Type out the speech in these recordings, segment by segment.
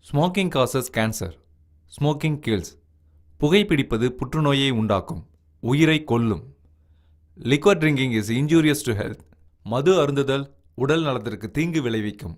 Smoking causes cancer. Smoking kills. புகைப்பிடிப்பது புற்றுநோயை உண்டாக்கும், உயிரை கொல்லும். Liquor drinking is injurious to health. மது அருந்துதல் உடல் நலத்திற்கு தீங்கு விளைவிக்கும்.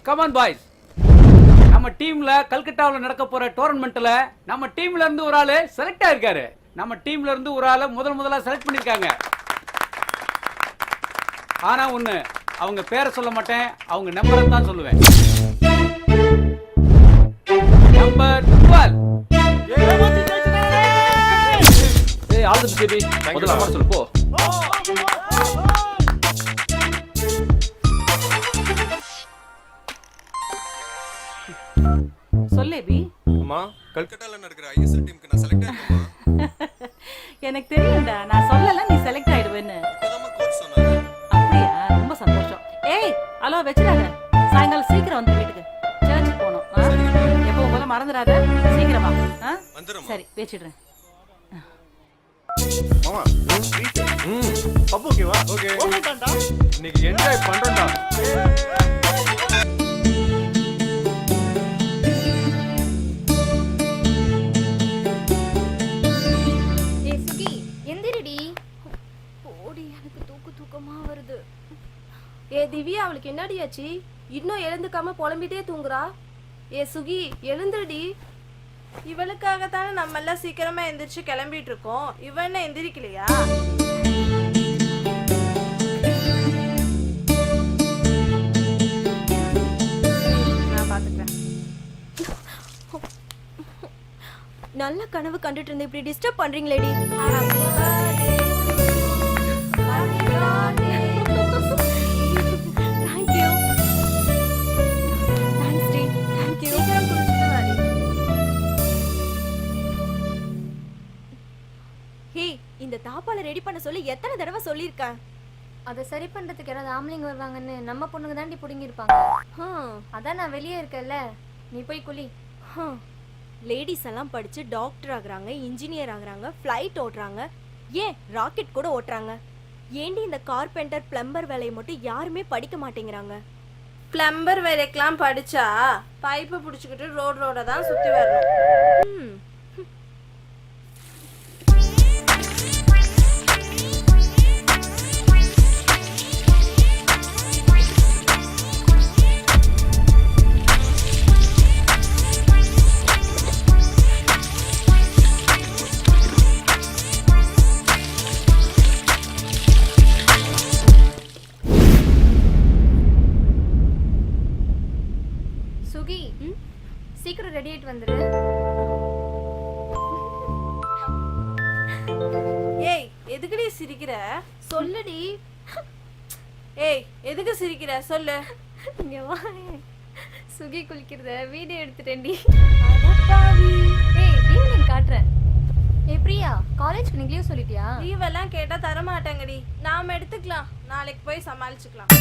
கமான் பாய்ஸ், நம்ம டீம்ல கல்கட்டாவில் நடக்க போற டோர்னமெண்ட்ல நம்ம டீம்ல இருந்து ஒரு ஆளு செலக்ட் ஆயிருக்காரு. நம்ம டீம்ல இருந்து ஒரு ஆளு முதலா செலக்ட் பண்ணிருக்காங்க. ஆனா ஒண்ணு, அவங்க பேரை சொல்ல மாட்டேன், அவங்க நம்பரை தான் சொல்லுவேன். நம்பர் 12. ஏய் ஆல் தி பெஸ்ட் பேபி. முதல்ல நம்பர் சொல்லு போ. சொல்லேபி. அம்மா, கல்கட்டால நடக்கிற ஐஎஸ்எல் டீமுக்கு நான் செலக்ட் ஆயிட்டேன்மா. எனக்கு தெரியும்டா, நான் சொல்லல நீ செலக்ட் ஆயிடுவேன்னு. இப்போதாம்மா கோச் சொன்னாரு. அப்படியா? ரொம்ப சந்தோஷம். ஏய் ஹலோ வெச்சிராத, சாயங்காலம் சீக்கிரம் வந்து வீட்டுக்கு சர்ச்சுக்கு போகணும். எப்போ போல மறந்துடாத, சீக்கிரம் வா. வந்துடுறேன். சரி வெச்சிடுறேன். மாமா, ட்ரீட். அப்போ ஓகேவா? ஓகே. ஓகேடா. இன்னைக்கு என்ஜாய் பண்றோம்டா. போடி, எனக்கு தூக்கமா வருது. ஏ திவ்யா, அவளுக்கு என்னடி ஆச்சு? இன்னும் எழுந்துக்காம புலம்பிட்டே தூங்குறா. ஏ சுகி, எழுந்துடி. இவளுக்காகத்தானே நம்ம எல்லாம் சீக்கிரமா எந்திரிச்சு கிளம்பிட்டு இருக்கோம். இவ என்ன எந்திரிக்கலையா? நான் பாத்துக்கிறேன். நல்ல கனவு கண்டுட்டு இருந்து இப்படி டிஸ்டர்ப் பண்றீங்களேடி. Thank you. Thanks டி. Thank you. சீக்கிரம் குளிச்சுட்டு வாடி. ஹே, இந்த தாப்பால ரெடி பண்ண சொல்லி எத்தனை தடவை சொல்லிருக்கேன். அதை சரி பண்றதுக்கு யாராவது ஆம்பளைங்க வருவாங்கன்னு நம்ம பொண்ணுங்க தாண்டி புடுங்கிருப்பாங்க. அதான் நான் வெளியே இருக்கேன்ல, நீ போய் குளி. லேடிஸ் எல்லாம் படிச்சு டாக்டர் ஆகுறாங்க, இன்ஜினியர் ஆகுறாங்க, ஃப்ளைட் ஓட்டுறாங்க, ஏன் ராக்கெட் கூட ஓட்டுறாங்க. ஏண்டி இந்த கார்பெண்டர் பிளம்பர் வேலையை மட்டும் யாருமே படிக்க மாட்டேங்கிறாங்க? பிளம்பர் வேலைக்கெல்லாம் படிச்சா பைப்பை புடிச்சுக்கிட்டு ரோட தான் சுத்தி வரணும். ம். சுகி, சீக்கிரம் ரெடி ஆயிட்டு வந்துரு. ஏய், எதுக்குடி சிரிக்கிற? சொல்லுடி. ஏய், எதுக்கு சிரிக்கிற சொல்லு. இங்க வா. சுகி குளிக்கிறத வீடியோ எடுத்துட்டேன்டி. ஏய், ஈவினிங் காட்டுறேன். ஏய் பிரியா, காலேஜ்க்கு நீ லீவ் சொல்லிட்டியா? லீவ் எல்லாம் கேட்டா தர மாட்டாங்கடி. நாம எடுத்துக்கலாம், நாளைக்கு போய் சமாளிச்சுக்கலாம்.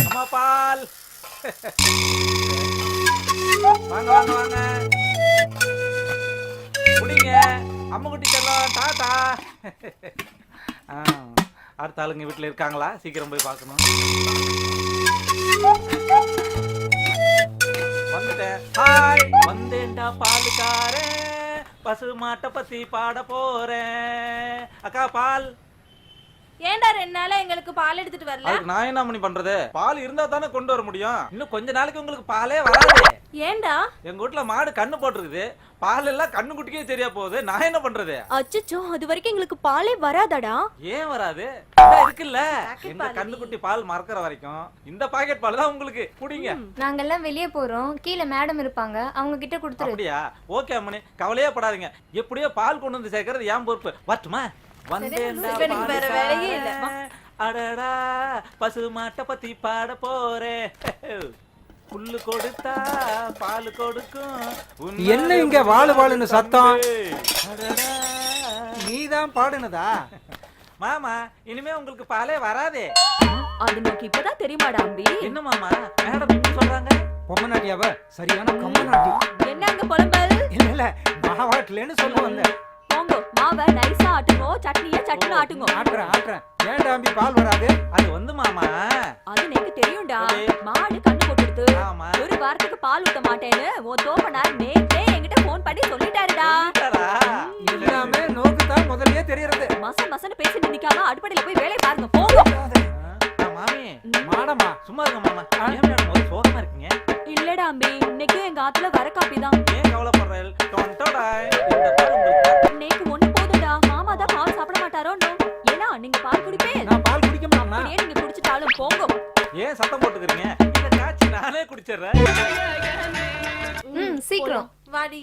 அம்மா பால். வாங்க வாங்க வாங்க, குடிங்க. அம்மா குட்டி செல்லம், டாடா. அடுத்த ஆளுங்க வீட்டில் இருக்காங்களா? சீக்கிரம் போய் பார்க்கணும். வந்துட்டேன். ஹாய், வந்தேன்டா பாலுக்காரன், பசு மாட்டை பத்தி பாட போறேன். அக்கா பால். ஏன்டா 2 நாளா எங்களுக்கு பால் எடுத்துட்டு வரல? அதுக்கு நான் என்ன பண்ணி பண்றது? பால் இருந்தா தானே கொண்டு வர முடியும். இன்னும் கொஞ்ச நாளைக்கு உங்களுக்கு பாலே வராது. ஏன்டா? எங்க வீட்டுல மாடு கண்ணு போட்டுருக்குது. பால் எல்லாம் கண்ணு குட்டிக்கே சரியா போகுது. நான் என்ன பண்றது? அச்சச்சோ, அது வரைக்கும் எங்களுக்கு பாலே வராதடா. ஏன் வராது? இதான் இருக்குல்ல, Packet எங்க பால் கண்ணு குட்டி பால் மறக்கிற வரைக்கும் இந்த பாக்கெட் பால் தான் உங்களுக்கு. குடிங்க. நாங்கெல்லாம் வெளியே போறோம், கீழே மேடம் இருப்பாங்க, அவங்க கிட்ட கொடுத்துரு. அப்படியா? ஓகே அம்மனி, கவலையே படாதீங்க. எப்படியோ பால் கொண்டு வந்து சேர்க்கறது ஏன் பொறுப்பு. வரட்டுமா? வந்தேன்டா எனக்கு வேற வேலையே இல்ல. அடடா, பசு மாட்டை பத்தி பாட போறேன். புல்லு கொடுத்தா பால் கொடுக்கும். என்ன இங்க வாழு வாழுன்னு சத்தம்? அடடா. நீதான் பாடுனதா? மாமா, இனிமே உங்களுக்கு பாலே வராதே. அது நமக்கு இப்பதான் தெரியுமாடா அம்பி? என்ன மாமா, மேடம் இப்படி சொல்றாங்க? பொம்மநாட்டியாவ சரியான கம்மநாட்டி. என்ன அங்க புலம்பல்? இல்ல மாவாட்டலன்னு சொல்ல வந்தேன். போங்க, மாவை நைஸா ஆட்டுங்க, சட்னியை சட்டுன்னு ஆட்டுங்க. ஆட்டுறேன். ஏன்டா அம்பி பால் வராது? அது வந்து மாமா, அது எனக்கு தெரியும்டா. சரி. மாடு கண்ணு போட்டுடுது, ஆமா. ஒரு வாரத்துக்கு பால் ஊத்த மாட்டேன்னு உன் தோப்பனார் நேத்தே என்கிட்ட போன் பண்ணி சொல்லிட்டாருடா. சொல்லிட்டாரா? எல்லாமே நோக்குதான் முதல்லயே தெரியறது. மசன்னு பேசி நிக்காம அடுப்படையில போய் வேலையை பாருங்க, போங்க. மாமி, மாடமா சும்மா இருங்க மாமா. ஏன் மேடம் ஒரு சோகமா இருக்கீங்க? இல்லடா அம்பி, இன்னைக்கும் எங்க ஆத்துல வர காப்பி தான். ஏன் கவலைப்படுறேன்? டொண்டோடாய். இந்த பால் உங்களுக்கு இன்னைக்கு ஒண்ணு போதும்டா. மாமா தான் பால் சாப்பிட மாட்டாரோ? ஏன்னா நீங்க பால் குடிப்பே. நான் பால் குடிக்க மாட்டேனா? அப்படியே நீங்க குடிச்சிட்டாலும் போங்க. ஏன் சத்தம் போட்டுக்கிறீங்க? இந்த காட்சி நானே குடிச்சிடுறேன். சீக்கிரம் வாடி.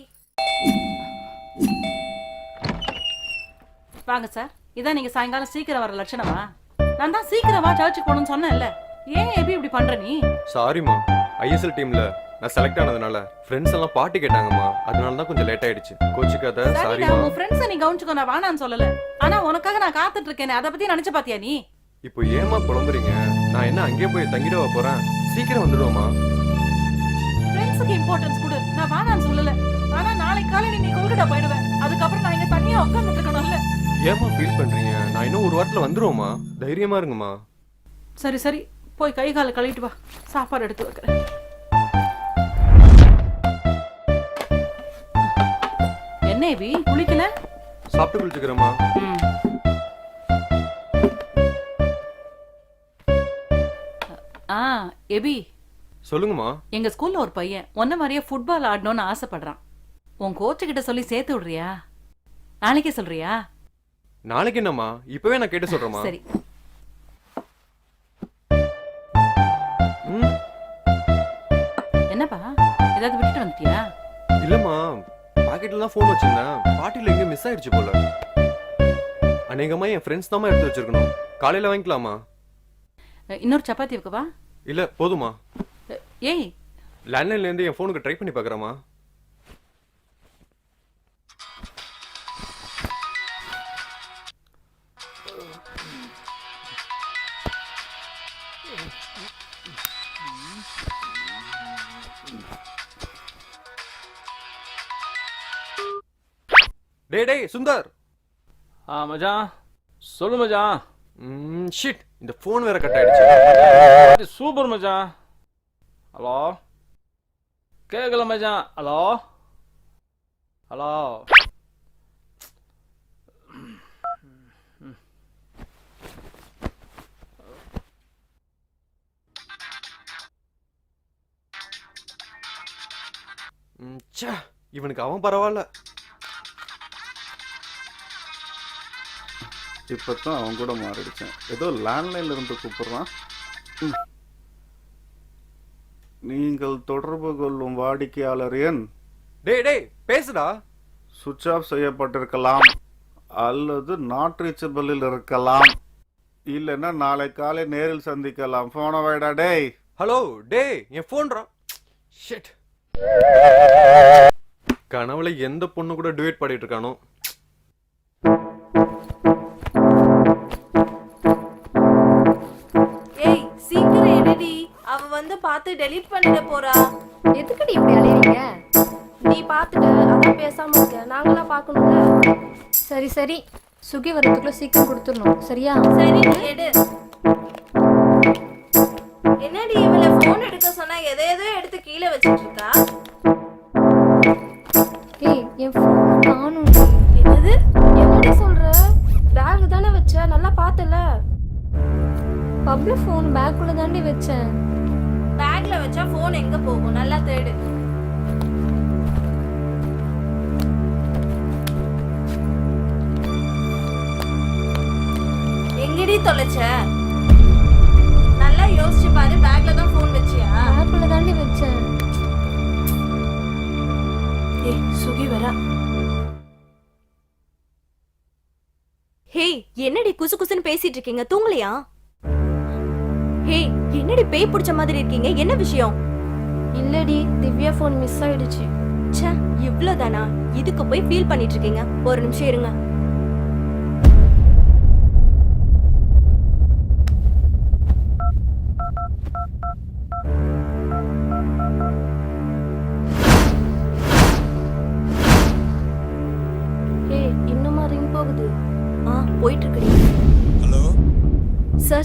வாங்க சார். இதான் நீங்க சாயங்காலம் சீக்கிரம் வர லட்சணமா? நான் தான் சீக்கிரமா சர்ச்சுக்கு போகணும்னு சொன்னேன்ல. ஏன் எப்படி இப்படி பண்ற நீ? சாரிம்மா, ஐஎஸ்எல் டீம்ல நான் செலக்ட் ஆனதுனால ஃப்ரெண்ட்ஸ் எல்லாம் பாட்டு கேட்டாங்கம்மா. அதனால தான் கொஞ்சம் லேட் ஆயிடுச்சு. கோச்சிக்காத. சரிடா, சாரிம்மா. உன் ஃப்ரெண்ட்ஸை நீ கவனிச்சுக்கோ, நான் வேணான்னு சொல்லல. ஆனா உனக்காக நான் காத்துட்டு இருக்கேனே, அதை பத்தி நினைச்சு பாத்தியா நீ? இப்போ ஏமா புலம்புறீங்க? நான் என்ன அங்கேயே போய் தங்கிடவா போறேன்? சீக்கிரம் வந்துடுவோமா? ஃப்ரெண்ட்ஸுக்கு இம்பார்ட்டன்ஸ் கொடு, நான் வேணான்னு சொல்லல. ஆனா நாளைக்கு காலையில நீ கொல்கட்டா போயிடுவேன். அதுக்கப்புறம் நான் இங்க தனியா உட்கார்ந்துட்டு இருக்கணும்ல. ஏமா ஃபீல் பண்றீங்க? நான் இன்னும் ஒரு வாரத்துல வந்துருவோமா? தைரியமா இருங்கம்மா. சரி சரி, போய் கை காலை கழுவிட்டு வா, சாப்பாடு எடுத்து வைக்கிறேன். ஏன் எபி குளிக்கல? சாப்பிட்டு குளிச்சுக்கிறேம்மா. ம். ஆ எபி, சொல்லுங்கம்மா. எங்க ஸ்கூல்ல ஒரு பையன் உன்ன மாதிரியே ஃபுட்பால் ஆடணும்னு ஆசைப்படுறான். உன் கோச்சு கிட்ட சொல்லி சேர்த்து விடுறியா? நாளைக்கே சொல்றியா? நாளைக்கு என்னம்மா? இப்பவே நான் கேட்டு சொல்றேம்மா. சரி. ம், என்னப்பா ஏதாவது விட்டுட்டு வந்துட்டியா? இல்லம்மா, பாக்கெட்ல தான் ஃபோன் வச்சிருந்தேன். பாட்டில எங்க மிஸ் ஆயிடுச்சு போல. அநேகமா என் ஃப்ரெண்ட்ஸ் தான் எடுத்து வச்சிருக்கணும். காலையில வாங்கிக்கலாமா? இன்னொரு சப்பாத்தி வைக்கவா? இல்ல போதுமா? ஏய், லேண்ட்லைன்ல இருந்து என் ஃபோனுக்கு ட்ரை பண்ணி பார்க்கறேம்மா. டேய் சுந்தர். மச்சான் சொல்லு மச்சான். ஷிட், இந்த ஃபோன் வேற கட் ஆயிடுச்சு. சூப்பர் மச்சான். ஹலோ கேட்கல மச்சான். Hello hello. ச்சே, இவனுக்கு அவன் பரவாயில்ல. இப்பதான் அவன் கூட மாறிடுச்சேன். ஏதோ லேண்ட்லைன்ல இருந்து கூப்பிடுறான். நீங்கள் தொடர்பு கொள்ளும் வாடிக்கையாளர் எண் டேய் பேசுடா. சுவிட்ச் ஆஃப் செய்யப்பட்டிருக்கலாம் அல்லது நாட் ரீச்சபிளில் இருக்கலாம். இல்லைன்னா நாளை காலை நேரில் சந்திக்கலாம். போன வைடா. டேய் ஹலோ டேய், என் ஃபோன்ரா. ஷிட், கனவுல எந்த பொண்ணு கூட டுவேட் பாடிட்டு இருக்கானோ. ஏய் சீக்கிரம் எடுடி, அவ வந்து பார்த்து டெலீட் பண்ணிட போறா. எதுக்குடி இப்படி அலையறீங்க? நீ பார்த்துட்டு அதான் பேசாம இருக்க, நாங்களாம் பார்க்கணும்ல. சரி சரி, சுகி வரதுக்குள்ள சீக்கிரம் கொடுத்துடணும். சரியா? சரி நீ எடு. என்னடி இவள போன் எடுக்க சொன்னா எதையதோ எடுத்து கீழே வச்சிட்டு இருக்கா? ஏய் என் ஃபோன் காணோம். என்னது? என்னடி சொல்ற? பேக் தானே வச்ச, நல்லா பார்த்தல. பப்ளு ஃபோன் பேக்குள்ள தாண்டி வச்சேன். பேக்ல வச்சா போன் எங்க போகும்? நல்லா தேடு. எங்கடி தொலைச்ச? நல்லா யோசிச்சு பாரு, பேக்ல தான் போன் வச்சியா? பேக்குள்ள தாண்டி வச்சேன். ஏய் சுகி வரா. ஹே, என்னடி குசு குசுன்னு பேசிட்டு இருக்கீங்க? தூங்கலையா? ஹே, என்னடி பேய் பிடிச்ச மாதிரி இருக்கீங்க? என்ன விஷயம்? இல்லடி, திவ்யா போன் மிஸ் ஆயிடுச்சு. ச்சே, இவ்ளோதானா? இதுக்கு போய் ஃபீல் பண்ணிட்டு இருக்கீங்க? ஒரு நிமிஷம் இருங்க. ஏய் இன்னுமா ரிங் போகுது? போயிட்டு இருக்கு. ஹலோ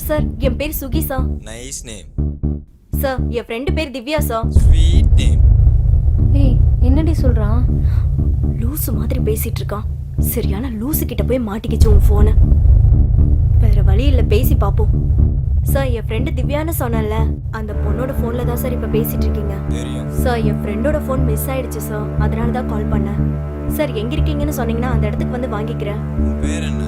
சார் என் பேர் Suki sir. Nice name. Sir என் ஃப்ரெண்டு பேர் திவ்யா சார். Sweet name. ஏய் என்னடி சொல்றான்? லூசு மாதிரி பேசிட்டு இருக்கான். சரியான லூசு கிட்ட போய் மாட்டிக்கிச்சு உன் போனை. வேற வழி இல்ல, பேசி பாப்போம். சார் என் ஃப்ரெண்டு திவ்யான்னு சொன்னல, அந்த பொண்ணோட போன்ல தான் சார் இப்ப பேசிட்டு இருக்கீங்க. தெரியும். சார் என் ஃப்ரெண்டோட போன் மிஸ் ஆயிடுச்சு சார், அதனால தான் கால் பண்ணேன். சார் எங்க இருக்கீங்கன்னு சொன்னீங்கன்னா அந்த இடத்துக்கு வந்து வாங்கிக்கிறேன். உன் பேர் என்ன?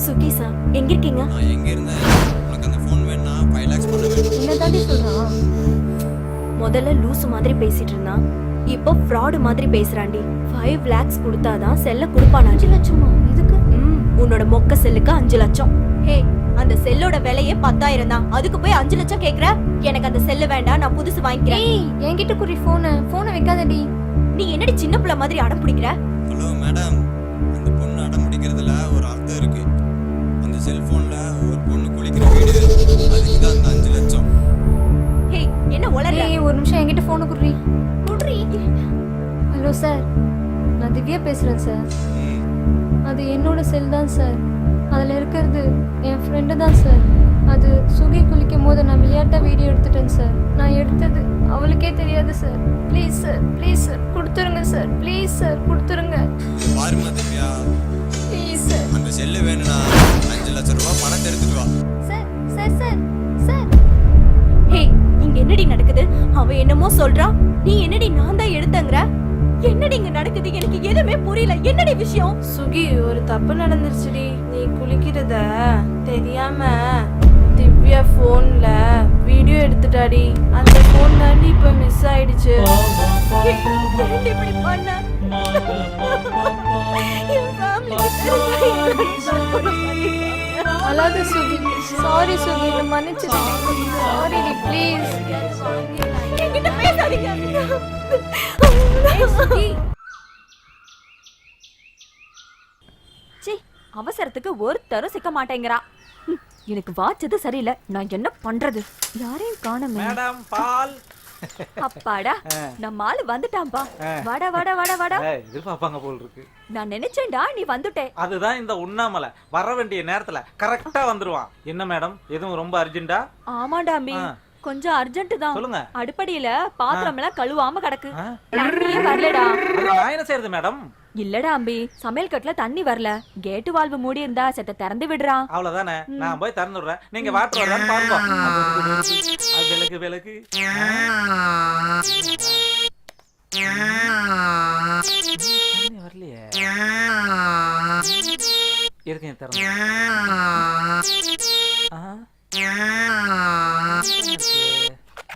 சுகி சார். எங்க இருக்கீங்க? நான் எங்க இருந்தேன்? உனக்கு அந்த ஃபோன் வேணா 5 lakhs பண்ண வேணும். என்ன தாண்டி சொல்றான்? முதல்ல லூசு மாதிரி பேசிட்டு இருந்தான், இப்போ ஃப்ராடு மாதிரி பேசுறாண்டி. 5 lakhs கொடுத்தாதான் செல்ல கொடுப்பான். 5 லட்சமா? இதுக்கு? உன்னோட மொக்க செல்லுக்கு 5 லட்சம். ஹே, அந்த செல்லோட விலையே 10,000 தான். அதுக்கு போய் 5 லட்சம் கேக்குற? எனக்கு அந்த செல்லு வேண்டாம், நான் புதுசு வாங்கிக்கிறேன். ஏய் என்கிட்ட குறி போனை வைக்காதடி. நீ என்னடி சின்ன பிள்ளை மாதிரி அடம் பிடிக்கிற? ஹலோ மேடம், அந்த பொண்ணு அடம் பிடிக்கிறதுல ஒரு அர்த்தம் இருக்கு. அந்த செல்போன்ல ஒரு பொண்ணு குளிக்கிற வீடியோ, அதுக்கு தான் அந்த 5 லட்சம். ஹே, என்ன உளற? ஏய் ஒரு நிமிஷம் என்கிட்ட போனை குடுறி. ஹலோ சார், நான் திவ்யா பேசுறேன் சார். அது என்னோட செல் தான் சார். அதில் இருக்கிறது என் ஃப்ரெண்டு தான் சார். அது சுகி குளிக்கும் போது நான் விளையாட்டாக வீடியோ எடுத்துட்டேன் சார். நான் எடுத்தது அவளுக்கே தெரியாது சார். ப்ளீஸ் சார் கொடுத்துருங்க சார். ப்ளீஸ் சார் கொடுத்துருங்க. பாருமா திவ்யா, ப்ளீஸ் சார். அந்த செல்லு வேணும்னா 5 லட்சம் ரூபாய் பணத்தை எடுத்துட்டு வா. Sir sir sir sir hey, இங்க என்னடி நடக்குது? அவ என்னமோ சொல்றா, நீ என்னடி நான் தான் எடுத்தங்கற? என்னடி இங்க நடக்குது? எனக்கு எதுவுமே புரியல. என்னடி விஷயம்? சுகி, ஒரு தப்பு நடந்துருச்சுடி. நீ குளிக்கிறத தெரியாம திவ்யா போன்ல வீடியோ எடுத்துட்டாடி. அந்த போன் தாண்டி இப்ப மிஸ் ஆயிடுச்சு. ஏன்டி இப்படி பண்ண? என் ஃபேமிலிக்கு அழாத சுகி. சாரி சுகி, என்ன மன்னிச்சிடு. சாரி டி, ப்ளீஸ். என்கிட்ட பேசாதீங்க. சீ, அவசரத்துக்கு ஒருத்தரும் சிக்க மாட்டேங்கிறா. எனக்கு வாச்சது சரியில்லை. நான் என்ன பண்றது? யாரையும் காணோமே. மேடம் பால். அப்பாடா, நம்ம ஆளு வந்துட்டான்பா. வாடா வாடா வாடா வாடா. எதிர்பார்ப்பாங்க போல் இருக்கு. நான் நினைச்சேன்டா நீ வந்துட்டே. அதுதான் இந்த உண்ணாமலை வர வேண்டிய நேரத்துல கரெக்டா வந்துருவான். என்ன மேடம், எதுவும் ரொம்ப அர்ஜென்ட்டா? ஆமாண்டா அம்பி, கொஞ்சம் அர்ஜென்ட் தான். சொல்லுங்க. அடுப்படியில பாத்திரம் எல்லாம் கழுவாம கிடக்கு. தண்ணியே வரலடா. அது நான் என்ன செய்யறது மேடம்? இல்லடா அம்பி, சமையல் கட்டுல தண்ணி வரல. கேட்டு வால்வு மூடி இருந்தா செத்த திறந்து விடுறான். அவ்வளவுதானே, நான் போய் திறந்து விடுறேன். நீங்க வாட்டர் வரலான்னு பாருங்க. அது விளக்கு விளக்கு. தண்ணி வரலையே. இருக்கேன் திறந்து.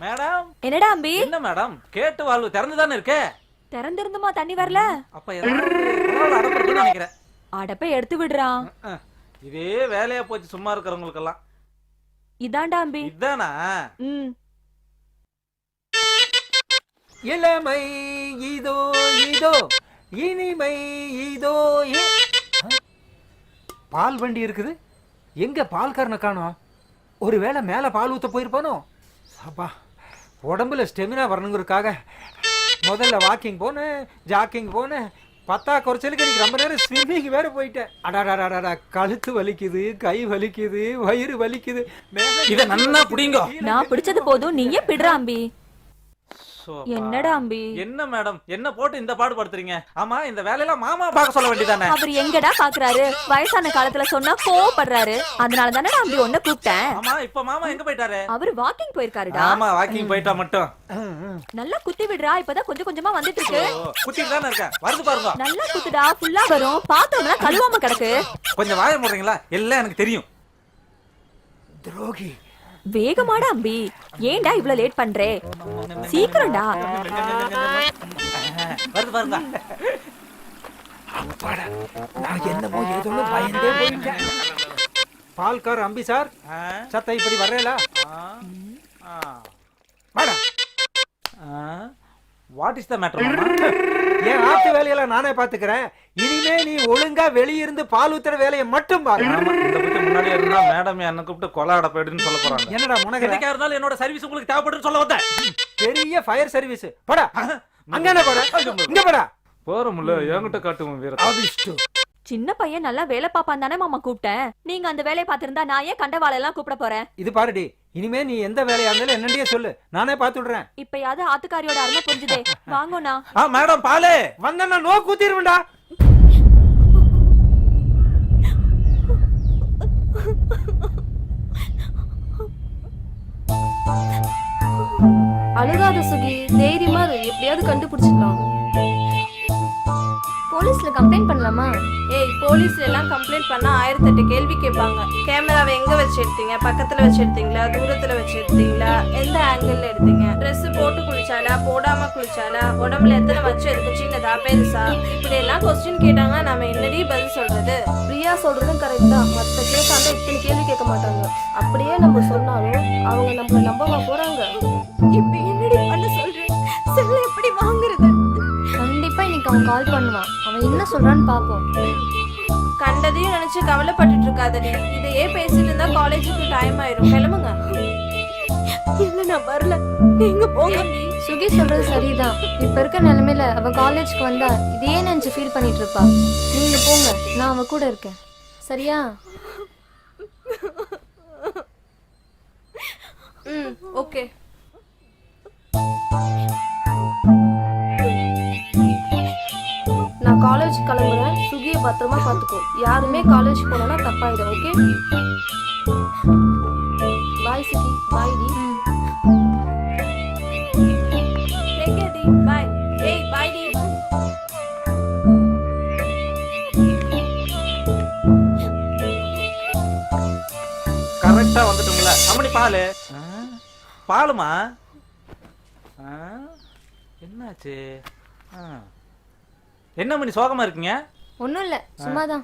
மேடம். என்னடா அம்பி? என்ன மேடம், கேட்டு வால்வு திறந்துதானே இருக்கே. திறந்திருந்துமா தண்ணி வரல? அப்ப ஏதாவது நினைக்கிறேன். அடப்பை எடுத்து விடுறான். இதே வேலையா போச்சு சும்மா இருக்கிறவங்களுக்கு எல்லாம். இதாண்டா அம்பி. இதானா? இளமை இதோ இதோ, இனிமை இதோ. பால் வண்டி இருக்குது. எங்க பால்காரனை காணோம்? ஒருவேளை மேல பால் ஊத்த போயிருப்பானோ? அப்பா, உடம்புல ஸ்டெமினா வரணுங்கிறதுக்காக முதல்ல வாக்கிங் போனேன், ஜாக்கிங் போனேன். பத்தா குறைச்சலுக்கு எனக்கு ரொம்ப நேரம் ஸ்விம்மிங் வேற போயிட்டேன். அடாடாடாடா, கழுத்து வலிக்குது, கை வலிக்குது, வயிறு வலிக்குது. இத நன்னா புடிங்க. நான் பிடிச்சது போதும், நீயே பிடுறா அம்பி. என்னடா அம்பி? என்ன மேடம், என்ன போட்டு இந்த பாடு படுத்துறீங்க? ஆமா, இந்த வேலையெல்லாம் மாமா பார்க்க சொல்ல வேண்டியதானே? அவர் எங்கடா பாக்குறாரு? வயசான காலத்துல சொன்னா கோவப்படுறாரு. அதனால தானே நான் அம்பி ஒன்ன கூப்பிட்டேன். ஆமா, இப்ப மாமா எங்க போயிட்டாரு? அவர் வாக்கிங் போயிருக்காருடா. ஆமா, வாக்கிங் போயிட்டா மட்டும். நல்லா குத்தி விடுறா. இப்பதான் கொஞ்சம் கொஞ்சமா வந்துட்டு இருக்கு. குத்திட்டு தானே இருக்க, வருது பாருங்க. நல்லா குத்துடா, ஃபுல்லா வரும். பாத்தோம்னா கழுவாம கிடக்கு. கொஞ்சம் வாய மூடுறீங்களா? எல்லாம் எனக்கு தெரியும். துரோகி. வேகமாடா அம்பி. ஏன்டா இவ்ளோ லேட் பண்றே? சீக்கிரம்டா. வருது பாருங்க. அப்பாடா, நான் என்னமோ ஏதோ பயந்தே போயிட்டேன். பால்கார் அம்பி சார், சத்த இப்படி வர்றேலா? வாடா. வாட் இஸ் த மேட்டர் மாமா? என் ஆத்து வேலையெல்லாம் நானே பாத்துக்கிறேன். இனிமே நீ ஒழுங்கா வெளியிருந்து பால் ஊத்துற வேலையை மட்டும் பாரு. ஆமா, இந்த பத்தி முன்னாடி இருந்தா மேடம் என்ன கூப்பிட்டு கொலை அடப்பேடுன்னு சொல்ல போறாங்க. என்னடா முனகர? எதுக்கா இருந்தாலும் என்னோட சர்வீஸ் உங்களுக்கு தேவைப்படுன்னு சொல்ல வந்தேன். பெரிய ஃபயர் சர்வீஸ். போடா. அங்க என்ன போடா? இங்க போடா. போறமுல்ல, என்கிட்ட காட்டுவோம் வீர. அதிஷ்டு. சின்ன பையன் நல்லா வேலை பாப்பான் தானே மாமா கூப்பிட்டேன். நீங்க அந்த வேலையை பாத்திருந்தா நான் ஏன் கண்டவாளை எல்லாம் கூப்பிட போறேன்? இது பாருடி, இனிமே நீ எந்த வேலையா இருந்தாலும் என்னண்டியே சொல்லு, நானே பாத்து விடுறேன். இப்பயாவது ஆத்துக்காரியோட அருமை புரிஞ்சுதே. வாங்கோண்ணா. மேடம் பாலே வந்தா நோ கூத்திருவேன்டா. அழுகாத சுகி, தைரியமா எப்படியாவது கண்டுபிடிச்சிடலாம். போலீஸ்ல கம்ப்ளைண்ட் பண்ணலாமா? ஏய், போலீஸ்ல எல்லாம் கம்ப்ளைண்ட் பண்ணா 1008 கேள்வி கேட்பாங்க. கேமராவை எங்க வச்சு எடுத்தீங்க? பக்கத்துல வச்சு எடுத்தீங்களா? தூரத்துல வச்சு எடுத்தீங்களா? எந்த ஆங்கிள் எடுத்தீங்க? ட்ரெஸ் போட்டு குளிச்சாலா, போடாம குளிச்சாலா? உடம்புல எத்தனை வச்சு இருக்கு? சின்னதா பெருசா? இப்படி எல்லாம் கொஸ்டின் கேட்டாங்க. நாம என்னடி பதில் சொல்றது? பிரியா சொல்றதும் கரெக்ட் தான். மத்த கேட்காம இத்தனை கேள்வி கேட்க மாட்டாங்க. அப்படியே நம்ம சொன்னாலும் அவங்க நம்மள நம்பவா போறாங்க? இப்ப என்னடி பண்ண சொல்றேன்? செல்ல எப்படி வாங்குறது? கண்டிப்பா இன்னைக்கு அவன் கால் பண்ணுவான். அவன் என்ன சொல்றான்னு பாப்போம். கண்டதையும் நினைச்சு கவலைப்பட்டுட்டு இருக்காதடி. இதையே பேசிட்டு இருந்தா காலேஜுக்கு டைம் ஆயிரும். கிளம்புங்க. இல்ல, நான் வரல. நீங்க போங்க. சுகி சொல்றது சரிதான். இப்ப இருக்க நிலைமையில அவ காலேஜ்க்கு வந்தா இதையே நினைச்சு ஃபீல் பண்ணிட்டு இருப்பா. நீங்க போங்க, நான் அவ கூட இருக்கேன். சரியா? ஓகே. பத்திரமா பார்த்துக்கோ. யாருமே காலேஜ் போனோம்னா தப்பாயிடும். Okay, bye Suki. பாய் டி. டேக் கேர் டி. பாய். ஏய் பாய் டி. கரெக்டா வந்துட்டோம்ல. அம்மணி பால். பாலுமா? என்னாச்சு? என்ன மணி சோகமா இருக்கீங்க? ஒன்றும் இல்லை, சும்மாதான்.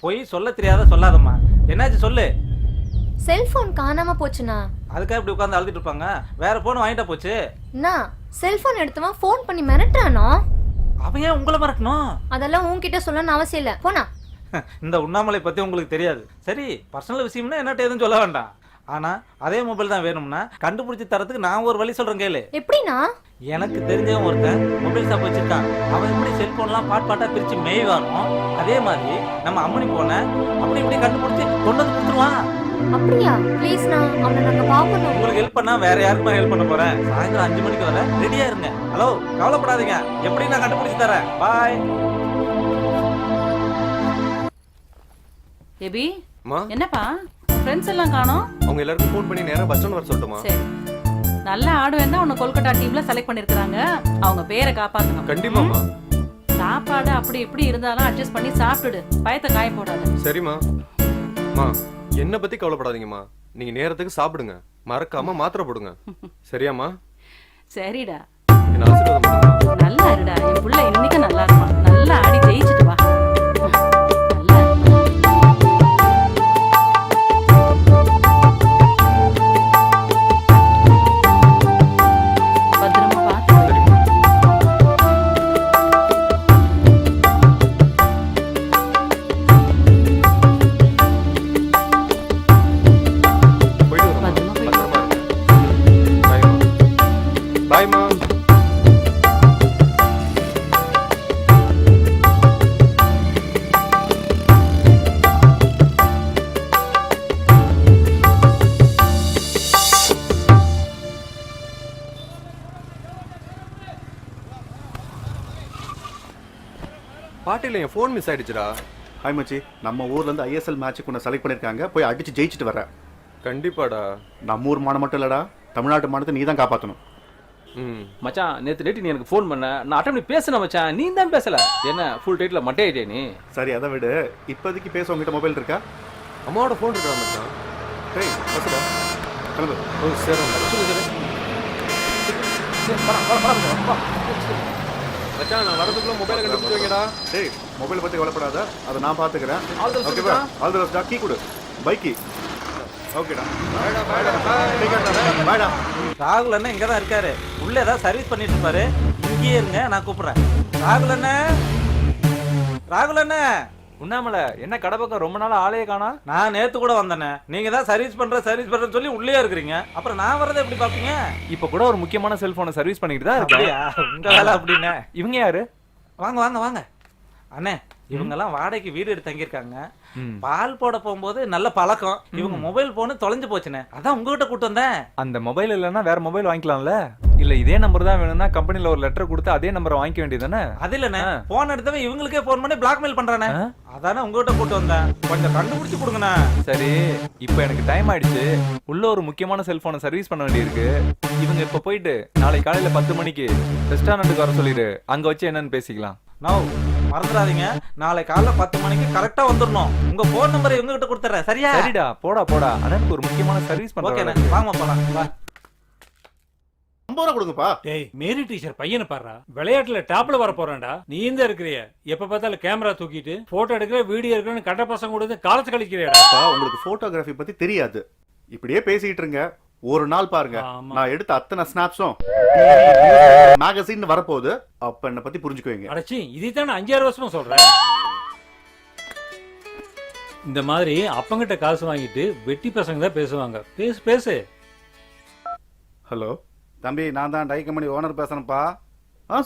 போய் சொல்ல தெரியாத சொல்லாதம்மா. என்னாச்சு சொல்லு. செல்போன் காணாம போச்சுண்ணா. அதுக்காக இப்படி உட்காந்து அழுதுட்டு இருப்பாங்க? வேற போன் வாங்கிட்டா போச்சு. அண்ணா, செல்போன் எடுத்தவன் ஃபோன் பண்ணி மிரட்டுறானோ. அவன் ஏன் உங்களை மறக்கணும்? அதெல்லாம் உன்கிட்ட சொல்லணும்னு அவசியம் இல்லை, போனா. இந்த உண்ணாமலை பத்தி உங்களுக்கு தெரியாது. சரி, பர்சனல் விஷயம்னா என்னட்ட எதுவும் சொல்ல வேண்டாம். ஆனா அதே மொபைல் தான் வேணும்னா கண்டுபிடிச்சு தரதுக்கு நான் ஒரு வழி சொல்றேன் கேளு. எப்படின்னா? எனக்கு தெரிஞ்சவன் ஒருத்தன் மொபைல் ஷாப் வச்சிருக்கான். அவன் எப்படி செல்போன்லாம் பாட்டா பிரிச்சு மேய்வானோ அதே மாதிரி நம்ம அம்மனி போன அப்படி இப்படி கண்டுபிடிச்சு கொண்டு வந்து கொடுத்துருவான். அப்படியா? ப்ளீஸ்ண்ணா, அவனை நாங்க பார்க்கணும். உங்களுக்கு ஹெல்ப் பண்ணா வேற யாருக்குமா ஹெல்ப் பண்ண போறேன். சாயந்தரம் 5 மணிக்கு வர ரெடியா இருங்க. ஹலோ, கவலைப்படாதீங்க, எப்படி நான் கண்டுபிடிச்சு தரேன். பாய். எபி, அம்மா, என்னப்பா ஃப்ரெண்ட்ஸ் எல்லாம் காணோம்? அவங்க எல்லாருக்கும் ஃபோன் பண்ணி நேரா பஸ் ஸ்டாண்ட் வர சொல்லட்டுமா? சரி, நல்லா ஆடுவேன் தான் உன்னை கொல்கட்டா டீம்ல செலக்ட் பண்ணிருக்காங்க. அவங்க பேரை காப்பாத்தணும். கண்டிப்பாம்மா. சாப்பாடு அப்படி இப்படி இருந்தாலும் அட்ஜஸ்ட் பண்ணி சாப்பிட்டுடு. பயத்தை காய போடாது. சரிம்மா. அம்மா, என்ன பத்தி கவலைப்படாதீங்கம்மா. நீங்க நேரத்துக்கு சாப்பிடுங்க. மறக்காம மாத்திரை போடுங்க. சரியாம்மா? சரிடா, என்ன ஆசீர்வாதம் பண்ணுங்க. நல்லா இருடா. என் புள்ள இன்னைக்கு நல்லா இருப்பான். நல்லா ஆடி ஜெயிச்சுட்டு வா. நல்லா இரு. பத்திரமா பார்த்து வை. போயிட்டு வரோம்மா. பத்திரமா போயிட்டு பத்திரமா இருங்க. பாய்மா. பாய்மா. பாட்டில என் ஃபோன் மிஸ் ஆயிடுச்சுடா. ஹாய் மச்சி, நம்ம ஊர்ல இருந்து ஐஎஸ்எல் மேட்சுக்கு உன்னை செலக்ட் பண்ணிருக்காங்க. போய் அடிச்சு ஜெயிச்சுட்டு வரேன். கண்டிப்பாடா. நம்ம ஊர் மானம் மட்டும் இல்லடா, தமிழ்நாட்டு மானத்தை நீ தான் காப்பாற்றணும். ம். மச்சான், நேற்று நைட்டு நீ எனக்கு ஃபோன் பண்ண, நான் அட்டன் பண்ணி பேசினேன் மச்சான். நீ தான் பேசல. என்ன ஃபுல் டைட்டில் மட்டே ஆயிட்டே நீ? சரி, அதை விடு. இப்போதைக்கு பேச உங்ககிட்ட மொபைல் இருக்கா? அம்மாவோட ஃபோன் இருக்கா மச்சான்? டேய், பஸ்ஸுடா, கிளம்பு. ஓ சரி. மச்சான், நான் வரதுக்குள்ள மொபைலை கண்டுபிடிச்சு வைங்கடா. டேய், மொபைலை பற்றி கவலைப்படாத, அதை நான் பார்த்துக்கிறேன். All the best, ஓகேவா? மச்சான். All the best. கீ கொடு, பைக் கீ. ஓகேடா, பாய்டா, பாய்டா, பாய். பாய்டா. ராகுல் அண்ணன் இங்க தான் இருக்காரு. உள்ள ஏதாவது சர்வீஸ் பண்ணிட்டு இருப்பாரு. இங்கேயே இருங்க, நான் கூப்பிடுறேன். ராகுல் அண்ணன், ராகுல் அண்ணன். உண்ணாமலை, என்ன கடை பக்கம் ரொம்ப நாள் ஆளையே காணா? நான் நேத்து கூட வந்தேனே. நீங்க தான் சர்வீஸ் பண்றேன்னு சொல்லி உள்ளே இருக்கிறீங்க. அப்புறம் நான் வரதை எப்படி பாப்பீங்க? இப்ப கூட ஒரு முக்கியமான செல்போனை சர்வீஸ் பண்ணிட்டு தான் இருக்கேன். அப்படியா? உங்க வேலை அப்படின்னு. இவங்க யாரு? வாங்க வாங்க வாங்க அண்ணே. இவங்க எல்லாம் வாடகைக்கு வீடு எடுத்து தங்கியிருக்காங்க. ம். பால் போட போகும்போது நல்ல பழக்கம். இவங்க மொபைல் போனு தொலைஞ்சு போச்சுனே, அதான் உங்ககிட்ட கூட்டு வந்தேன். அந்த மொபைல் இல்லைன்னா வேற மொபைல் வாங்கிக்கலாம்ல? இல்ல இதே நம்பர் தான் வேணும்னா கம்பெனில ஒரு லெட்டர் கொடுத்து அதே நம்பரை வாங்கிக்க வேண்டியதானே? அது இல்லண்ணே, போன் எடுத்தவன் இவங்களுக்கே போன் பண்ணி பிளாக்மெயில் பண்றானே. அதானே உங்ககிட்ட கூட்டு வந்தேன். கொஞ்சம் கண்டுபிடிச்சு கொடுங்கண்ணா. சரி, இப்போ எனக்கு டைம் ஆயிடுச்சு. உள்ள ஒரு முக்கியமான செல்போனை சர்வீஸ் பண்ண வேண்டியிருக்கு. இவங்க இப்ப போயிட்டு நாளை காலையில 10 மணிக்கு ரெஸ்டாரண்ட்டுக்கு வர சொல்லிடு. அங்க வச்சு என்னன்னு பேசிக்கலாம். நோ, மறந்துடாதீங்க. நாளை காலைல 10 மணிக்கு கரெக்டா வந்துடணும். உங்க போன் நம்பரை இவங்க கிட்ட கொடுத்துறேன். சரியா? சரிடா, போடா போடா. அண்ணனுக்கு ஒரு முக்கியமான சர்வீஸ் ஓகே, பண்றேன். வாங்க போலாம். வா. 50 ரூபா கொடுங்கப்பா. டேய், மேரி டீச்சர் பையனை பாடுறா. விளையாட்டுல டாப்ல வர போறான்டா. நீ இந்த இருக்கிறிய எப்ப பார்த்தாலும் கேமரா தூக்கிட்டு போட்டோ எடுக்கிற, வீடியோ எடுக்கிறன்னு கட்ட பசங்க கூட காலத்து கழிக்கிறியாடா. அப்பா, உங்களுக்கு போட்டோகிராஃபி பத்தி தெரியாது. இப்படியே பேசிட்டு இருங்க. ஒரு நாள் பாருங்க, ஆமா. நான் எடுத்த அத்தனை ஸ்னாப்ஸும் மேகசின் வரப்போகுது. அப்ப என்ன பத்தி புரிஞ்சுக்குவீங்க. அடச்சி, இதைத்தான் 5-6 வருஷமா சொல்றேன். இந்த மாதிரி அப்பங்கிட்ட காசு வாங்கிட்டு வெட்டி பசங்க தான் பேசுவாங்க. பேசு பேசு. ஹலோ தம்பி, நான் தான் டை கம்பெனி ஓனர் பேசுறேன்ப்பா.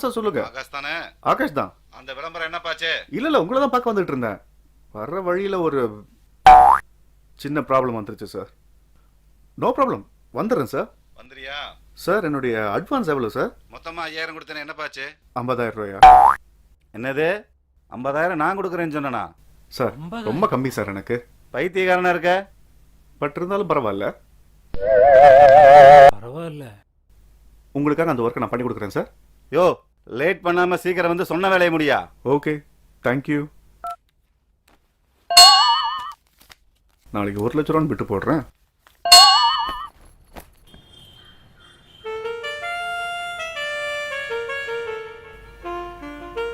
சார் சொல்லுங்க. ஆகாஷ் தானே? ஆகாஷ் தான். அந்த விளம்பரம் என்னப்பாச்சு? இல்ல உங்களை தான் பார்க்க வந்துட்டு இருந்தேன். வர்ற வழியில ஒரு சின்ன ப்ராப்ளம் வந்துருச்சு சார். நோ ப்ராப்ளம், வந்துடுறேன் சார். வந்துறியா? சார், என்னுடைய அட்வான்ஸ் எவ்வளோ சார்? மொத்தமா 5000 கொடுத்தேனே, என்னப்பாச்சு? 50,000 ரூபாயா? என்னது 50,000 நான் கொடுக்குறேன்னு சொன்னேனா? சார் 50,000? ரொம்ப கம்மி சார் எனக்கு. பைத்தியக்காரனா இருக்க, பட் இருந்தாலும் பரவாயில்ல. பரவாயில்ல. உங்களுக்காக அந்த ஒர்க்கை நான் பண்ணி கொடுக்குறேன் சார். யோ, லேட் பண்ணாம சீக்கிரம் வந்து சொன்ன வேலையை முடியா? Okay, thank you. நாளைக்கு 1 லட்ச ரூபான்னு விட்டு போடுறேன்.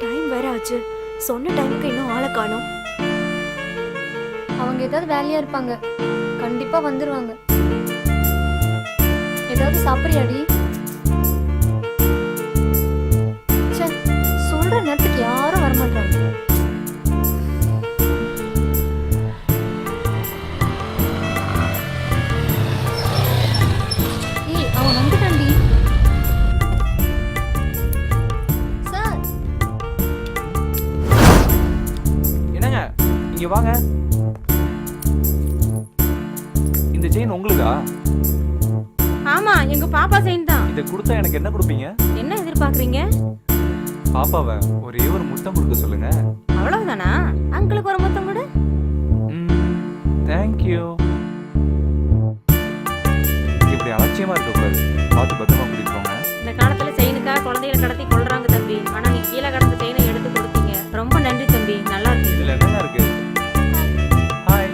டைம் வேற ஆச்சு. சொன்ன டைமுக்கு இன்னும் ஆளை காணோம். அவங்க ஏதாவது வேலையா இருப்பாங்க, கண்டிப்பா வந்துருவாங்க. ஏதாவது சாப்பிடுறியாடி? ச்சே, சொல்ற நேரத்துக்கு யாரும் வரமாட்டாங்க. ஏய், அவன் வந்துட்டான்டி. சார், என்னங்க இங்க வாங்க. இந்த செயின் உங்களுதா? ஆமா, எங்க பாப்பா செயின் தான். இதை கொடுத்தா எனக்கு என்ன கொடுப்பீங்க? என்ன எதிர்பார்க்கறீங்க? பாப்பாவை ஒரே ஒரு முத்தம் கொடுக்க சொல்லுங்க. அவ்வளவுதானா? அங்கிளுக்கு ஒரு முத்தம் கொடு. தேங்க்யூ. இப்படி அலட்சியமா இருக்கக்கூடாது. பார்த்து பத்திரமா கூட்டிட்டு போங்க. இந்த காலத்துல செயினுக்காக குழந்தைகளை கடத்தி கொள்றாங்க தம்பி. ஆனா நீ கீழே கடந்த செயினை எடுத்து கொடுத்தீங்க. ரொம்ப நன்றி தம்பி, நல்லா இருக்கு. இதுல என்னங்க இருக்கு? ஹாய்.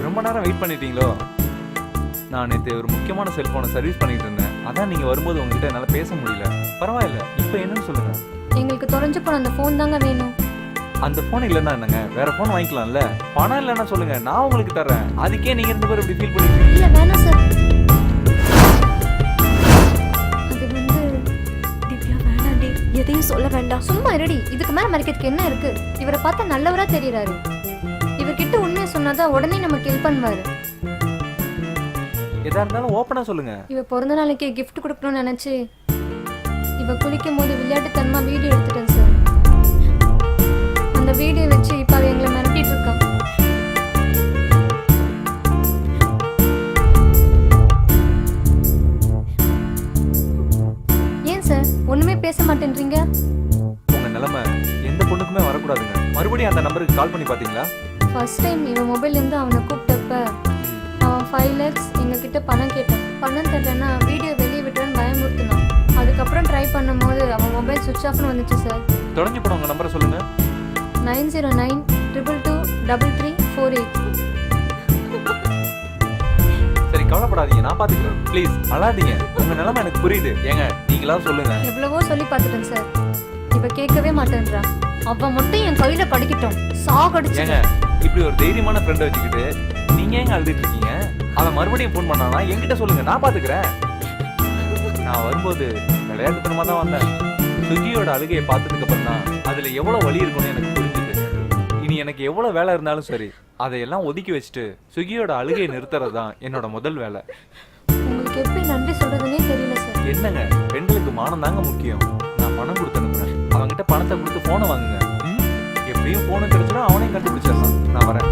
ரொம்ப நேரம் வெயிட் பண்ணிட்டீங்களோ? நான் நேற்று ஒரு முக்கியமான செல்போனை சர்வீஸ் பண்ணிட்டு இருந்தேன். அதான் நீங்க வரும்போது உங்ககிட்ட என்னால பேச முடியல. பரவாயில்ல, இப்போ என்னன்னு சொல்லுங்க. எங்களுக்கு தொலைஞ்சு போன அந்த ஃபோன் தாங்க வேணும். அந்த போன் இல்லைன்னா என்னங்க, வேற போன் வாங்கிக்கலாம்ல. பணம் இல்லைன்னா சொல்லுங்க, நான் உங்களுக்கு தர்றேன். அதுக்கே நீங்க 2 பேரும் இப்படி ஃபீல் பண்ணிட்டு இல்ல வேணாம் சார். அது திவ்யா வேணாண்டி, எதையும் சொல்ல வேண்டாம். சும்மா இருடி. இதுக்கு மேல மறைக்கிறதுக்கு என்ன இருக்கு? இவரை பார்த்தா நல்லவரா தெரியறாரு. இவர்கிட்ட உண்மையை சொன்னாதான் உடனே நமக்கு ஹெல்ப் பண்ணுவாரு. எதா இருந்தாலும் ஓப்பனா சொல்லுங்க. இவ பிறந்த நாளைக்கு கிஃப்ட் கொடுக்கணும்னு நினைச்சு இவ குளிக்கும் போது விளையாட்டுத்தனமா வீடியோ எடுத்துட்டேன் சார். அந்த வீடியோ வச்சு இப்ப அவ எங்களை மிரட்டிட்டு இருக்கான். ஏன் சார் ஒண்ணுமே பேச மாட்டேன்றீங்க? உங்க நிலைமை எந்த பொண்ணுக்குமே வரக்கூடாதுங்க. மறுபடியும் அந்த நம்பருக்கு கால் பண்ணி பாத்தீங்களா? ஃபர்ஸ்ட் டைம் இவன் மொபைல்ல இருந்து அவனை கூப்பிட்டப்ப அவன் 5 lakhs எங்ககிட்ட பணம் கேட்டான். பணம் தரலன்னா வீடியோ வெளியே விட்டுறன்னு பயமுறுத்தினான். அதுக்கப்புறம் ட்ரை பண்ணும்போது அவன் மொபைல் சுவிட்ச் ஆஃப்னு வந்துச்சு சார். தொடங்கி போன உங்க நம்பரை சொல்லுங்க. 909222348. சரி, கவலைப்படாதீங்க, நான் பாத்துக்கிறேன். ப்ளீஸ் அழாதீங்க. உங்க நிலைமை எனக்கு புரியுது. ஏங்க நீங்களா சொல்லுங்க. எவ்வளவோ சொல்லி பார்த்துட்டேன் சார். இவ கேட்கவே மாட்டேன்றா. அவன் மட்டும் என் கையில படிக்கட்டும், சாகடிச்சு. ஏங்க இப்படி ஒரு தைரியமான ஃப்ரெண்டை வச்சுக்கிட்டு நீங்க ஏங்க அழுதுட்டு இருக்கீங்க? அவன் மறுபடியும் ஃபோன் பண்ணானா என்கிட்ட சொல்லுங்க, நான் பாத்துக்கிறேன். நான் வரும்போது விளையாட்டுத்தனமா தான் வந்தேன். சுகியோட அழுகையை பார்த்ததுக்கு அப்புறம் தான் அதுல எவ்வளவு வலி இருக்கும்னு எனக்கு புரிஞ்சுது. இனி எனக்கு எவ்வளவு வேலை இருந்தாலும் சரி, அதையெல்லாம் ஒதுக்கி வச்சுட்டு சுகியோட அழுகையை நிறுத்துறது தான் என்னோட முதல் வேலை. உங்களுக்கு எப்படி நன்றி சொல்றதுன்னே தெரியல சார். என்னங்க, பெண்களுக்கு மானம் தாங்க முக்கியம். நான் பணம் கொடுத்து அனுப்புறேன். அவன்கிட்ட பணத்தை கொடுத்து போனை வாங்குங்க. எப்படியும் போனை கிடைச்சிடும், அவனையும் கண்டுபிடிச்சிடலாம். நான் வரேன்.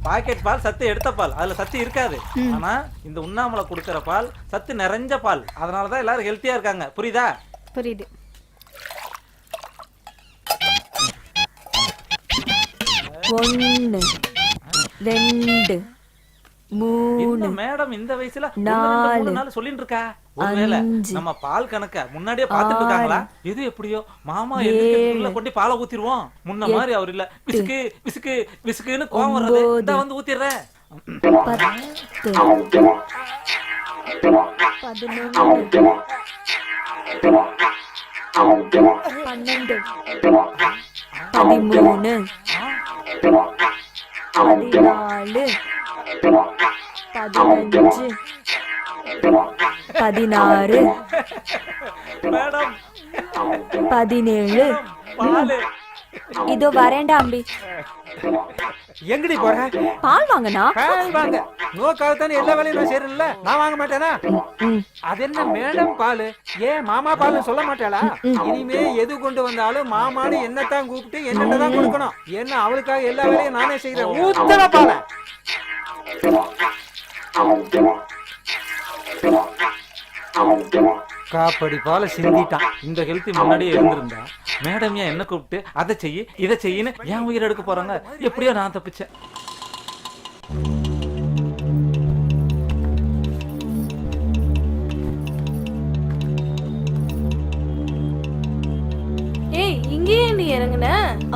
பாக்கெட் பால் சத்து எடுத்த பால், அதுல சத்து இருக்காது. ஆனா இந்த உண்ணாமலை கொடுக்கற பால் சத்து நிறைஞ்ச பால். அதனாலதான் எல்லாரும் ஹெல்த்தியா இருக்காங்க. புரியுதா? புரியுது. ஒன்னு, 2, 3, மேடம் இந்த வயசுல 4 நாள் சொல்லிட்டு இருக்கா. ஒருவேளை 5 நம்ம பால் கணக்க முன்னாடியே பாத்துட்டு இருக்காங்களா? எது எப்படியோ மாமா எதுக்குள்ள கொண்டு பாலை ஊத்திடுவோம். முன்ன மாதிரி அவர் இல்ல, விசுக்கு விசுக்கு விசுக்குன்னு கோவம் வர்றது. இந்தா வந்து ஊத்திடுறேன். 10, 11, 12, 13, 14, 15, 16, மேடம் 17. பாலு இதோ வரேன்டா அம்பி. எங்கடி போற? பால் வாங்கனா? பால் வாங்க. நோக்காக தானே எல்லா வேலையும் நான் செய்யறேன்ல, நான் வாங்க மாட்டேனா? அது என்ன மேடம் பால், ஏன் மாமா பால்னு சொல்ல மாட்டாளா? இனிமே எது கொண்டு வந்தாலும் மாமான்னு என்னத்தான் கூப்பிட்டு என்னென்ன தான் கொடுக்கணும். ஏன்னா அவளுக்காக எல்லா வேலையும் நானே செய்யறேன். ஊத்தல பால. காப்படி போல சிந்திட்டான். இந்த ஹெல்த்தி முன்னாடியே இருந்திருந்தா மேடம் ஏன் என்ன கூப்பிட்டு அதை செய்யு இதை செய்யுன்னு ஏன் உயிர் எடுக்க போறாங்க? எப்படியோ நான் தப்பிச்சேன். ஏய் இங்கேயே நீ இறங்குன?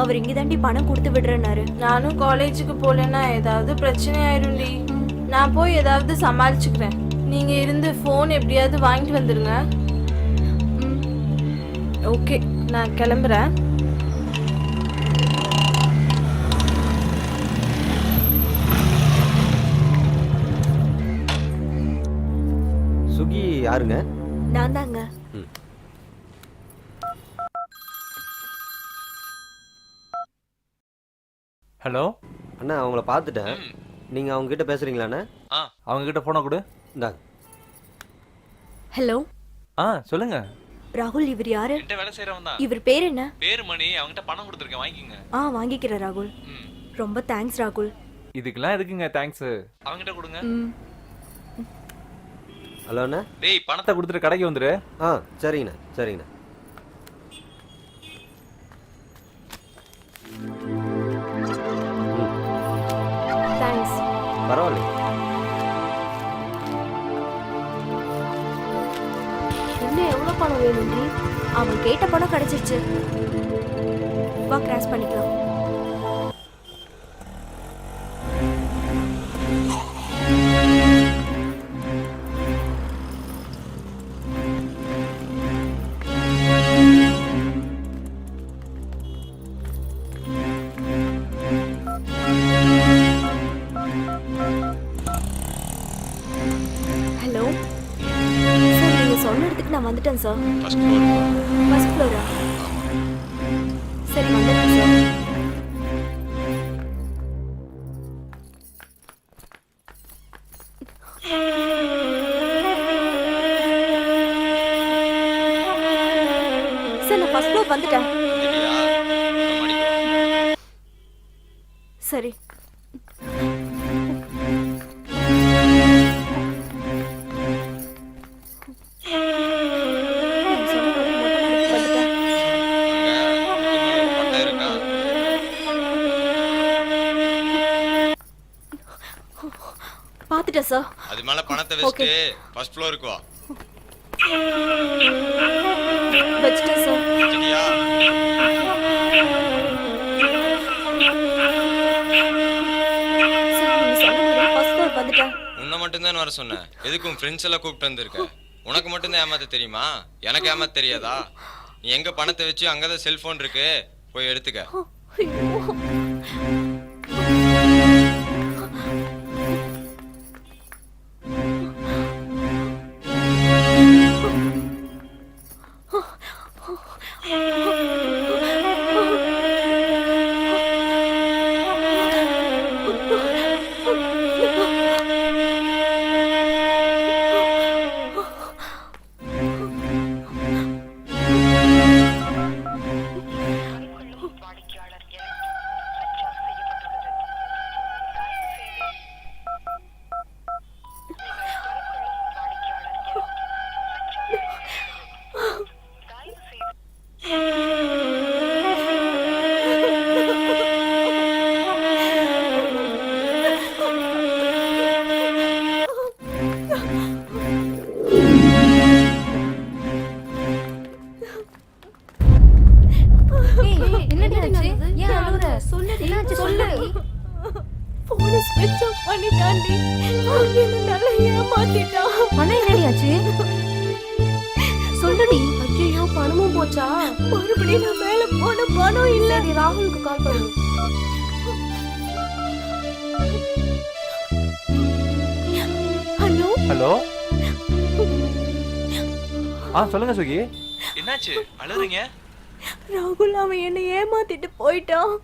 அவர் இங்க தாண்டி பணம் கொடுத்து விடுறேன்னாரு. நானும் காலேஜுக்கு போலன்னா ஏதாவது பிரச்சனை ஆயிரும்டி. நான் போய் ஏதாவது சமாளிச்சுக்கிறேன். நீங்க இருந்து ஃபோன் எப்படியாவது வாங்கிட்டு வந்துருங்க. ஓகே, நான் கிளம்புறேன். சுகி யாருங்க? நான் தாங்க. ஹலோ அண்ணா அவங்கள பார்த்துட்டேன். நீங்கள் அவங்க கிட்ட பேசுறீங்களாண்ணே? அவங்க கிட்ட போன கொடு. இந்தாங்க. ஹலோ சொல்லுங்க. ராகுல், இவர் யாரு? என்கிட்ட வேலை செய்யறவன் தான். இவர் பேர் என்ன? பேரு மணி. அவங்ககிட்ட பணம் கொடுத்துருக்கேன், வாங்கிக்கங்க. வாங்கிக்கிறேன் ராகுல். ரொம்ப தேங்க்ஸ் ராகுல். இதுக்கெல்லாம் எதுக்குங்க தேங்க்ஸ்? அவங்ககிட்ட கொடுங்க. ஹலோ அண்ணா. டேய், பணத்தை கொடுத்துட்டு கடைக்கு வந்துரு. சரிங்கண்ணா சரிங்கண்ணா. தேங்க்ஸ். பரவாயில்ல. இன்னும் எவ்வளவு பணம் வேணும்டி? அவன் கேட்ட பணம் கிடைச்சிருச்சு. வா, கிராஸ் பண்ணிக்கலாம். ஹலோ சார், நீங்க சொன்ன இடத்துக்கு நான் வந்துட்டேன் சார். First Flora? சரி, வந்துட்டேன் சார். சார், நான் ஃபர்ஸ்ட் ஃப்ளோர் வந்துட்டேன். சரி. பாத்துட்டேன் சார். அது மேல பணத்தை வச்சுட்டு ஃபர்ஸ்ட் ஃப்ளோருக்கு வா. வச்சுட்டேன் சார். சரியா? சார், நீங்க சொன்ன மாதிரி ஃபர்ஸ்ட் ஃப்ளோர் வந்துட்டேன். உன்னை மட்டும்தான் வர சொன்னேன். எதுக்கு உன் ஃப்ரெண்ட்ஸ் எல்லாம் கூப்பிட்டு வந்திருக்க? உனக்கு மட்டும்தான் ஏமாத்த தெரியுமா? எனக்கு ஏமாத்த தெரியாதா? நீ எங்க பணத்தை வச்சு அங்கதான் செல்போன் இருக்கு, போய் எடுத்துக்க. போனை ஸ்விட்ச் ஆஃப் பண்ணிட்டாண்டி. என்ன நல்லா ஏமாத்திட்டான். பணம் என்னடியாச்சு? சொல்லுடி. ஐயோ, பணமும் போச்சா? மறுபடியும் நான் மேல போன பணம் இல்ல. சரி, ராகுலுக்கு கால் பண்ணு. Hello hello. சொல்லுங்க சுகி. என்னாச்சு, அழுறீங்க? ராகுல், அவன் என்ன ஏமாத்திட்டு போயிட்டான்.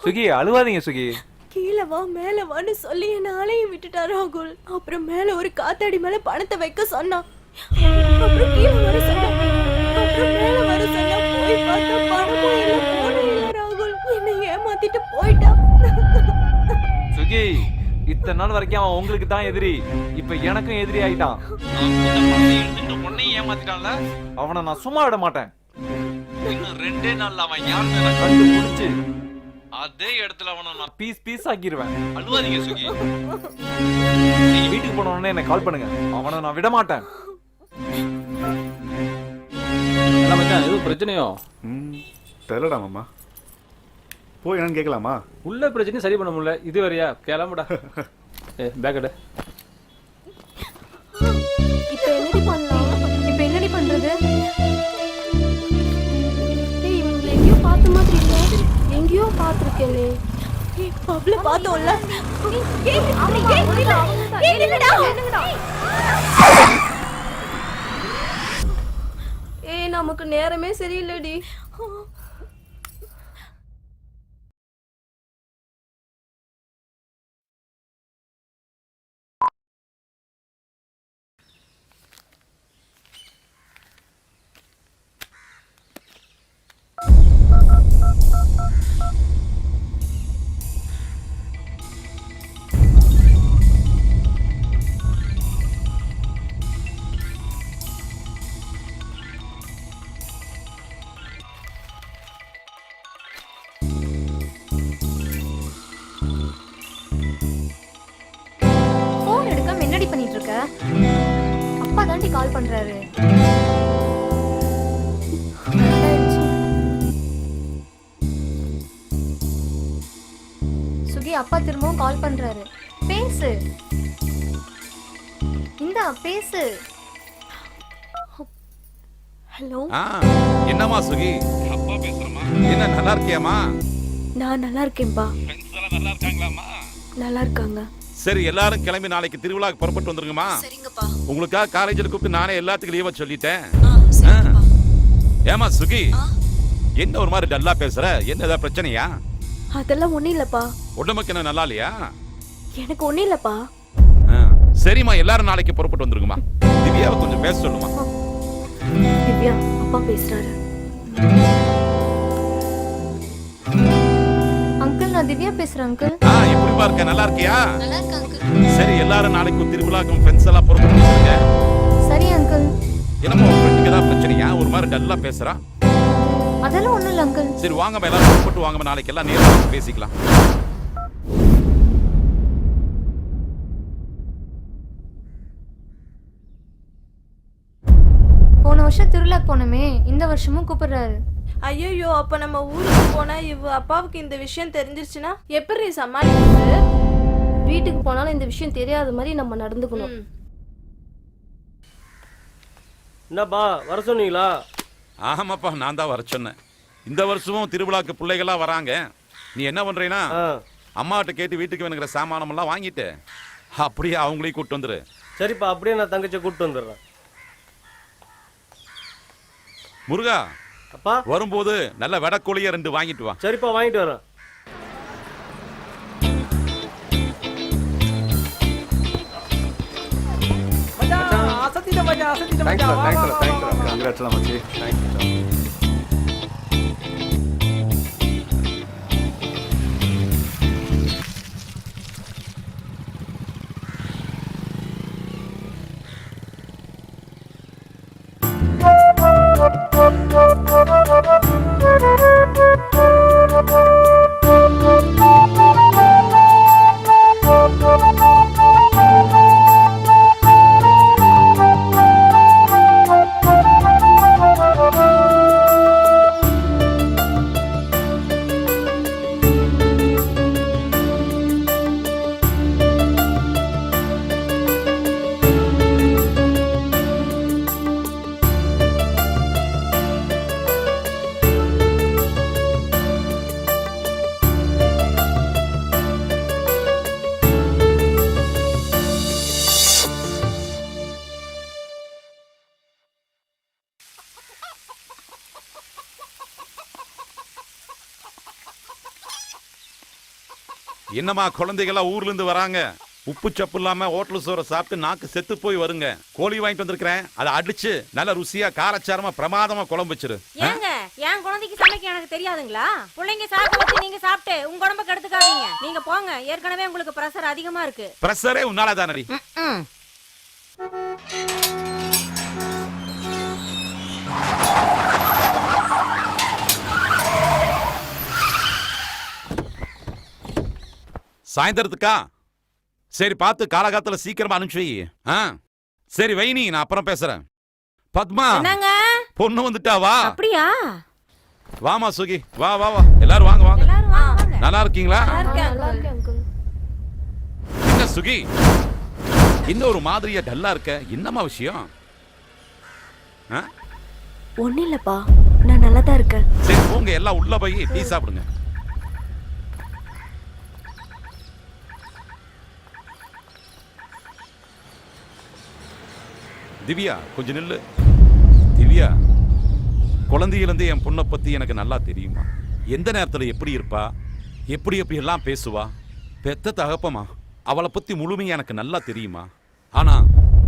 சுகி, அழுவாதீங்க சுகி. கீழே வா மேல வான்னு சொல்லி என்ன அலைய விட்டுட்டா ராகுல். அப்புறம் மேல ஒரு காத்தாடி மேல பணத்தை வைக்க சொன்னான். அப்புறம் கீழே வர சொன்னான். அப்புறம் மேல வர சொன்னா போய் பார்த்தா பணமும் இல்ல, போனும் இல்ல. ராகுல் என்ன ஏமாத்திட்டு போயிட்டான். சுகி, இத்தனை நாள் வரைக்கும் அவன் உங்களுக்கு தான் எதிரி, இப்ப எனக்கும் எதிரி ஆயிட்டான். உன்னையும் ஏமாத்திட்டான்ல, அவனை நான் சும்மா விட மாட்டேன். இன்னும் 2 நாள்ல அவன் யாருன்னு நான் கண்டுபிடிச்சு அதே இடத்துல அவனை நான் பீஸ் பீஸ் ஆக்கிடுவேன். அழுவாதீங்க சுகி, நீங்க வீட்டுக்கு போன உடனே எனக்கு கால் பண்ணுங்க, அவனை நான் விட மாட்டேன். என்ன மச்சான் எதுவும் பிரச்சனையோ? தெரியலடா மாமா, போய் என்னன்னு கேட்கலாமா? உள்ள பிரச்சனையும் சரி பண்ண முடியல, இது வரையா? கிளம்புடா. பேக் எடு. இப்போ என்னடி பண்ணலாம்? இப்போ என்னடி பண்றது? ஏய் இவங்களை எங்கேயோ பார்த்த மாதிரி இல்லை, எங்கேயோ பார்த்துருக்கேனே. பப்ல பார்த்தோம்ல. ஏய் நமக்கு நேரமே சரியில்லைடி. ஃபோன் எடுக்காம என்னடி பண்ணிட்டு இருக்க? அப்பா தாண்டி கால் பண்றாரு. சுகி, அப்பா திரும்பவும் கால் பண்றாரு. பேசு. இந்தா பேசு. ஹலோ, என்னம்மா சுகி? அப்பா பேசுறமா? என்ன நல்லா இருக்கியாமா? நான் நல்லா இருக்கேன்பா. ஃப்ரெண்ட்ஸ் எல்லாம் நல்லா இருக்காங்களாமா? நல்லா இருக்காங்க. சரி, எல்லாரும் கிளம்பி நாளைக்கு திருவிழாக்கு புறப்பட்டு வந்துருங்கம்மா. சரிங்கப்பா. உங்களுக்காக காலேஜில் கூப்பிட்டு நானே எல்லாத்துக்கும் லீவா சொல்லிட்டேன். ஏமா சுகி, என்ன ஒரு மாதிரி டல்லா பேசுற? என்ன ஏதாவது பிரச்சனையா? அதெல்லாம் ஒண்ணும் இல்லப்பா. உடம்புக்கு என்ன நல்லா இல்லையா? எனக்கு ஒண்ணும் இல்லப்பா. சரிம்மா, எல்லாரும் நாளைக்கு புறப்பட்டு வந்துருங்கம்மா. திவ்யாவை கொஞ்சம் பேச சொல்லுமா. திவ்யா, அப்பா பேசுறாரு. அங்கிள், நான் திவ்யா பேசுறேன் அங்கிள். எப்படிமா இருக்க? நல்லா இருக்கியா? நல்லா இருக்க அங்கிள். சரி, எல்லாரும் நாளைக்கு திருவிழாக்கும் ஃப்ரெண்ட்ஸ் எல்லாம் புறப்பட்டு வந்துருங்க. சரி அங்கிள். என்னம்மா உங்க ஃப்ரெண்டுக்கு ஏதாவது பிரச்சனையா? ஒரு மாதிரி டல்லா பேசுறா. அதெல்லாம் ஒண்ணும் இல்ல அங்கிள். சரி வாங்கம்மா, எல்லாரும் புறப்பட்டு வாங்கம்மா, நாளைக்கு எல்லாம் நேர்ல பேசிக்கலாம். போன வருஷம் திருவிழாக்கு போனோமே, இந்த வருஷமும் கூப்பிடுறாரு. ஐயோ, அப்ப நம்ம ஊருக்கு போனா இவ அப்பாவுக்கு இந்த விஷயம் தெரிஞ்சிருச்சுன்னா எப்படி சமாளிக்கிறது? வீட்டுக்கு போனாலும் இந்த விஷயம் தெரியாத மாதிரி நம்ம நடந்துக்கணும். என்னப்பா வர சொன்னீங்களா? ஆமாப்பா, நான் தான் வர சொன்னேன். இந்த வருஷமும் திருவிழாக்கு பிள்ளைகளா வராங்க. நீ என்ன பண்றீனா, அம்மாட்ட கேட்டு வீட்டுக்கு வேணுங்கிற சாமானம் எல்லாம் வாங்கிட்டு அப்படியே அவங்களையும் கூட்டு வந்துரு. சரிப்பா, அப்படியே நான் தங்கச்சியை கூப்பிட்டு வந்துடுறேன். முருகா, அப்பா வரும்போது நல்ல வெடக்கோழிய 2 வாங்கிட்டு வா. சரிப்பா, வாங்கிட்டு வரேன். என்னம்மா குழந்தைகளா ஊர்ல இருந்து வராங்க, உப்பு சப்பு இல்லாம ஹோட்டல் சோற சாப்பிட்டு நாக்கு செத்து போய் வருங்க. கோழி வாங்கிட்டு வந்திருக்கிறேன், அதை அடிச்சு நல்ல ருசியா காரச்சாரமா பிரமாதமா குழம்பு வச்சிரு. ஏங்க என் குழந்தைக்கு சமைக்க எனக்கு தெரியாதுங்களா? பிள்ளைங்க சாப்பிட வச்சு நீங்க சாப்பிட்டு உங்க உடம்ப கெடுத்துக்காதீங்க. நீங்க போங்க, ஏற்கனவே உங்களுக்கு பிரஷர் அதிகமா இருக்கு. பிரஷரே உன்னால தானடி. சாயந்தரத்துக்கா? சரி, பார்த்து காலகாலத்துல சீக்கிரமா அனுப்பிச்சு வை. சரி வைனி, நான் அப்புறம் பேசுறேன். பத்மா, என்னங்க பொண்ணு வந்துட்டா? வா. அப்படியா? வாமா சுகி, வா வா வா, எல்லாரும் வாங்க வாங்க. எல்லாரும் வாங்க. நல்லா இருக்கீங்களா? நல்லா இருக்கேன் அங்கிள். என்ன சுகி, இந்த ஒரு மாதிரியா டல்லா இருக்க, என்னமா விஷயம்? ஒன்னும் இல்லப்பா, நான் நல்லா தான் இருக்கேன். சரி போங்க, எல்லாம் உள்ள போய் டீ சாப்பிடுங்க. திவ்யா, கொஞ்சம் நில்லு. திவ்யா, குழந்தையிலிருந்து என் பொண்ணை பத்தி எனக்கு நல்லா தெரியுமா. எந்த நேரத்துல எப்படி இருப்பா, எப்படி எல்லாம் பேசுவா. பெத்த தகப்பமா, அவளை பத்தி முழுமையா எனக்கு நல்லா தெரியுமா. ஆனா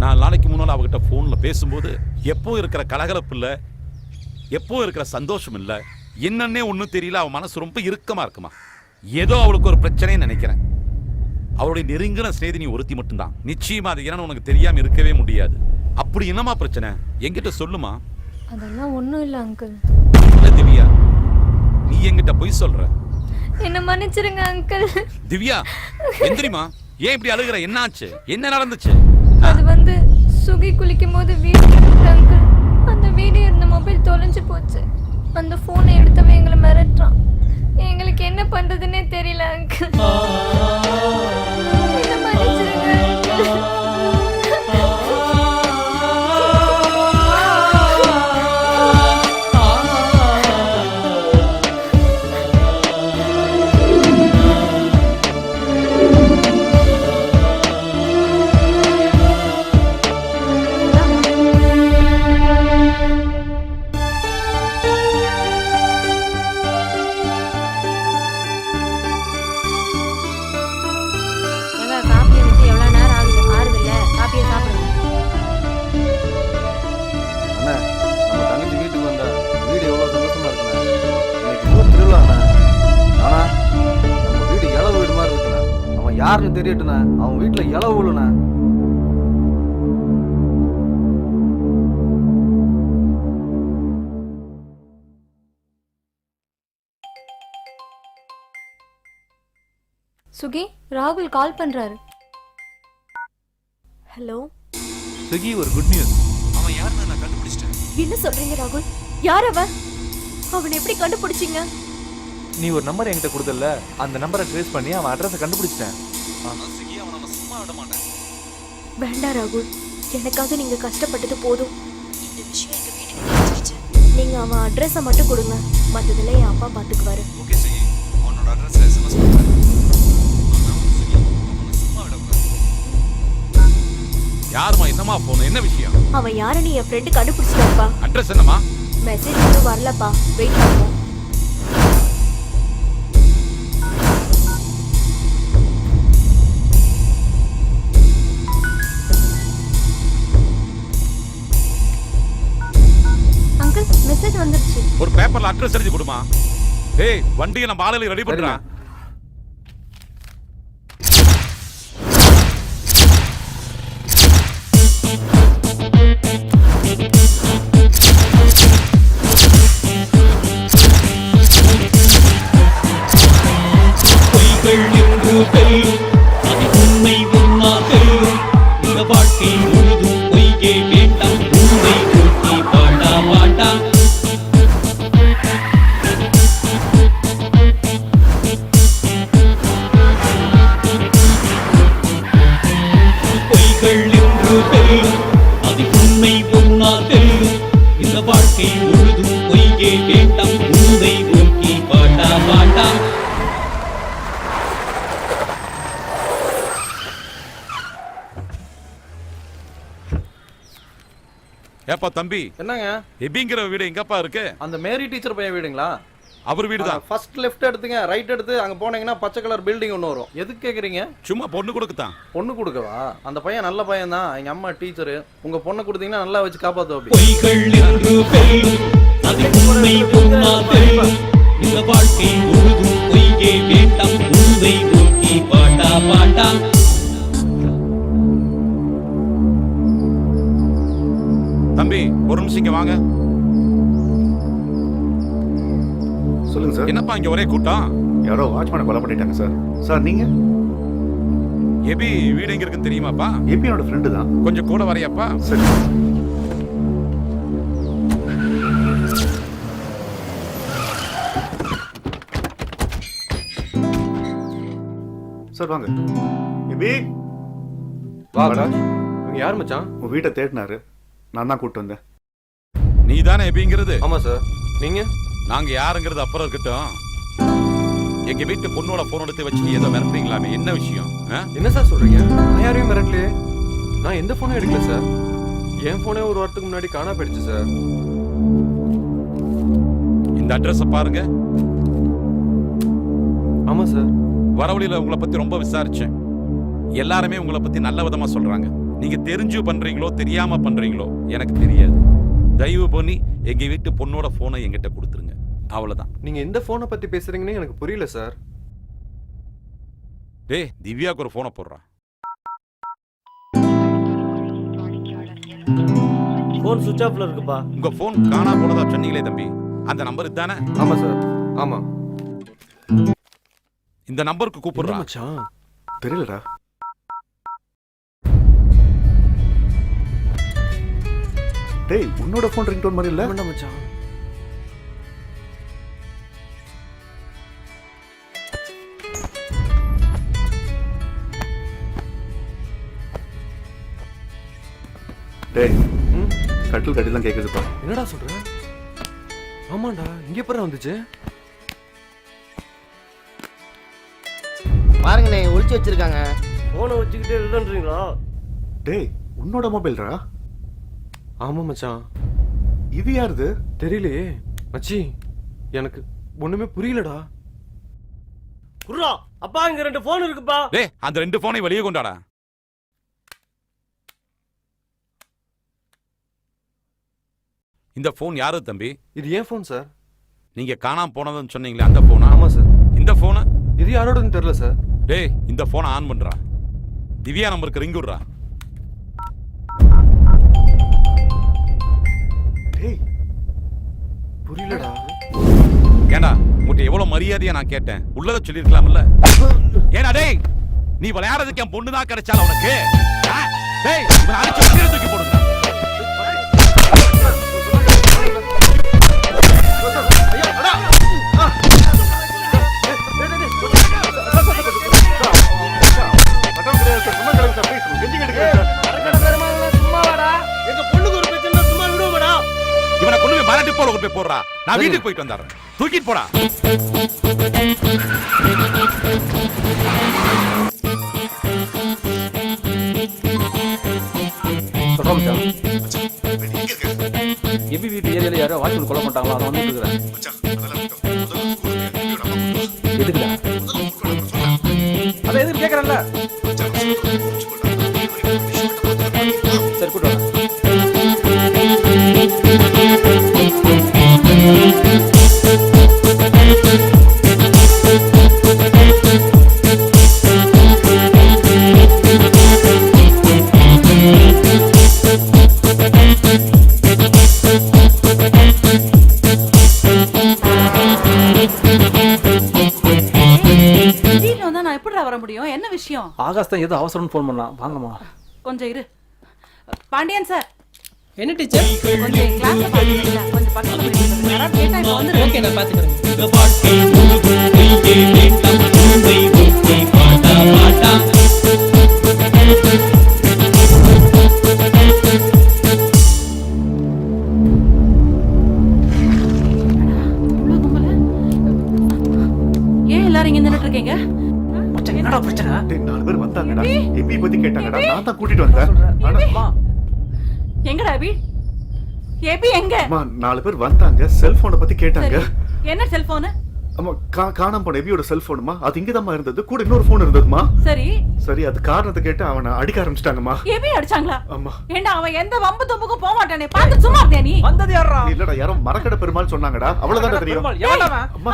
நான் நாளைக்கு முன்னால அவகிட்ட போன்ல பேசும்போது எப்போ இருக்கிற கலகலப்பு இல்ல, எப்போ இருக்கிற சந்தோஷம் இல்ல, என்னன்னே ஒன்னும் தெரியல. அவன் மனசு ரொம்ப இறுக்கமா இருக்குமா. ஏதோ அவளுக்கு ஒரு பிரச்சனைன்னு நினைக்கிறேன். அவளுடைய நெருங்கின சிநேகிதி ஒருத்தி மட்டும்தான். நிச்சயமா அது என்னன்னு உனக்கு தெரியாம இருக்கவே முடியாது. அப்படி என்னமா பிரச்சனை, என்கிட்ட சொல்லுமா. அதெல்லாம் ஒன்றும் இல்லை அங்கிள். இல்ல திவ்யா, நீ என்கிட்ட பொய் சொல்ற. என்ன மன்னிச்சிருங்க அங்கிள். திவ்யா எந்திரிமா, ஏன் இப்படி அழுகுற? என்ன ஆச்சு? என்ன நடந்துச்சு? அது சுகி குளிக்கும் போது வீடியோ அங்கிள். அந்த வீடியோ இருந்த மொபைல் தொலைஞ்சு போச்சு. அந்த போனை எடுத்தவன் எங்களை மிரட்டுறான். எங்களுக்கு என்ன பண்றதுன்னே தெரியல அங்கிள். என்ன மன்னிச்சிருங்க அங்கிள். யாருன்னு தெரியட்டுண்ணா, அவன் வீட்டுல இளவு விழுண்ணா. சுகி, ராகுல் கால் பண்றாரு. ஹலோ சுகி, ஒரு குட் நியூஸ். அவன் யாருன்னு நான் கண்டுபிடிச்சிட்டேன். என்ன சொல்றீங்க ராகுல்? யார் அவன்? அவனை எப்படி கண்டுபிடிச்சீங்க? நீ ஒரு நம்பர் என்கிட்ட கொடுத்தல, அந்த நம்பரை ட்ரேஸ் பண்ணி அவன் அட்ரஸை கண்டுபிடிச்சிட்டேன். வேண்டாம் ராகுல், எனக்காக நீங்க கஷ்டப்பட்டது போதும். இந்த விஷயம் எங்க வீட்டுக்கு தெரிஞ்சிருச்சு. நீங்க அவன் அட்ரஸை மட்டும் கொடுங்க, மற்றதுல என் அப்பா பாத்துக்குவாரு. ஓகே சுகி, அவனோட அட்ரஸ் SMS பண்ணுறேன். யாருமா, என்னமா போன், என்ன விஷயம்? அவன் யாருன்னு என் ஃப்ரெண்டு கண்டுபிடிச்சிட்டாப்பா. அட்ரஸ் என்னமா? மெசேஜ் இன்னும் வரலப்பா, வெயிட் பண்ணுவோம். அங்கிள், மெசேஜ் வந்துருச்சு. ஒரு பேப்பர்ல அட்ரஸ் எழுதி கொடுமா. ஏய், வண்டியை நம்ம ஆளுகளை ரெடி பண்றேன். பொய்கள் என்று வெல்லும், அது உண்மை உன்னால் வெல்லும். இந்த வாழ்க்கை முழுதும் பொய்யே வேண்டாம், உண்மை கூட்டி வாழா வாடா. பொய்கள் என்று வெல்லும், அது உண்மை உன்னால் வெல்லும். இந்த வாழ்க்கை முழுதும் பொய்யே வேண்டாம், உண்மை கூட்டி வாழா வாடா. ஏப்பா தம்பி, என்னங்க? எபிங்கிற வீடு எங்கப்பா இருக்கு? அந்த மேரி டீச்சர் பையன் வீடுங்களா? அவர் வீடு தான். ஃபர்ஸ்ட் லெஃப்ட் எடுத்துங்க, ரைட் எடுத்து அங்க போனீங்கன்னா பச்சை கலர் பில்டிங் ஒன்று வரும். எதுக்கு கேக்குறீங்க? சும்மா பொண்ணு கொடுக்கத்தான். பொண்ணு கொடுக்கவா? அந்த பையன் நல்ல பையன் தான், எங்க அம்மா டீச்சரு. உங்க பொண்ணை கொடுத்தீங்கன்னா நல்லா வச்சு காப்பாத்துவா. பொய்கள் என்று வெல்லும் அது உண்மை பொன்னால் வெல்லும் இந்த வாழ்க்கை முழுதும் பொய்யே வேண்டாம் உண்மை நோக்கி பாட்டா பாட்டா. தம்பி ஒரு நிமிஷம் இங்க வாங்க. சொல்லுங்க சார். என்னப்பா இங்க ஒரே கூட்டம்? யாரோ வாட்ச்மேனை கொலை பண்ணிட்டாங்க சார். சார் நீங்க? எபி வீடு எங்க இருக்குன்னு தெரியுமாப்பா? எபி என்னோட ஃப்ரெண்டு தான். கொஞ்சம் கூட வரையாப்பா? சரி. சார் வாங்க. எபி வாடா. இவங்க யார் மச்சான்? உன் வீட்டை தேடினாரு, நான் தான் கூப்பிட்டு வந்தேன். நீ தானே எபிங்கிறது? ஆமா சார். நீங்க? நாங்க யாருங்கிறது அப்புறம் இருக்கட்டும். எங்க வீட்டு பொண்ணோட போன் எடுத்து வச்சுட்டு ஏதோ மிரட்டுறீங்களாமே, என்ன விஷயம்? என்ன சார் சொல்றீங்க? நான் யாரையும் மிரட்டலையே. நான் எந்த போனும் எடுக்கல சார். என் போனே ஒரு வாரத்துக்கு முன்னாடி காணா போயிடுச்சு சார். இந்த அட்ரஸ் பாருங்க. ஆமா சார். வரவழியில உங்களை பத்தி ரொம்ப விசாரிச்சேன். எல்லாருமே உங்களை பத்தி நல்ல விதமா சொல்றாங்க. நீங்க தெரிஞ்சு பண்றீங்களோ தெரியாம பண்றீங்களோ எனக்கு தெரியாது. தயவு பண்ணி எங்க வீட்டு பொண்ணோட போனை எங்கிட்ட கொடுத்துருங்க, அவ்வளவுதான். நீங்க எந்த போனை பத்தி பேசுறீங்கன்னு எனக்கு புரியல சார். டேய் திவ்யாக்கு ஒரு போனை போடுறா. போன் சுவிட்ச் ஆஃப்ல இருக்குப்பா. உங்க போன் காணா போனதா சொன்னீங்களே தம்பி, அந்த நம்பர் இதுதானே? ஆமா சார். ஆமா. இந்த நம்பருக்கு கூப்பிடுறா. மச்சான் தெரியலடா. டேய் உன்னோட போன் ரிங்டோன் மாதிரி இல்ல? வேண்டாம் மச்சான். டேய் கட்டில் கட்டிலாம் கேக்குதுப்பா. என்னடா சொல்ற? ஆமாண்டா, இங்க எப்பறம் வந்துச்சு? பாருங்கண்ணே, ஒளிச்சு வச்சிருக்காங்க. போனை வச்சுக்கிட்டு இல்லன்றீங்களா? டேய் உன்னோட மொபைல்ரா? ஆமா மச்சான். இது யாருது? தெரியலையே மச்சி, எனக்கு ஒண்ணுமே புரியலடா. குர்ரா, அப்பா இங்க 2 போன் இருக்குப்பா. டேய் அந்த 2 போனை வெளியே கொண்டாடா. இந்த போன் யாரு தம்பி? இது ஏன் போன் சார். நீங்க காணாம போனதுன்னு சொன்னீங்களே அந்த போனா? ஆமா சார். இந்த போனை? இது யாரோடன்னு தெரியல சார். டேய் இந்த போனை ஆன் பண்றா. திவ்யா நம்பருக்கு ரிங் விடுறா. டேய் புரியலடா. ஏண்டா உன்கிட்ட எவ்வளவு மரியாதையா நான் கேட்டேன், உள்ளத சொல்லிருக்கலாம்ல. ஏண்டா டேய் நீ விளையாடுறதுக்கு என் பொண்ணு தான் கிடைச்சால உனக்கு? டேய் இவனை அடிச்சு வெளியே தூக்கி போடுங்க. இவனை கொண்டு போய் மராட்டி போல கொண்டு போய் போடுறா. நான் வீட்டுக்கு போயிட்டு வந்துடுறேன். தூக்கிட்டு போடா. சொல்றோம் மச்சான். எபி வீட்டு ஏரியால யாரோ வாட்ச்மேன் கொலை பண்ணிட்டாங்களா? அதை வந்துட்டு இருக்கிறேன். எதுக்குடா? அதை எதுக்கு கேட்கறேன்ல. சரி கூட்டு வரேன். திடீர்னு வந்தா நான் எப்படிடா வர முடியும்? என்ன விஷயம்? ஆகாஷ் தான் ஏதோ அவசரம்னு ஃபோன் பண்ணான். வாங்கம்மா. கொஞ்சம் இரு. பாண்டியன் சார். என்ன டீச்சர்? கொஞ்சம் என் கிளாஸ்ல பாத்தீங்களா? கொஞ்சம் பக்கத்துல போயிட்டு யாராவது கேட்டா இப்ப வந்து. ஓகே, நான் பாத்துக்கிறேன். இந்த வாழ்க்கை முழுதும் பொய்யே வேண்டாம் உண்மை நோக்கி பாட்டா பாட்டா. ஏன் எல்லாரும் இங்க நின்னுட்டு இருக்கீங்க? என்னடா பிரச்சனை? டேய் 4 பேர் வந்தாங்கடா. எபி பத்தி கேட்டாங்கடா. நான் தான் கூட்டிட்டு வந்தேன். அம்மா எங்கடா அபி? எபி எங்க? அம்மா 4 பேர் வந்தாங்க. செல்போனை பத்தி கேட்டாங்க. என்ன செல்போனு? அம்மா காணாம போன எபியோட செல்போனுமா, அது இங்கதாம்மா இருந்தது, கூட இன்னொரு போன் இருந்ததுமா. சரி சரி, அது காரணத்தை கேட்டு அவனை அடிக்க ஆரம்பிச்சிட்டாங்கம்மா. எபி அடிச்சாங்களா? ஆமா. ஏண்டா அவன் எந்த வம்பு தொம்புக்கும் போக மாட்டானே, பார்த்து சும்மா இருந்தியா நீ? வந்தது யாரா? இல்லடா, யாரோ மரக்கடை பெருமாள் சொன்னாங்கடா, அவ்வளவுதான் தெரியும்.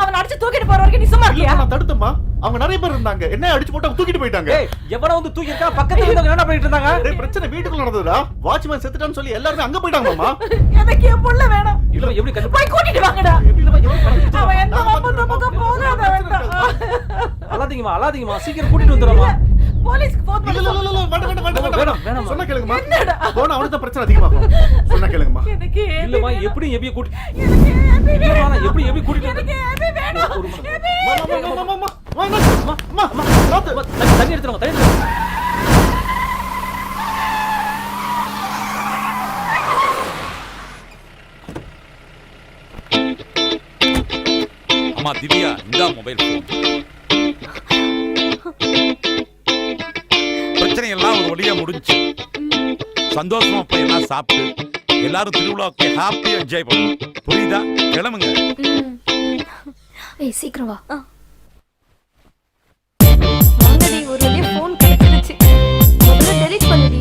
அவன் அடிச்சு தூக்கிட்டு போற வரைக்கும் நீ சும்மா இருக்கியா? நான் தடுத்தம்மா, அவங்க நிறைய பேர் இருந்தாங்க, என்ன அடிச்சு போட்டு அவங்க தூக்கிட்டு போயிட்டாங்க. எவன வந்து தூக்கி இருக்கா? பக்கத்துல இருந்தவங்க என்ன பண்ணிட்டு இருந்தாங்க? டேய், பிரச்சனை வீட்டுக்குள்ள நடந்ததுடா. வாட்ச்மேன் செத்துட்டான்னு சொல்லி எல்லாரும் அங்க போயிட்டாங்க மாமா. எனக்கு என் புள்ள வேணும். இல்ல எப்படி கண்டு போய் கூட்டிட்டு வாங்கடா. அவன் எந்த வம்பு தொம்புக்கும் போகாத வேண்டாம். அலாதீங்கம்மா, சீக்கிரம் கூட்டிட்டு வந்துடுறோம்மா. போலீஸ்க்கு போன் பண்ணு. இல்ல வேண்டாம் வேணாம். சொன்னா கேளுங்கம்மா. போனா அவனுக்கு பிரச்சனை அதிகமாகும். சொன்னா கேளுங்கம்மா. எனக்கு இல்லம்மா, எப்படி எபியை கூட்டி எனக்கு இல்லம்மா, நான் எப்படி எபி கூட்டிட்டு வந்து எபி வேணும். தண்ணி எடுத்துருங்க, தண்ணி எடுத்துருங்க. அம்மா திவ்யா, இந்த மொபைல் போன். பிரச்சனை எல்லாம் ஒரு வழியா முடிஞ்சு சந்தோஷமா போய் எல்லாம் சாப்பிட்டு எல்லாரும் திருவிழாவுக்கு ஹாப்பியா என்ஜாய் பண்ணுவோம். புரியுதா? கிளம்புங்க. ஏய் சீக்கிரம் வா. வாங்கடி, ஒரு வழியா ஃபோன் கிடைச்சிடுச்சு. முதல்ல டெலீட் பண்ணுடி.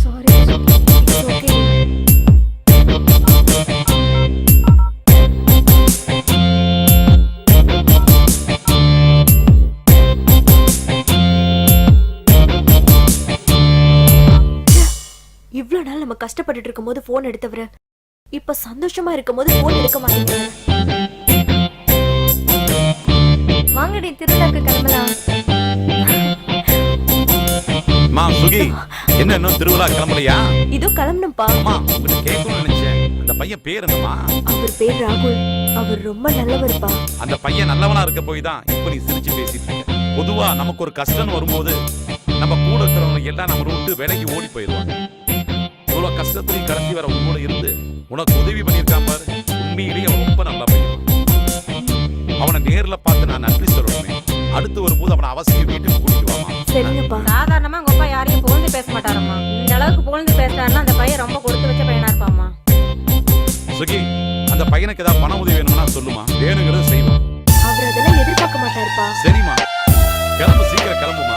Sorry, it's okay. இவ்ளோ நாள் நம்ம கஷ்டப்பட்டுட்டு இருக்கும்போது போன் எடுத்தவரு இப்ப சந்தோஷமா இருக்கும்போது போன் எடுக்க மாட்டேங்கிறாரு. வாங்கடி, திருவிழாக்கு கிளம்பலாம். மா சுகி, என்ன இன்னும் திருவிழா கிளம்பலையா? இதோ கிளம்பணும்பா. அம்மா, உங்களை கேட்கணும்னு நினைச்சேன். அந்த பையன் பேர் என்னம்மா? அவர் பேர் ராகுல். அவர் ரொம்ப நல்லவர்ப்பா. அந்த பையன் நல்லவனா இருக்க போய் தான் இப்ப நீ சிரிச்சு பேசிட்டு இருக்க. பொதுவா நமக்கு ஒரு கஷ்டம் வரும்போது நம்ம கூட இருக்கிறவங்க எல்லாம் நம்ம விட்டு விலகி ஓடி போயிடுவாங்க. இவ்வளவு கஷ்டத்துலையும் கடைசி வர உங்களோட இருந்து உனக்கு உதவி பண்ணியிருக்கான் பாரு. உண்மையிலேயே அவன் ரொம்ப நல்ல பையன். அவனை நேர்ல பார்த்து நான் நன்றி சொல்லணுமே. அடுத்து வரும்போது அவனை அவசியம் வீட்டுக்கு கூட்டிட்டு வாமா. சரிங்கப்பா. சாதாரணமா உங்க அப்பா யாரையும் புகழ்ந்து பேச மாட்டாரம்மா. இந்த அளவுக்கு புகழ்ந்து பேசுறாருன்னா அந்த பையன் ரொம்ப கொடுத்து வச்ச பையனா இருப்பாம்மா. சுகி, அந்த பையனுக்கு ஏதாவது பண உதவி வேணும்னா சொல்லுமா, வேணுங்கிறத செய்வோம். அவர் அதெல்லாம் எதிர்பார்க்க மாட்டாருப்பா. சரிம்மா, கிளம்பு, சீக்கிரம் கிளம்புமா.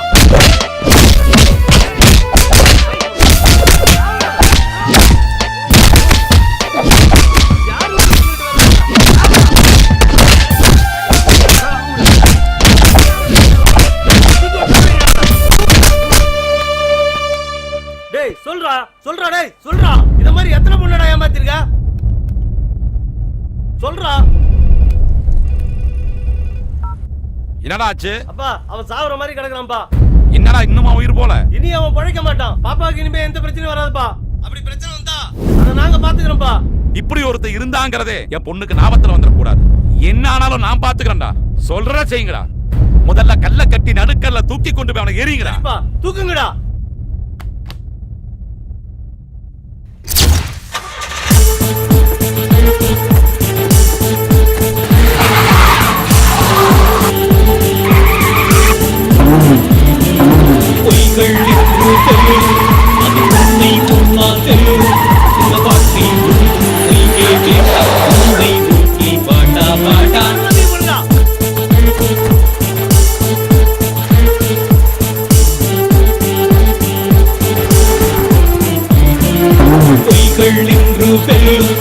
சொல்றா டேய், சொல்றா. இத மாதிரி எத்தனை பொண்ணடா ஏமாத்திருக்க? சொல்றா. என்னடா ஆச்சு? அப்பா, அவன் சாவற மாதிரி கிடக்குறான்பா. என்னடா இன்னுமா உயிர் போல? இனி அவன் பழைக்க மாட்டான். பாப்பாக்கு இனிமே எந்த பிரச்சனையும் வராதுப்பா. அப்படி பிரச்சனை வந்தா அத நாங்க பாத்துக்கிறோம்ப்பா. இப்படி ஒருத்தர் இருந்தாங்கிறதே என் பொண்ணுக்கு ஞாபகத்துல வந்துடக்கூடாது. என்ன ஆனாலும் நான் பாத்துக்கிறேன்டா. சொல்றா செய்யுங்கடா. முதல்ல கல்ல கட்டி நடுக்கல்ல தூக்கி கொண்டு போய் அவனை எறிங்கடா. தூக்குங்கடா. பொய்கள் என்று தெரியும், அது உண்மை பொன்னாக. இந்த வாழ்க்கை முழுதும் பொய்யே வேண்டாம். உண்மை நோக்கி பாட்டா பாட்டா. பொய்கள் என்று தெரியும்,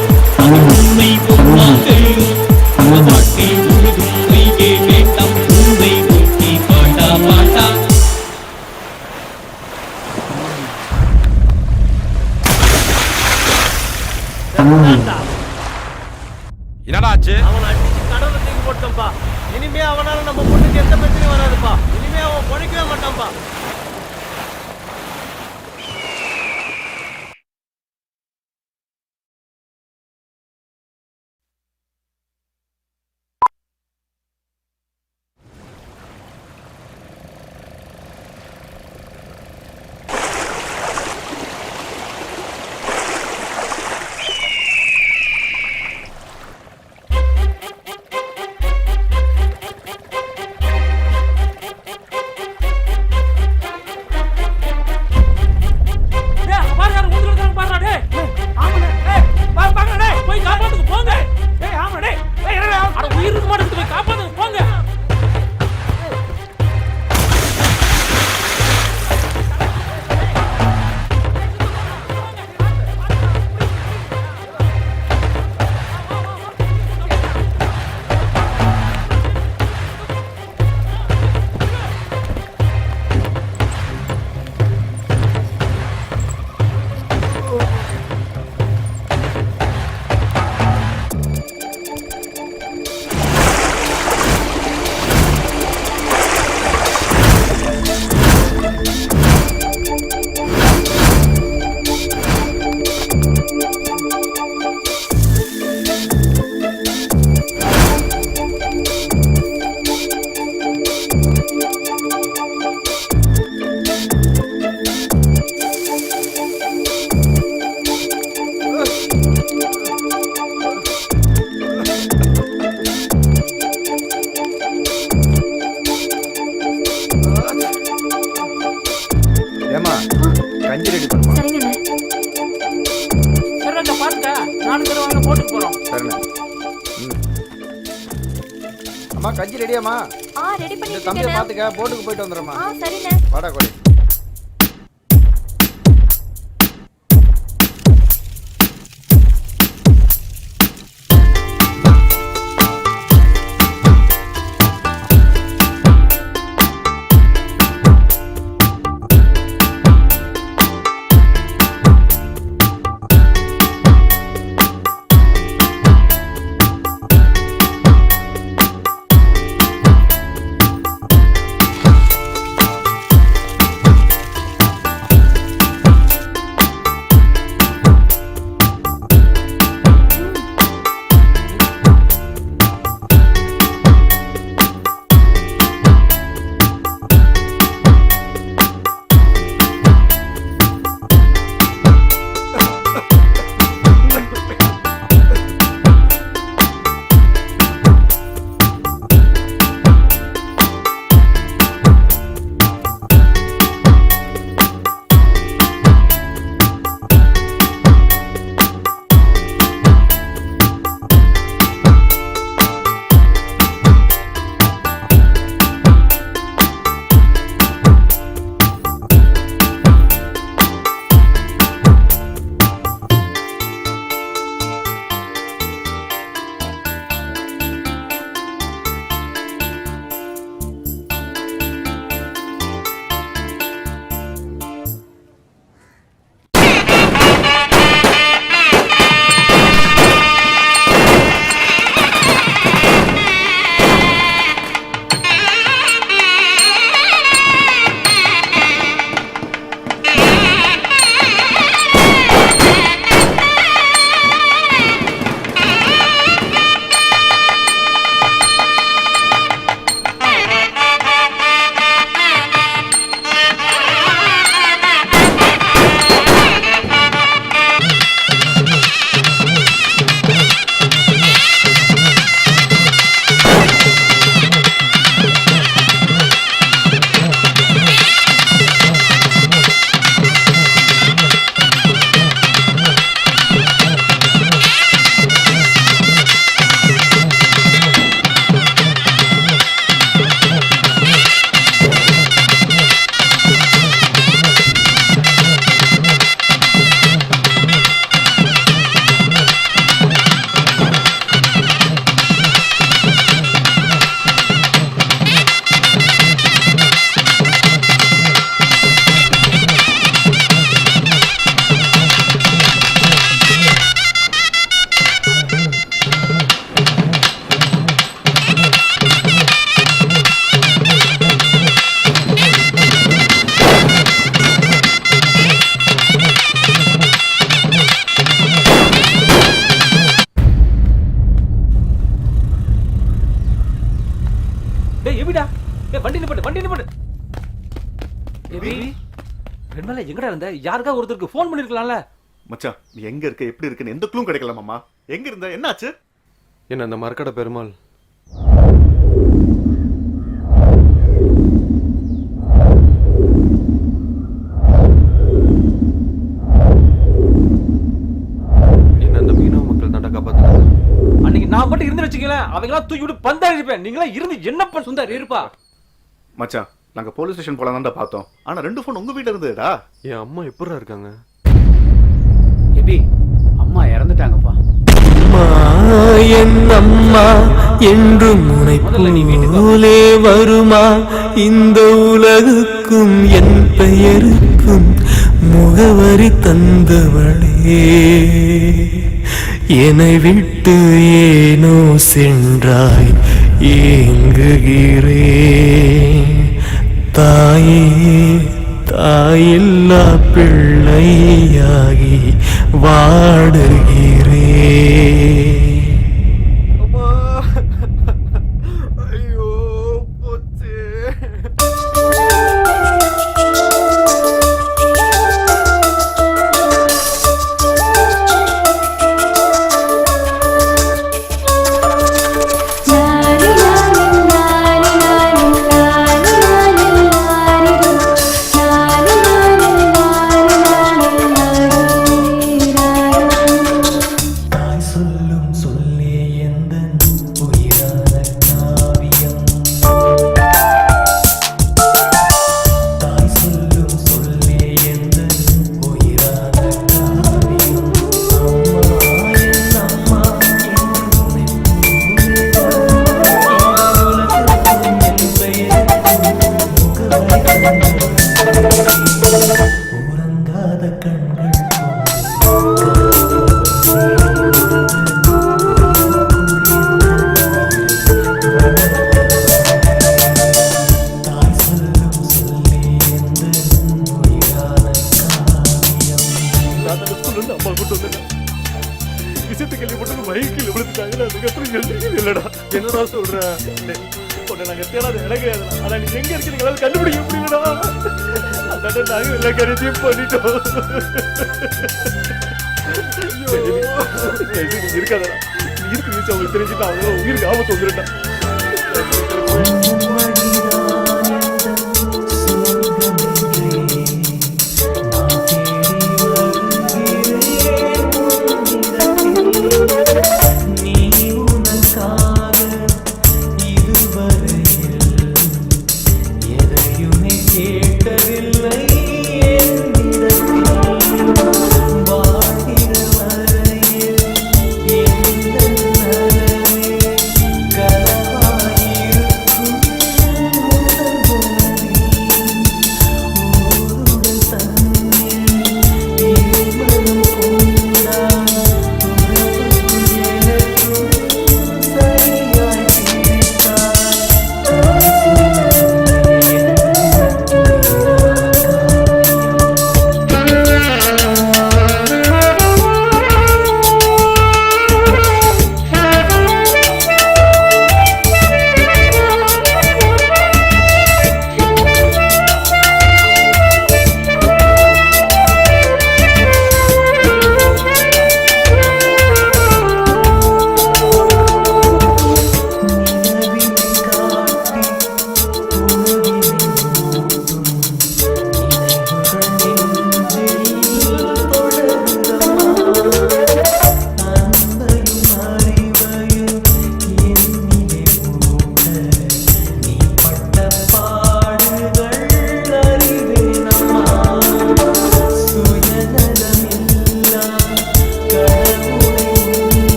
அது உண்மை பொன்னாக. இந்த வாழ்க்கை முழுதும் பொய்யே வேண்டாம். உண்மை நோக்கி பாட்டா பாட்டா. என்னடா ஆச்சு? அவனை அடிச்சு கடவுளை தூக்கி போட்டோம்ப்பா. இனிமே அவனால நம்ம பொண்ணுக்கு எந்த பிரச்சனையும் வராதுப்பா. இனிமே அவன் பொழைக்கவே மாட்டான்ப்பா. கஞ்சி ரெடி பண்ணுமா? சரிங்கண்ணே. சரி ராஜா பாருங்க, நானும் தருவாங்க போட்டுக்கு போறோம். சரிண்ணே. அம்மா கஞ்சி ரெடியாம்மா? ரெடி இந்த பண்ணிட்டு தம்பியை இருக்கேன். பாத்துக்க, போட்டுக்கு போயிட்டு வந்துடுறேம்மா. சரிண்ணே. வாடா கோடி. எங்கடா இருந்த? யாருக்கா ஒருத்தருக்கு ஃபோன் பண்ணிருக்கலாம்ல. மச்சான் நீ எங்க இருக்க, எப்படி இருக்குன்னு எந்த க்ளூவும் கிடைக்கல மாமா. எங்க இருந்த, என்னாச்சு? என்ன அந்த மரக்கடை பெருமாள் என்ன அந்த மீனவ மக்கள் தாண்டா காப்பாத்துறாங்க. அன்னைக்கு நான் மட்டும் இருந்து வச்சுக்கல, அவங்களாம் தூக்கி விட்டு பந்தா இருப்பேன். நீங்களா இருந்து என்ன பண்ண சுந்தர் இருப்பா. மச்சான் நாங்க போலீஸ் ஸ்டேஷன் போலாம் தான் பார்த்தோம். ஆனா 2 ஃபோன் உங்க வீட்ல இருந்ததுடா. என் அம்மா எப்படிடா இருக்காங்க? எபி அம்மா இறந்துட்டாங்கப்பா. என் அம்மா என்று முனைப்போலே வருமா? இந்த உலகுக்கும் என் பெயருக்கும் முகவரி தந்தவளே, என்னை விட்டு ஏனோ சென்றாய் ஏங்குகிறேன். தாயே தாயில்லா பிள்ளையாகி வாடுகிறேன். ஐயோ போச்சு. என்னடா சொல்ற நாங்க தேடாத இடம் ஆனா நீ எங்க இருக்கீங்க கண்டுபிடிக்க முடியலடா அதான் நாங்க எல்லா கருத்தையும் பண்ணிட்டோம் இருக்காதடா நீ இருக்கு விஷயம் அவங்களுக்கு தெரிஞ்சுட்டா அவங்க உயிருக்கு ஆபத்து வந்துருட்டா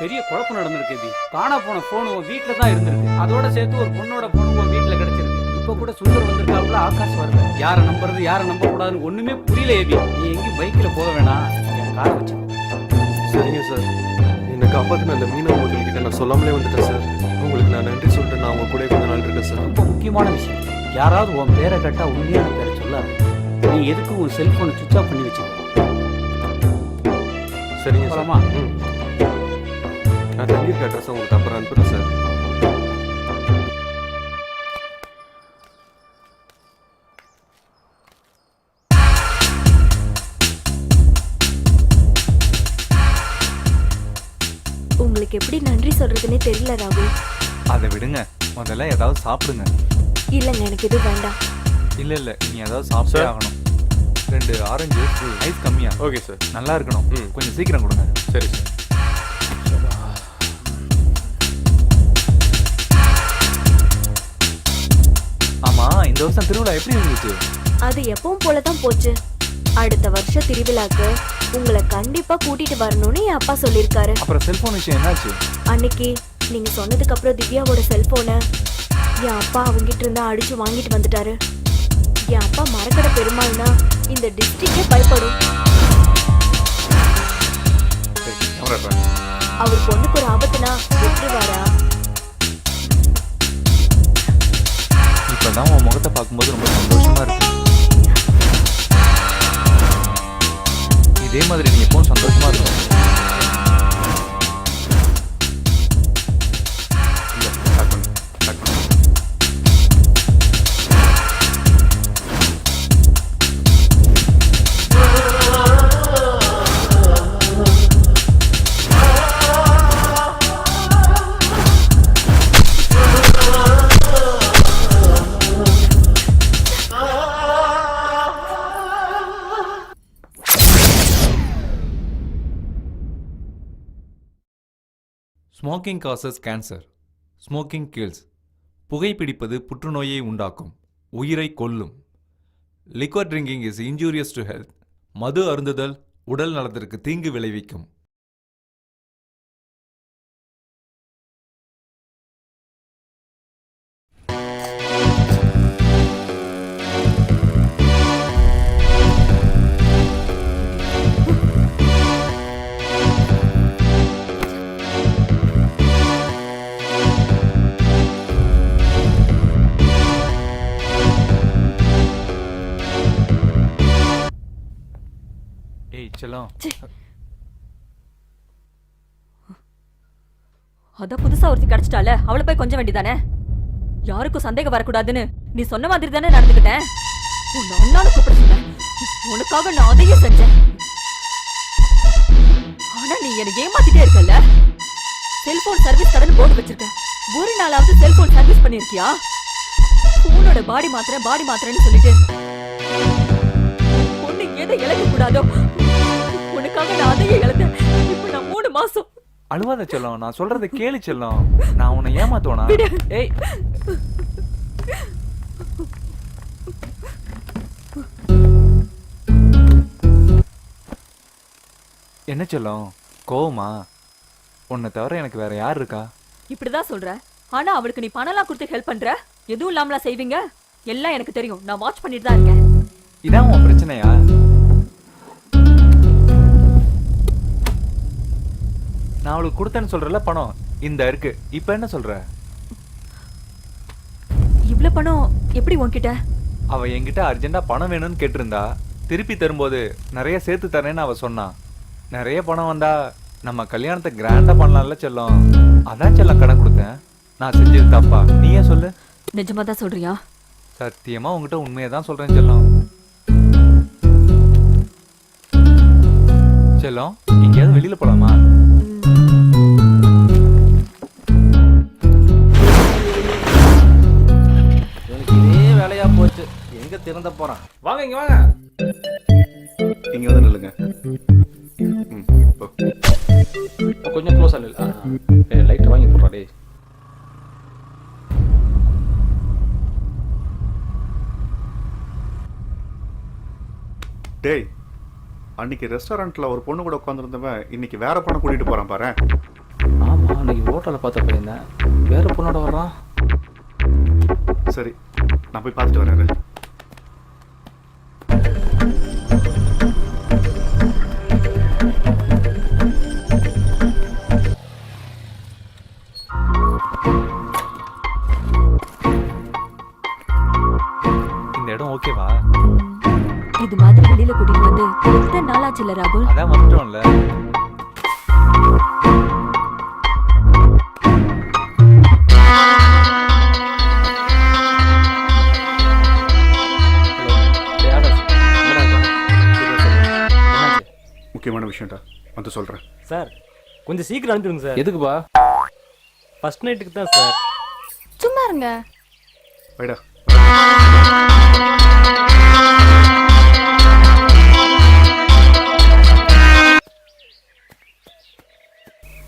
பெரிய குழப்பம் நடந்திருக்கு ஜி. காணா போன போன் உன் வீட்டுல தான் இருந்திருக்கு. அதோட சேர்த்து ஒரு பொண்ணோட போன் உன் வீட்டுல கிடைச்சிருக்கு. இப்ப கூட சுந்தர் வந்திருக்காப்புல, ஆகாஷ் வரல. யாரை நம்புறது யாரை நம்ப கூடாதுன்னு ஒண்ணுமே புரியல ஏபி. நீ எங்கேயும் பைக்ல போக வேணாம், என் காரை வச்சு. சரிங்க சார், என்னை காப்பாற்றின அந்த மீனவ மக்கள்கிட்ட நான் சொல்லாமலே வந்துட்டேன் சார். உங்களுக்கு நான் நன்றி சொல்லிட்டு நான் உங்க கூட கொஞ்ச நாள் இருக்கேன் சார். ரொம்ப முக்கியமான விஷயம், யாராவது உன் பேரை கேட்டா உண்மையான பேரை சொல்லாது. நீ எதுக்கு உன் செல்போனை சுவிட்ச் ஆஃப் பண்ணி வச்சுக்கோ. சரிங்க போலாமா? நான் தங்கியிருக்க அட்ரஸ் உங்களுக்கு அப்புறம் அனுப்புகிறேன் சார். உங்களுக்கு எப்படி நன்றி சொல்றதுன்னே தெரியல ராகுல். அதை விடுங்க, முதல்ல ஏதாவது சாப்பிடுங்க. இல்லைங்க, எனக்கு எதுவும் வேண்டாம். இல்ல இல்ல, நீ ஏதாவது சாப்பிட்டே ஆகணும். 2 ஆரஞ்சு, ஐஸ் கம்மியா. Okay sir. நல்லா இருக்கணும், கொஞ்சம் சீக்கிரம் கொடுங்க. சரி சார். ஆமா, இந்த வருஷம் திருவிழா எப்படி இருந்துச்சு? அது எப்பவும் போலதான் போச்சு. அடுத்த வருஷம் திருவிழாக்கு உங்களை கண்டிப்பா கூட்டிட்டு வரணும்னு என் அப்பா சொல்லியிருக்காரு. அப்புறம் செல்போன் விஷயம் என்னாச்சு? அன்னைக்கு நீங்க சொன்னதுக்கு அப்புறம் திவ்யாவோட செல்போனை என் அப்பா அவங்கிட்ட இருந்தா அடிச்சு வாங்கிட்டு வந்துட்டாரு. என் அப்பா மரக்கடை பெருமாள்னா இந்த டிஸ்ட்ரிக்டே பயப்படும். அவர் பொண்ணுக்கு ஒரு ஆபத்துனா விட்டுருவாரா? இப்பதான் உன் முகத்தை பார்க்கும்போது ரொம்ப சந்தோஷமா இருக்கு. இதே மாதிரி நீ எப்பவும் சந்தோஷமா இருக்கும். Smoking causes cancer. Smoking kills. புகைப்பிடிப்பது புற்றுநோயை உண்டாக்கும், உயிரை கொல்லும். Liquid drinking is injurious to health. மது அருந்துதல் உடல் நலத்திற்கு தீங்கு விளைவிக்கும். ஏய் செல்லம், அதான் புதுசா ஒருத்தி கிடைச்சிட்டால, அவளை போய் கொஞ்சம் வேண்டிதானே. யாருக்கும் சந்தேகம் வரக்கூடாதுன்னு நீ சொன்ன மாதிரி தானே நடந்துக்கிட்டேன். உன்னை அண்ணான்னு கூப்பிட சொன்னேன். உனக்காக நான் அதையே செஞ்சேன். ஆனா நீ எனக்கு ஏமாத்திட்டே இருக்கல்ல. செல்போன் சர்வீஸ் கடன் போர்டு வச்சிருக்க. ஒரு நாளாவது செல்போன் சர்வீஸ் பண்ணிருக்கியா? உன்னோட பாடி மாத்திரன்னு சொல்லிட்டு பொண்ணு எதை இழக்க கூடாதோ உனக்காக நான் அதையே இழந்தேன். இப்ப நான் 3 மாசம். அழுவாத செல்லம், நான் சொல்றத கேளு செல்லம். நான் உன்னை ஏமாத்துவனா? ஏய் என்ன செல்லம், கோவமா? உன்னை தவிர எனக்கு வேற யார் இருக்கா? இப்படிதான் சொல்ற. ஆனா அவளுக்கு நீ பணம்லாம் கொடுத்து ஹெல்ப் பண்ற. எதுவும் இல்லாமலா செய்வீங்க? எல்லாம் எனக்கு தெரியும். நான் வாட்ச் பண்ணிட்டு தான் இருக்கேன். இதான் உன் பிரச்சனையா? நான் அவளுக்கு கொடுத்தேன்னு சொல்றல பணம் இந்த இருக்கு. இப்ப என்ன சொல்ற? இவ்ளோ பணம் எப்படி உன்கிட்ட? அவ என்கிட்ட அர்ஜென்ட்டா பணம் வேணும்னு கேட்டிருந்தா, திருப்பி தரும்போது நிறைய சேர்த்து தரேன்னு அவ சொன்னா. நிறைய பணம் வந்தா நம்ம கல்யாணத்தை கிராண்டா பண்ணலாம்ல செல்லம். அதான் செல்லம் கடன் கொடுத்தேன். நான் செஞ்சது தப்பா? நீயே சொல்லு. நிஜமா தான் சொல்றியா? சத்தியமா உங்ககிட்ட உண்மையை தான் சொல்றேன் செல்லம். செல்லம், எங்கேயாவது வெளியில போலாமா? இதே வேலையா போச்சு. எங்க திறந்த போறான்? வாங்க இங்க வாங்க. இங்க வந்து நில்லுங்க. கொஞ்சம் க்ளோஸா நில்லு. லைட் வாங்கி போடுறா டேய். டேய், அன்னைக்கு ரெஸ்டாரண்ட்ல ஒரு பொண்ணு கூட உட்காந்துருந்தவன் இன்னைக்கு வேற பொண்ணை கூட்டிட்டு போறான் பாரு. ஆமா, அன்னைக்கு ஹோட்டல்ல பார்த்த பையன் தான். வேற பொண்ணோட வர்றான். சரி, நான் போய் பார்த்துட்டு வரேன். இந்த இடம் ஓகேவா? இது மாதிரி வெளியில கூட்டிட்டு வந்து எத்தனை நாளாச்சு இல்ல ராகுல்? அதான் வந்துட்டோம்ல. முக்கியமான விஷயம்டா, வந்து சொல்றேன். சார் கொஞ்சம் சீக்கிரம் அனுப்பிடுங்க சார். எதுக்குப்பா? ஃபர்ஸ்ட் நைட்டுக்கு தான் சார். சும்மா இருங்க. வைடா.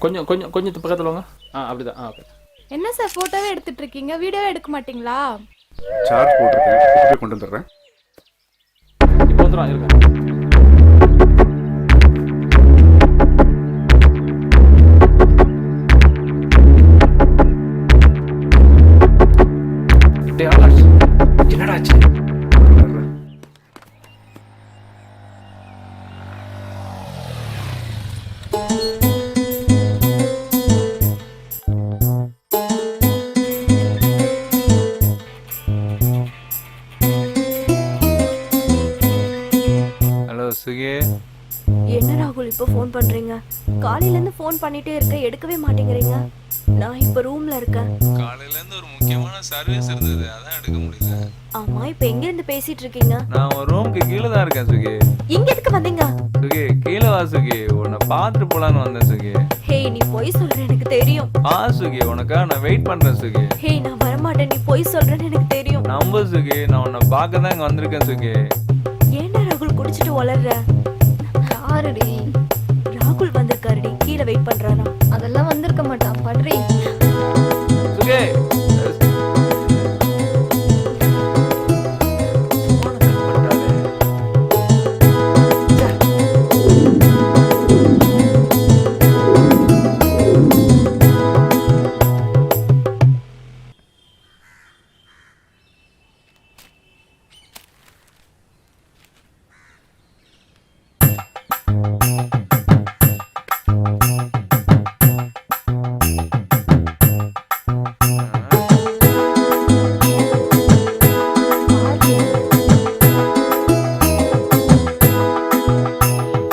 கொஞ்சம் கொஞ்சம் கொஞ்சம் பக்கத்தில் வாங்க. அப்படிதான். ஓகே. என்ன சார் போட்டோவே எடுத்துட்டு இருக்கீங்க? வீடியோவே எடுக்க மாட்டீங்களா? சார்ஜ் போட்டிருக்கேன், போய் கொண்டு வந்துடுறேன். இப்போ வந்துடும். இருங்க. என்னடாச்சு? ஹலோ சுகி. என்ன ராகுல் இப்போ ஃபோன் பண்றீங்க? காலையில இருந்து ஃபோன் பண்ணிட்டே இருக்க, எடுக்கவே மாட்டேங்கிறீங்க. நான் இப்ப ரூம்ல இருக்கேன். காலையில இருந்து ஒரு முக்கியமான சர்வீஸ் இருந்தது, அதான் எடுக்க முடியல. ஆமா, இப்ப எங்க இருந்து பேசிட்டு இருக்கீங்க? நான் ஒரு ரூமுக்கு கீழே தான் இருக்கேன் சுகி. இங்க எதுக்கு வந்தீங்க? சுகி கீழே வா சுகி, உன்னை பார்த்துட்டு போலான்னு வந்தேன் சுகி. ஹே, நீ பொய் சொல்ற எனக்கு தெரியும். சுகி, உனக்காக நான் வெயிட் பண்றேன் சுகி. ஹே, நான் வரமாட்டேன். நீ பொய் சொல்றேன்னு எனக்கு தெரியும். நம்ப சுகி, நான் உன்னை பார்க்க தான் இங்க வந்திருக்கேன் சுகி. ஏன்டா ராகுல் குடிச்சிட்டு வளர்ற? யாருடி? ராகுல் வந்திருக்காருடி, கீழே வெயிட் பண்றானா? அதெல்லாம் வந்திருக்க மாட்டான்.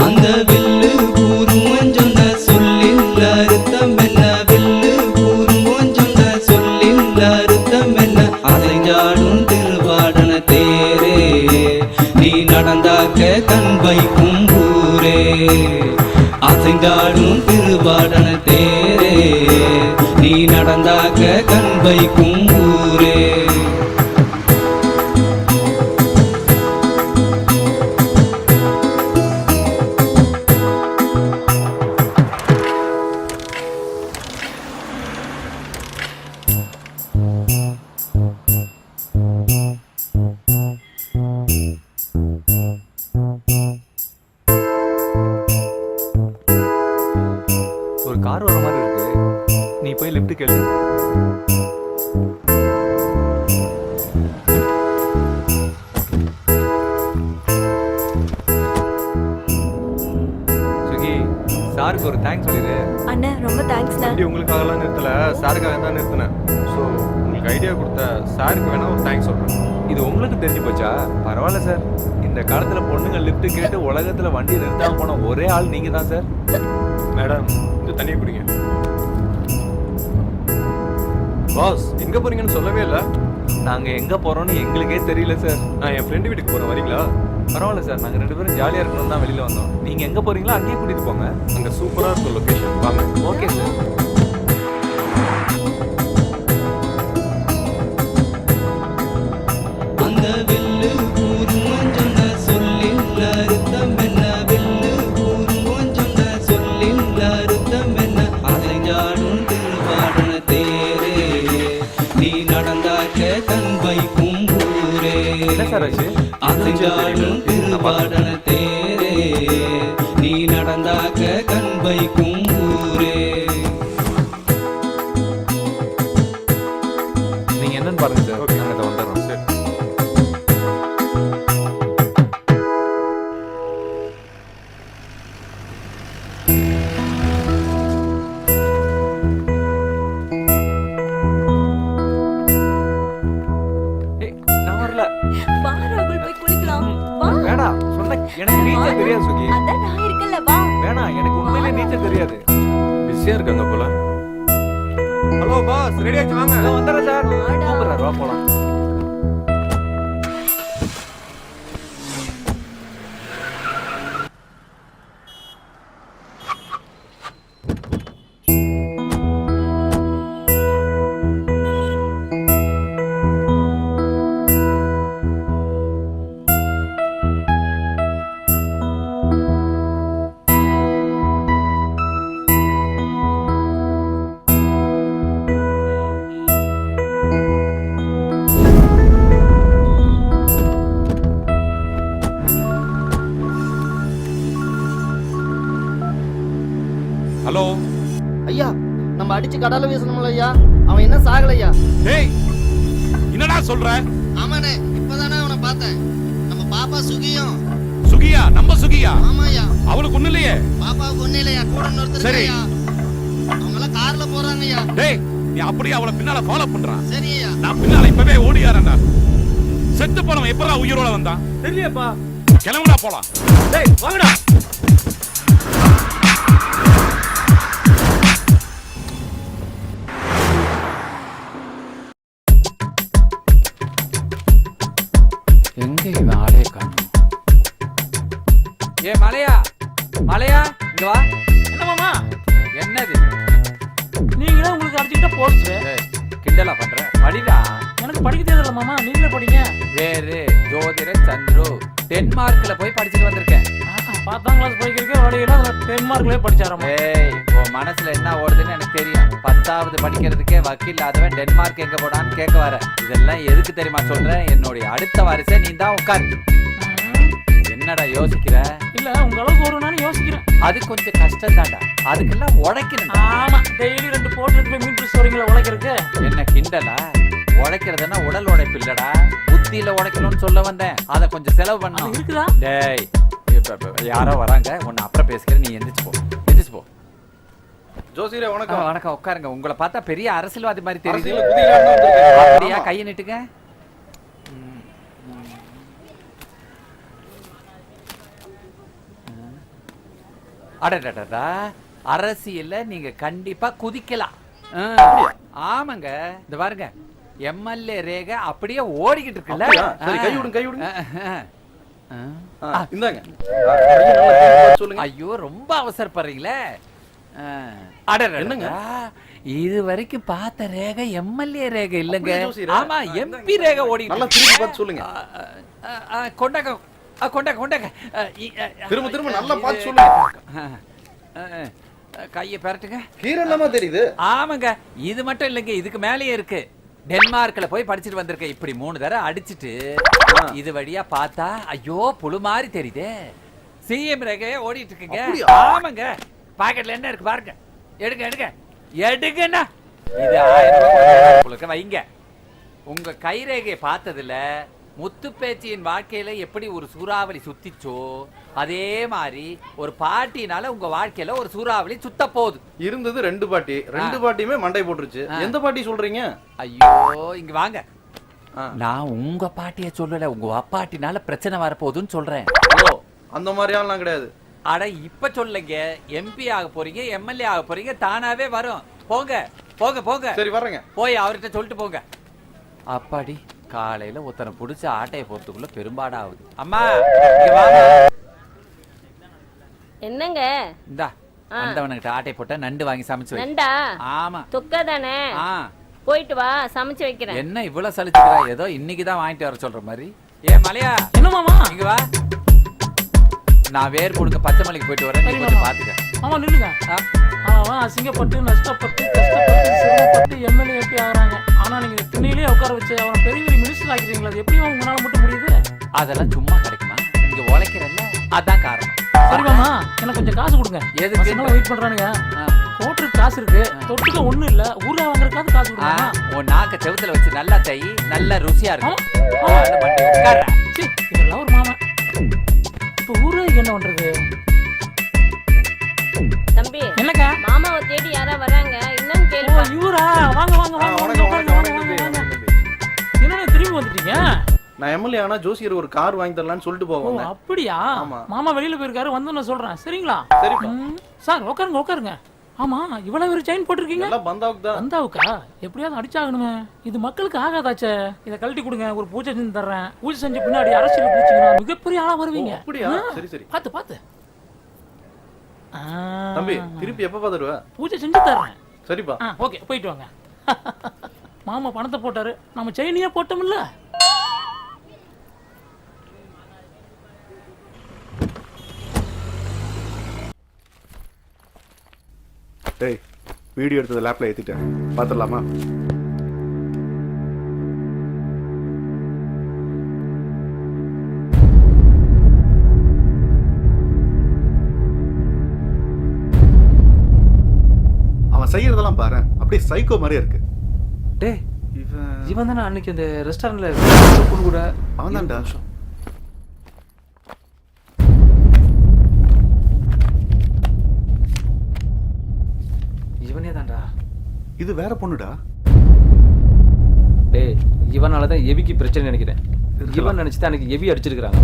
அந்த வில்லு கூறும் சொந்த சொல்லில் அர்த்தம் என்ன வில்லு கூறும் சொந்த சொல்லில் அர்த்தம் என்ன அசைஞ்சாடும் திருவாடன தேரே நீ நடந்தாக்க கண் வைக்கும் ஊரே அசைஞ்சாடும் திருவாடன தேரே நீ நடந்தாக்க கண் வைக்கும் ஊரே ஒரு கார் வர மாதிரி இருக்கு, நீ போய் லிஃப்ட் கேளு. சுகி, சாருக்கு ஒரு தேங்க்ஸ் சொல்லிடு. அண்ணா ரொம்ப தேங்க்ஸ்ண்ணா. வண்டி உங்களுக்காகலாம் நிறுத்தல, சாருக்காக தான் நிறுத்தினேன். ஸோ உங்களுக்கு ஐடியா கொடுத்த சாருக்கு வேணா ஒரு தேங்க்ஸ் சொல்கிறேன். இது உங்களுக்கு தெரிஞ்சு போச்சா? பரவாயில்ல சார். இந்த காலத்துல பொண்ணுங்க லிஃப்ட் கேட்டு உலகத்துல வண்டி நிறுத்தாம போன ஒரே ஆள் நீங்க தான் சார். மேடம், இந்த தண்ணியை குடிங்க. பாஸ், எங்கே போறீங்கன்னு சொல்லவே இல்லை. நாங்க எங்க போறோம்னு எங்களுக்கே தெரியல சார். நான் என் ஃப்ரெண்டு வீட்டுக்கு போகிறேன், வரீங்களா? பரவாயில்ல சார், நாங்க 2 பேரும் ஜாலியா இருக்கணும் தான் வெளியில வந்தோம். நீங்க எங்க போறீங்களோ அங்கேயே கூட்டிட்டு போங்க. அங்கே சூப்பராக இருக்கும் லொக்கேஷன், வாங்க. Okay sir. அந்த வில்லு கூறும் சொந்த சொல்லில் அர்த்தம் என்ன வில்லு கூறும் சொந்த சொல்லில் அர்த்தம் என்ன அசைஞ்சாடும் திருவாடன தேரே நீ நடந்தாக்க கண் வைக்கும் ஊரே என்ன சார் ஆச்சு? அசைஞ்சாடும் திருவாடன தேரே நீ நடந்தாக்க கண் வைக்கும் ஊரே நீங்க என்னன்னு பாருங்க சார். Okay. நாங்க அதை வந்துடுறோம். சரி. ஏய், நான் வரல. வா ராகுல், போய் குளிக்கலாம். வா. வேணாம், சொன்ன எனக்கு நீச்சல் தெரியாது சுகி. அதான் நான் இருக்கல, வா. வேணாம், எனக்கு உண்மையிலே நீச்சல் தெரியாது. பிஸியாக இருக்காங்க போல. ஹலோ பாஸ், ரெடி ஆச்சு, வாங்க. நான் வந்துடுறேன் சார். வாடா. கூப்பிடுறாரு, வா போலாம். ஹலோ. ஐயா, நம்ம அடிச்சு கடல வீசணும்ல ஐயா, அவன் என்ன சாகலையா? டேய், என்னடா சொல்ற? ஆமாண்ணே, இப்பதானே அவனை பார்த்தேன். நம்ம பாப்பா சுகியும். சுகியா? நம்ம சுகியா? ஆமாய்யா, அவளுக்கு ஒண்ணு இல்லையே. பாப்பாவுக்கு ஒண்ணு இல்லையா, கூட இன்னொருத்தர் சரி. இருக்காய்யா. அவங்க எல்லாம் கார்ல போறாங்கய்யா. டேய், நீ அப்படியே அவளை பின்னால ஃபாலோ பண்றான். சரி ஐயா. நான் பின்னால இப்பவே ஓடியாரேன்டா. செத்து போனவன் எப்படா உயிரோட வந்தான்? தெரியலையாப்பா. கிளம்புடா போலாம். டேய் வாங்கடா. எங்க இவன் ஆளே காணும்? ஏ மலையா, மலையா, இங்க வா. என்ன மாமா? என்னது? நீங்களே உங்களுக்கு அடிச்சுக்கிட்ட போச்சு. ஏய், கிண்டலா பண்ற? படிடா. எனக்கு படிக்க தெரியல மாமா, நீங்களே படிங்க. வேறு ஜோதிட சந்துரு டென்மார்க்ல போய் படிச்சுட்டு வந்திருக்கேன். 10ஆம் கிளாஸ் படிக்கிறதுக்கே வழியில டென்மார்க்லயே படிச்சாராமா. ஏய், உன் மனசுல என்ன ஓடுதுன்னு எனக்கு தெரியும். 10வது படிக்கிறதுக்கே வக்கீல் இல்லாதவன் டென்மார்க் எங்க போடான்னு கேட்க வர. இதெல்லாம் எதுக்கு தெரியுமா சொல்றேன்? என்னுடைய அடுத்த வாரிசை நீ தான் உட்காரு. என்னடா யோசிக்கிற? இல்ல உங்க அளவுக்கு ஒரு நாள் யோசிக்கிறேன். அது கொஞ்சம் கஷ்டம் தான்டா, அதுக்கெல்லாம் உழைக்கணும். ஆமா, டெய்லி 2 போட்டு போய் மீன் பிடிச்சு வரீங்களா உழைக்கிறதுக்கு? என்ன கிண்டலா? உழைக்கிறதுன்னா உடல் உழைப்பு இல்லடா, புத்தியில உழைக்கணும்னு சொல்ல வந்தேன். அதை கொஞ்சம் செலவு பண்ணணும். இருக்குதா? டேய், யாரோ வராங்க, உன்னை அப்புறம் பேசுகிறேன், நீ எந்திரிச்சு போ, எந்திரிச்சு போ. ஜோசியரே வணக்கம். வணக்கம், உட்காருங்க. உங்களை பார்த்தா பெரிய அரசியல்வாதி மாதிரி தெரியுது. அரசியல்ல குதிக்கலாம்னு வந்திருக்கேன். அப்படியா? கையை நீட்டுங்க. அடடடா, அரசியல்ல நீங்க கண்டிப்பா குதிக்கலாம். ஆமாங்க, இந்த பாருங்க, எம்எல்ஏ ரேகை அப்படியே ஓடிக்கிட்டு இருக்குல்ல. சரி, கை விடுங்க, கை விடுங்க. இந்தாங்க. சொல்லுங்க. ஐயோ, ரொம்ப அவசரப்படுறீங்களே. என்னங்க, இது வரைக்கும் பார்த்த ரேகை எம்எல்ஏ ரேகை இல்லங்க. ஆமா, எம்பி ரேகை ஓடி. நல்லா திரும்பி பார்த்து சொல்லுங்க. கொண்டாங்க, கொண்டாங்க, கொண்டாங்க. திரும்ப திரும்ப நல்லா பார்த்து சொல்லுங்க. கையை பெரட்டுங்க. கீரல்லாமா தெரியுது. ஆமாங்க, இது மட்டும் இல்லைங்க, இதுக்கு மேலேயே இருக்கு. டென்மார்க்ல போய் படிச்சுட்டு வந்திருக்கேன். இப்படி 3 தடவை அடிச்சிட்டு இது வழியா பார்த்தா ஐயோ புழு மாதிரி தெரியுதே. சிஎம் ரேகையே ஓடிட்டு இருக்குங்க. ஆமாங்க, பாக்கெட்ல என்ன இருக்கு பாருங்க. எடுங்க எடுங்க எடுங்கண்ணா. இது 1000 ரூபாய் உங்களுக்கு வைங்க. உங்க கைரேகையை பார்த்ததுல முத்து பேச்சியின் வாழ்க்கையில எப்படி ஒரு சூறாவளி சுத்திச்சோ அதே மாதிரி ஒரு பாட்டினால உங்க வாழ்க்கையில ஒரு சூறாவளி சுத்த போகுது. இருந்தது 2 பாட்டி, 2 பாட்டியுமே மண்டை போட்டுருச்சு. எந்த பாட்டி சொல்றீங்க? ஐயோ, இங்க வாங்க. நான் உங்க பாட்டிய சொல்லல, உங்க அப்பாட்டினால பிரச்சனை வரப்போகுதுன்னு சொல்றேன். ஓ, அந்த மாதிரியாலாம் கிடையாது. அட, இப்ப சொல்லுங்க, எம்பி ஆக போறீங்க, எம்எல்ஏ ஆக போறீங்க, தானாவே வரும். போங்க போங்க போங்க. சரி, வர்றேங்க. போய் அவர்கிட்ட சொல்லிட்டு போங்க. அப்பாடி, காலையில ஒருத்தனை பிடிச்ச ஆட்டையை போறதுக்குள்ள பெரும்பாடாகுது. அம்மா, இங்க வாங்க. என்னங்க? இந்தா, வந்தவனுக்கிட்ட ஆட்டை போட்டா நண்டு வாங்கி சமைச்சு வை. நண்டா? ஆமா. தொக்கா தானே? போயிட்டு வா, சமைச்சு வைக்கிறேன். என்ன இவ்வளவு சலிச்சுக்கிறா? ஏதோ இன்னைக்குதான் வாங்கிட்டு வர சொல்ற மாதிரி. ஏ மலையா, என்ன மாமா? இங்க வா. நான் வேர் கொடுக்க பச்சை மலைக்கு போயிட்டு வரேன், நீ கொஞ்சம் பாத்துக்க. ஆமா, நில்லுங்க. அவன் அசிங்கப்பட்டு நஷ்டப்பட்டு கஷ்டப்பட்டு சிரமப்பட்டு எம்எல்ஏ எப்படி ஆகுறாங்க. ஆனா நீங்க திண்ணையிலேயே உட்கார வச்சு அவனை பெரிய பெரிய மினிஸ்டர் ஆக்கிறீங்களா? அது எப்படி உங்களால மட்டும் முடியுது? அதெல்லாம் சும்மா கிடைக்குமா? இங்க உழைக்கிறல்ல, அதான் காரணம். சரி மாமா, எனக்கு கொஞ்சம் காசு கொடுங்க. எதுக்கு? வெயிட் பண்றானுங்க. கோட்டருக்கு காசு இருக்கு, தொட்டுக்க ஒண்ணும் இல்ல, ஊர்ல வாங்குறதுக்காவது காசு கொடுங்க. உன் நாக்க செவுத்துல வச்சு நல்லா தை, நல்ல ருசியா இருக்கும். இதெல்லாம் ஒரு மாமா. இப்ப ஊர்ல என்ன பண்றது? தம்பி, என்னக்கா? மாமாவை தேடி யாரா வராங்க, என்னன்னு கேளுப்பா. இவரா? வாங்க வாங்க வாங்க. என்ன திரும்பி வந்துட்டீங்க? நான் எம்எல்ஏ ஆனா ஜோசியர் ஒரு கார் வாங்கி தரலாம்னு சொல்லிட்டு போவாங்க. அப்படியா? மாமா வெளியில போயிருக்காரு, வந்து நான் சொல்றேன். சரிங்களா? சரிப்பா. சார், உட்காருங்க உட்காருங்க. ஆமா, இவ்வளவு ஒரு செயின் போட்டிருக்கீங்க. எல்லாம் பந்தாவுக்கு தான். பந்தாவுக்கா? எப்படியாவது அடிச்சாகணுமே. இது மக்களுக்கு ஆகாதாச்சே. இதை கழட்டி கொடுங்க, ஒரு பூஜை செஞ்சு தர்றேன். பூஜை செஞ்ச பின்னாடி அரசியல் பூச்சிங்கன்னா மிகப்பெரிய ஆளா வருவீங்க. அப்படியா? சரி சரி, பாத்து பாத்து. தம்பி, திருப்பி எப்ப பாத்துருவ? பூஜை செஞ்சு தர்றேன். சரிப்பா. ஓகே, போயிட்டு வாங்க. மாமா பணத்தை போட்டாரு, நம்ம செயினியா போட்டோம்ல. டேய், வீடியோ எடுத்தது லேப்ல ஏத்திட்டேன், பாத்துடலாமா? அவன் செய்யறதெல்லாம் பாரு, அப்படியே சைக்கோ மாதிரியே இருக்கு. டேய், இவன் தானே அன்னைக்கு இந்த ரெஸ்டாரண்ட்ல கூட? அவன் தான்டா. இவனே தான்டா. இது வேற பொண்ணுடா. டேய், இவனாலதான் எவிக்கு பிரச்சனை நினைக்கிறேன். இவன் நினைச்சுதான் அன்னைக்கு எவி அடிச்சிருக்காங்க.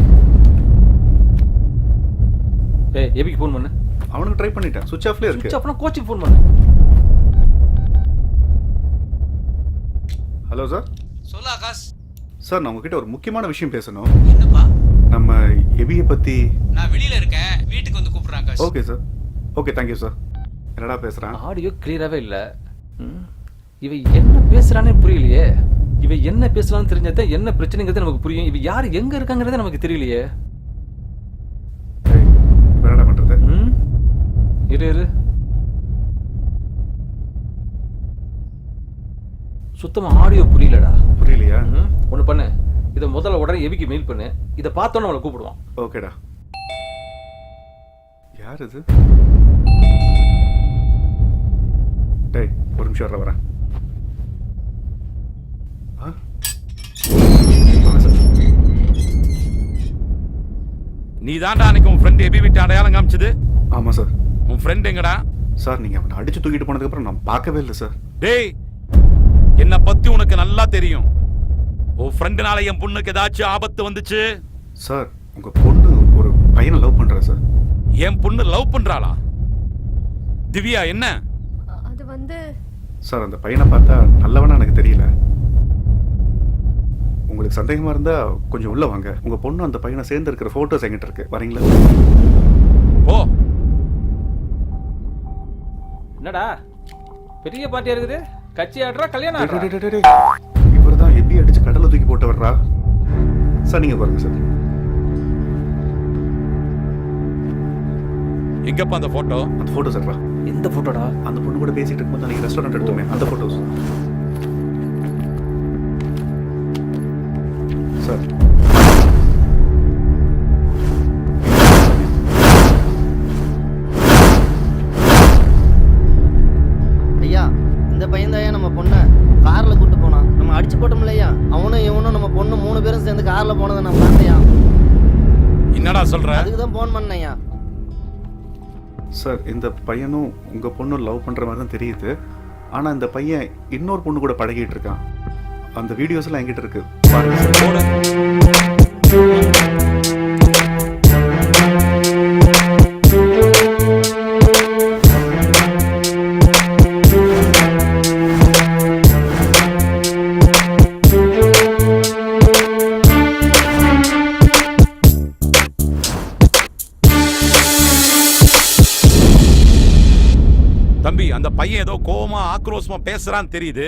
டேய், எவிக்கு ஃபோன் பண்ணு. அவனுக்கு ட்ரை பண்ணிட்டேன், சுவிட்ச் ஆஃப்ல இருக்கு. சுவிட்ச் ஆஃப்னா கோச்சுக்கு ஃபோன் பண்ணு. Hello sir. சொல்லு ஆகாஷ். சார், நான் உங்ககிட்ட ஒரு முக்கியமான விஷயம் பேசணும். என்னப்பா? நம்ம எவியை பத்தி. நான் வெளியில இருக்கேன், வீட்டுக்கு வந்து கூப்பிடுறேன் Akash. Okay sir. Okay, thank you sir. என்னடா பேசுறான்? ஆடியோ கிளியராகவே இல்லை. இவ என்ன பேசுறானே புரியலையே. இவ என்ன பேசலாம்னு தெரிஞ்சா என்ன பிரச்சனைங்கிறது நமக்கு புரியும். இவ யார் எங்க இருக்காங்கிறதே நமக்கு தெரியலையே. என்னடா பண்றது? இரு இரு, சுத்தமா ஆடியோ புரியலடா. புரியலையா? ஒண்ணு பண்ணு, இதை முதல்ல உடனே எவிக்கு மெயில் பண்ணு. இதை பார்த்தோன்னு அவளை கூப்பிடுவான். ஓகேடா. யார் இது? டேய், ஒரு நிமிஷம் வரேன். நீ தாண்டா அன்னைக்கு உன் ஃப்ரெண்ட் எபி விட்டு அடையாளம் காமிச்சது? ஆமாம் சார். உன் ஃப்ரெண்ட் எங்கடா? சார் நீங்கள் அவனை அடிச்சு தூக்கிட்டு போனதுக்கப்புறம் நான் பார்க்கவே இல்லை சார். டேய், என்னை பத்தி உனக்கு நல்லா தெரியும். உன் ஃப்ரெண்டுனால என் பொண்ணுக்கு ஏதாச்சும் ஆபத்து வந்துச்சு? சார் உங்கள் பொண்ணு ஒரு பையனை லவ் பண்ணுறா சார். என் பொண்ணு லவ் பண்றாளா? திவ்யா என்ன? அது வந்து சார் அந்த பையனை பார்த்தா நல்லவனா எனக்கு தெரியல. உங்களுக்கு சந்தேகமா இருந்தா கொஞ்சம் உள்ள வாங்க. உங்க பொண்ணு அந்த பையனை சேர்ந்து இருக்கிற போட்டோஸ் என்கிட்ட இருக்கு, வரீங்களா? ஓ, என்னடா பெரிய பார்ட்டியா இருக்குது? கட்சி ஆடுறா கல்யாணம் ஆடுறா? இவர் தான் எப்படி அடிச்சு கடலை தூக்கி போட்டு வர்றா சார். நீங்க பாருங்க சார். எங்கப்பா அந்த போட்டோ? அந்த போட்டோ சார். எந்த போட்டோடா? அந்த பொண்ணு கூட பேசிட்டு இருக்கும்போது அன்னைக்கு ரெஸ்டாரண்ட் எடுத்தோமே அந்த போட்டோஸ் சார். ஐயா, இந்த பையன் தான் நம்ம பொண்ணை கார்ல கூட்டு போனான். நம்ம அடிச்சு போட்டோம் இல்லையா, அவனும் இவனும் நம்ம பொண்ணு 3 பேரும் சேர்ந்து கார்ல போனதை நான் பார்த்தையா. என்னடா சொல்ற? அதுக்கு தான் போன் பண்ணையா. சார் இந்த பையனும் உங்க பொண்ணு லவ் பண்ற மாதிரி தான் தெரியுது. ஆனா இந்த பையன் இன்னொரு பொண்ணு கூட பழகிட்டு இருக்கான். அந்த வீடியோஸ் எல்லாம் என்கிட்ட இருக்கு, பாருங்க சார். தம்பி, அந்த பையன் ஏதோ கோவமா ஆக்ரோஷமா பேசுறான்னு தெரியுது.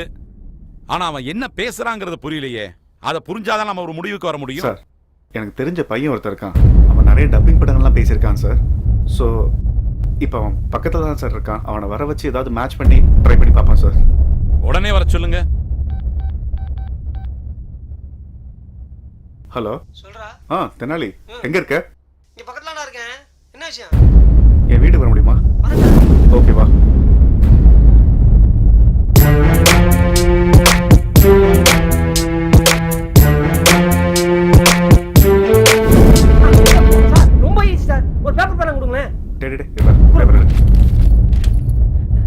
ஆனா அவன் என்ன பேசுறாங்கிறது புரியலையே. அதை புரிஞ்சாதான் நம்ம ஒரு முடிவுக்கு வர முடியும். சார் எனக்கு தெரிஞ்ச பையன் ஒருத்தர் இருக்கான். அவன் நிறைய டப்பிங் படங்கள்லாம் பேசியிருக்கான் சார். ஸோ இப்போ அவன் பக்கத்தில் தான் சார் இருக்கான். அவனை வர வச்சு ஏதாவது மேட்ச் பண்ணி ட்ரை பண்ணி பார்ப்பான் சார். உடனே வர சொல்லுங்க. ஹலோ சொல்றா. தெனாலி எங்க இருக்க? இங்க பக்கத்துல நான் இருக்கேன். என்ன விஷயம்? என் வீட்டுக்கு வர முடியுமா? ஓகேவா? ரொம்ப ஈஸி சார். ஒரு பேப்பர் பேனா கொடுங்களேன். பேப்பர் எடு.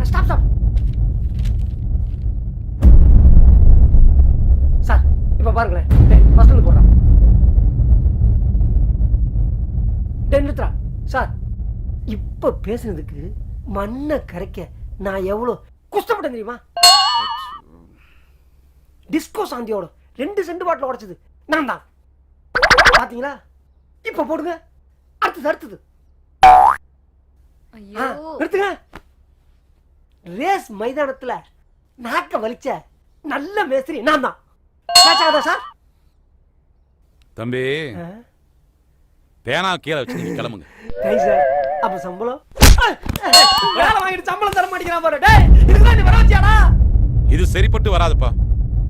Stop stop. சார் இப்ப பாருங்களேன். ஃபர்ஸ்ட் இருந்து போடுறா. நிறுத்துறா. சார் இப்ப பேசுனதுக்கு மண்ணை கரைக்க நான் எவ்வளவு கஷ்டப்பட்டேன் தெரியுமா? டிஸ்கோ சாந்தியோட 2 சென்ட் பாட்டில் உடைச்சது நான் தான். பாத்தீங்களா? இப்ப போடுங்க. அடுத்தது நிறுத்துங்க. ரேஸ் மைதானத்துல நாக்க வலிச்ச நல்ல மேஸ்திரி நான் தான். சார் தம்பி, பேனா கீழே வச்சு நீங்க கிளம்புங்க. சார் அப்ப சம்பளம் வேலை வாங்கிட்டு சம்பளம் தர மாட்டேங்கிறான் பாரு. டேய், இதுதான் நீ வர வச்சியாடா? இது சரிப்பட்டு வராதுப்பா.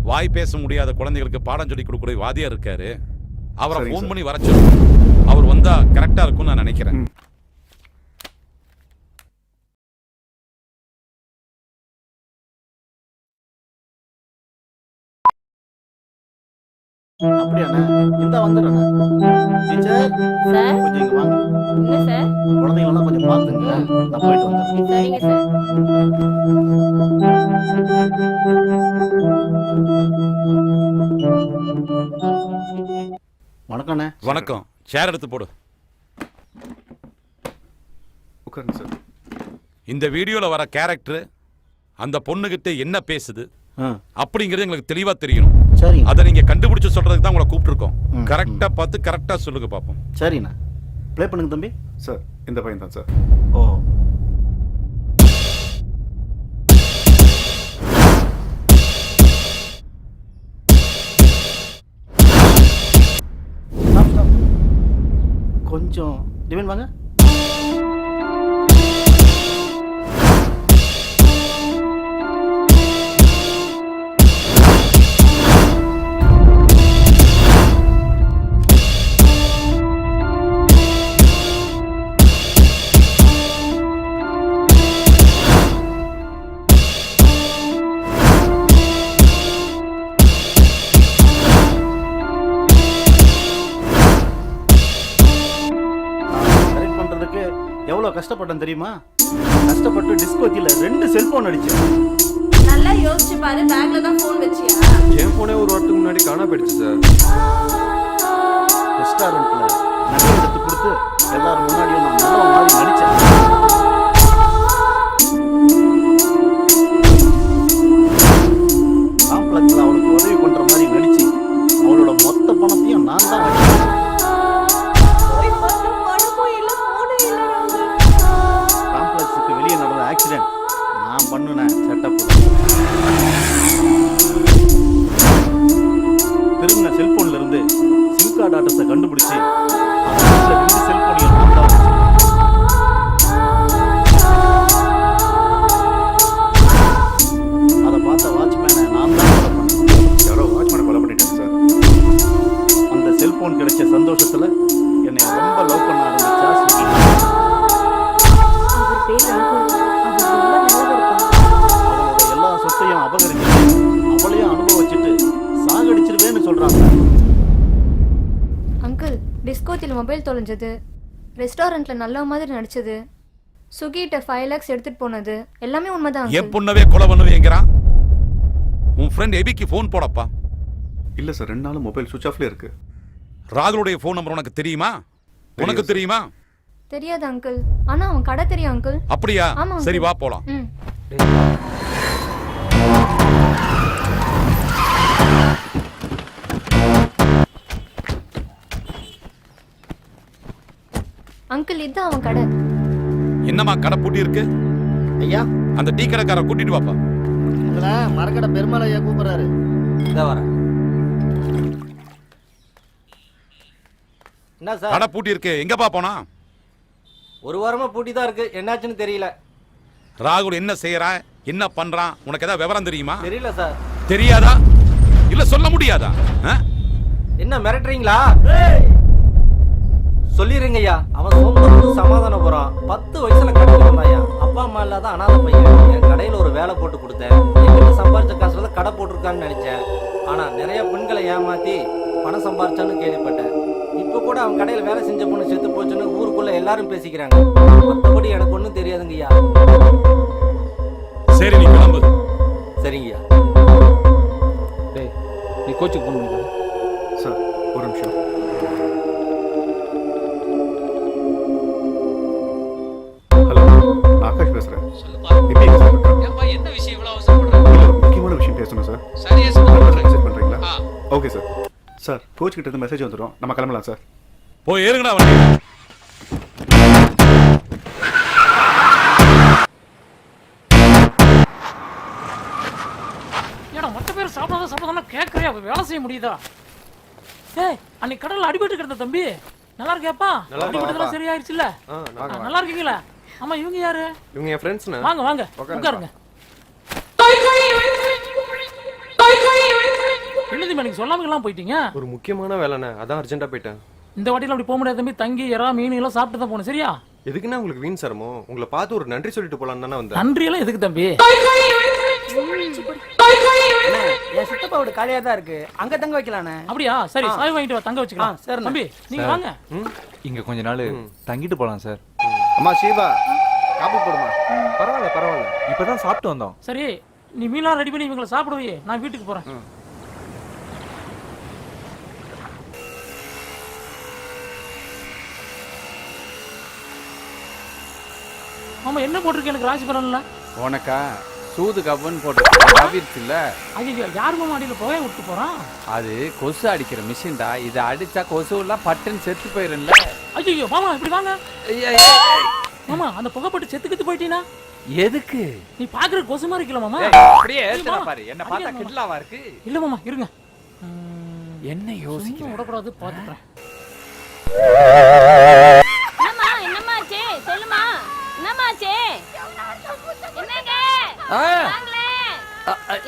வாய் பேச முடியாத குழந்தைகளுக்கு பாடம் சொல்லி கொடுக்குற வாதியார் இருக்காரு. அவரை சரிங்க ஃபோன் சார். பண்ணி வர சொல்லு. அவர் வந்தா கரெக்டா இருக்கும்னு நான் நினைக்கிறேன். அப்படியாண்ணே, இந்த வந்துடுறேண்ணே. டீச்சர் சார் கொஞ்சம் இங்க வாங்க. என்ன சார்? குழந்தைங்களெல்லாம் கொஞ்சம் பார்த்துங்க. நான் போயிட்டு வந்துடுறேன். சரிங்க சார். வணக்கண்ணே. வணக்கம். சேர் எடுத்து போடு. உட்காருங்க சார். இந்த வீடியோல வர கேரக்டர் அந்த பொண்ணுகிட்ட என்ன பேசுது அப்படிங்கிறது எங்களுக்கு தெளிவா தெரியணும். சரிங்க. அதை நீங்க கண்டுபிடிச்சு சொல்றதுக்கு தான் உங்களை கூப்பிட்டுருக்கோம். ம். கரெக்டா பார்த்து கரெக்டா சொல்லுங்க பாப்போம். சரிண்ணே, ப்ளே பண்ணுங்க தம்பி. சார் இந்த பையன் தான் சார். ஓ, கொஞ்சம் டிவன் வாங்க. பண்றதுக்கு எவ்வளவு கஷ்டப்பட்டேன் தெரியுமா? கஷ்டப்பட்டு டிஸ்கோத்தில 2 செல்போன் அடிச்சேன். நல்லா யோசிச்சு பாரு, பேக்ல தான் ஃபோன் வச்சியா? என் போனே ஒரு வாரத்துக்கு முன்னாடி காணா போயிடுச்சு சார். ரெஸ்டாரண்ட்ல நகை எடுத்து கொடுத்து எல்லாரும் முன்னாடியும் நான் நல்ல மாதிரி நடிச்சேன். காம்ப்ளெக்ஸ்ல அவளுக்கு உதவி பண்ற மாதிரி நடிச்சு அவளோட மொத்த பணத்தையும் நான் தான் வச்சேன். காம்ப்ளெக்ஸுக்கு வெளியே நடந்த ஆக்சிடென்ட் நான் பண்ணுனேன் செட்டப். திரும்பின செல்போன்ல இருந்து சிம் கார்டு அட்ரஸை கண்டுபிடிச்சு அந்த 2 செல்போனையும் நான் தான் வச்சேன். அதை பார்த்த வாட்ச்மேனை நான் தான் கொலை பண்ணேன். யாரோ வாட்ச்மேனை கொலை பண்ணிட்டேன் சார். அந்த செல்போன் கிடைச்ச சந்தோஷத்துல என்னை ரொம்ப லவ் பண்ண ஆரம்பிச்சா சுகி. அவர் பேர் ராகுல். அவர் ரொம்ப நல்லவர்ப்பா. அவளோட எல்லா சொத்தையும் அபகரிச்சு அவளையும் அனுபவிச்சுட்டு சாகடிச்சிருவேன்னு சொல்றாங்க. அங்கிள் டிஸ்கோத்தில் மொபைல் தொலைஞ்சது, ரெஸ்டாரண்ட்டில் நல்ல மாதிரி நடிச்சது, சுகிட்ட 5 lakhs எடுத்துட்டு போனது எல்லாமே உண்மைதான் என் uncle. பொண்ணவே கொலை பண்ணுவேங்கிறான். உன் ஃப்ரெண்ட் எபிக்கு ஃபோன் போடப்பா. இல்ல சார், 2 நாள் மொபைல் சுவிட்ச் ஆஃப்ல இருக்கு. ராகுலுடைய ஃபோன் நம்பர் உனக்கு தெரியுமா? உனக்கு தெரியுமா? தெரியாது அங்கிள், ஆனா அவன் கடை தெரியும் அங்கிள். அப்படியா? ஆமா சரி uncle. வா போலாம். ம். அங்கிள் இதுதான் அவன் கடை. என்னம்மா கடை பூட்டி இருக்கு? ஐயா அந்த டீ கடைக்கார கூட்டிட்டு வாப்பா. உங்களை மரக்கடை பெருமாள் ஐயா கூப்பிடுறாரு. இதை வரேன். என்ன சார்? கடை பூட்டி இருக்கு. எங்கப்பா போனா? ஒரு வாரமா பூட்டி தான் இருக்கு, என்னாச்சுன்னு தெரியல. ராகுல் என்ன செய்யறான், என்ன பண்றான், உனக்கு ஏதாவது விவரம் தெரியுமா? தெரியல சார். தெரியாதா? இல்ல சொல்ல முடியாதா? என்ன மிரட்டுறீங்களா? சொல்லிடுங்க ஐயா. அவன் சொந்த சமாதானம் போறான். 10 வயசுல கடைக்கு வந்தாயா. அப்பா அம்மா இல்லாத அனாதை பையன். என் கடையில ஒரு வேலை போட்டு கொடுத்தேன். என்கிட்ட சம்பாரிச்ச காசுல கடை போட்டிருக்கான்னு நினைச்சேன். ஆனா நிறைய பெண்களை ஏமாத்தி பணம் சம்பாரிச்சான்னு கேள்விப்பட்டேன். இப்ப கூட அவன் கடையில வேலை செஞ்ச பொண்ணு செத்து போச்சுன்னு ஊருக்குள்ள எல்லாரும் பேசிக்கிறாங்க. மற்றபடி எனக்கு ஒன்றும் தெரியாதுங்க ஐயா. சரி நீ கிளம்பு. சரிங்கய்யா. டேய் நீ கோச்சுக்கு ஃபோன் பண்ணிக்க. சார் ஒரு நிமிஷம். ஹலோ, நான் ஆகாஷ் பேசுறேன். எப்படி இருக்கீங்க சார்? என்ன விஷயம் இவ்வளவு அவசரப்படுற? இல்ல, ஒரு முக்கியமான விஷயம் பேசணும் சார். சரியா மெசேஜ் பண்றீங்களா? Okay sir. சார் கோச் கிட்ட இருந்து மெசேஜ் வந்துடும், நம்ம கிளம்பலாம் சார். போய் ஏறுங்கடா வண்டி. ஏடா மற்ற பேர் சாப்பிடாத கேட்கறியா? வேலை செய்ய முடியுதா? ஏய் அன்னைக்கு கடல்ல அடிபட்டு கிடந்த தம்பி நல்லா இருக்கியாப்பா? அடிபட்டதெல்லாம் சரியாயிருச்சுல்ல? நல்லா இருக்கீங்களா? ஆமா இவங்க யாரு? இவங்க என் ஃப்ரெண்ட்ஸ்னா. வாங்க வாங்க உட்காருங்க. எழுதி எனக்கு சொல்லாமலாம் போயிட்டீங்க. ஒரு முக்கியமான வேலைண்ணே, அதான் அர்ஜென்ட்டா போயிட்டேன். இந்த வாட்டில அப்படி போக முடியாது தம்பி. தங்கி எறா மீன் எல்லாம் சாப்பிட்டு தான் போகணும். சரியா? எதுக்குன்னா உங்களுக்கு வீண் சரமோ? உங்களை பார்த்து ஒரு நன்றி சொல்லிட்டு போலான்னு தானே வந்தேன். நன்றி எல்லாம் எதுக்கு தம்பி? என் சித்தப்பாவோட காலியா தான் இருக்கு, அங்க தங்க வைக்கலானே. அப்படியா? சரி சாய் வாங்கிட்டு வா, தங்க வச்சுக்கலாம். சரி தம்பி நீங்க வாங்க. இங்க கொஞ்ச நாள் தங்கிட்டு போலாம் சார். அம்மா ஷீபா காபி போடுமா? பரவாயில்ல பரவாயில்ல, இப்பதான் சாப்பிட்டு வந்தோம். சரி நீ மீன்லாம் ரெடி பண்ணி இவங்களை சாப்பிடுவே, நான் வீட்டுக்கு போறேன். ஆமா என்ன போட்டிருக்க? எனக்கு ராசி பலன்ல உனக்கா சூது கப்பன் போட்டு இல்ல. ஐயோ யாருமா மாடியில போய விட்டு போறான்? அது கொசு அடிக்கிற மிஷின்டா. இதை அடிச்சா கொசு எல்லாம் பட்டுன்னு செத்து போயிரும்ல. ஐயோ மாமா இப்படி வாங்க. மாமா அந்த புகைப்பட்டு செத்து போயிட்டீனா? எதுக்கு? நீ பாக்குற கொசு மாதிரி இருக்கல மாமா. அப்படியே ஏத்தல பாரு. என்ன பார்த்தா கிட்லாவா இருக்கு? இல்ல மாமா இருங்க. என்ன யோசிக்கிறீங்க? விடக்கூடாது, பாத்துக்கிறேன். என்னமாச்சே? சொல்லுமா. என்னமாச்சே? என்னங்க?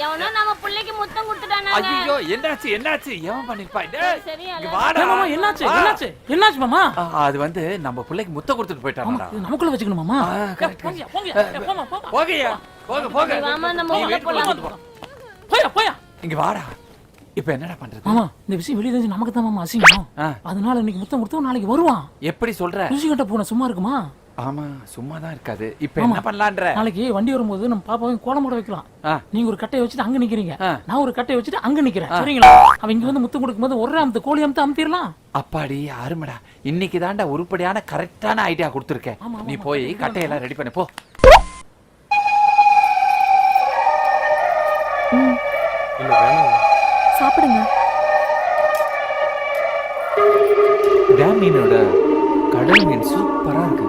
எவனோ நம்ம புள்ளைக்கு முத்தம் கொடுத்துட்டானே. ஐயோ என்னாச்சு என்னாச்சு? எவன் பண்ணிருப்பா? மாமா என்னாச்சு என்னாச்சு என்னாச்சு மாமா? அது வந்து நம்ம பிள்ளைக்கு முத்த கொடுத்துட்டு போயிட்டாங்க. நமக்குள்ள வச்சுக்கணும் மாமா. போங்கயா போங்க போங்க. வாமா நம்ம உள்ள போலாம். போயா போயா. இங்க வாடா. இப்ப என்னடா பண்றது? மாமா இந்த விஷயம் வெளியே தெரிஞ்சு நமக்கு தான் மாமா அசிங்கம். அதனால இன்னைக்கு முத்தம் கொடுத்தோம், நாளைக்கு வருவான். எப்படி சொல்ற? ருசி கட்ட போன சும்மா இருக்குமா? ஆமா சும்மா தான் இருக்காது. இப்ப என்ன பண்ணலான்ற? நாளைக்கு வண்டி வரும்போது நம்ம பாப்பாவையும் கோலம் போட வைக்கலாம். நீங்க ஒரு கட்டையை வச்சுட்டு அங்க நிக்கிறீங்க, நான் ஒரு கட்டையை வச்சுட்டு அங்க நிக்கிறேன், சரிங்களா? அவன் இங்க வந்து முத்தம் கொடுக்கும்போது ஒரு அமுத்து கோழி அமுத்து அமுத்திடலாம். அப்பாடி அருமடா, இன்னைக்கு தாண்டா உருப்படியான கரெக்டான ஐடியா கொடுத்துருக்கேன். நீ போய் கட்டையெல்லாம் ரெடி பண்ணு போ. இல்ல வேணாம். சாப்பிடுங்க. டேம் மீனோட கடல் மீன் சூப்பரா இருக்கு.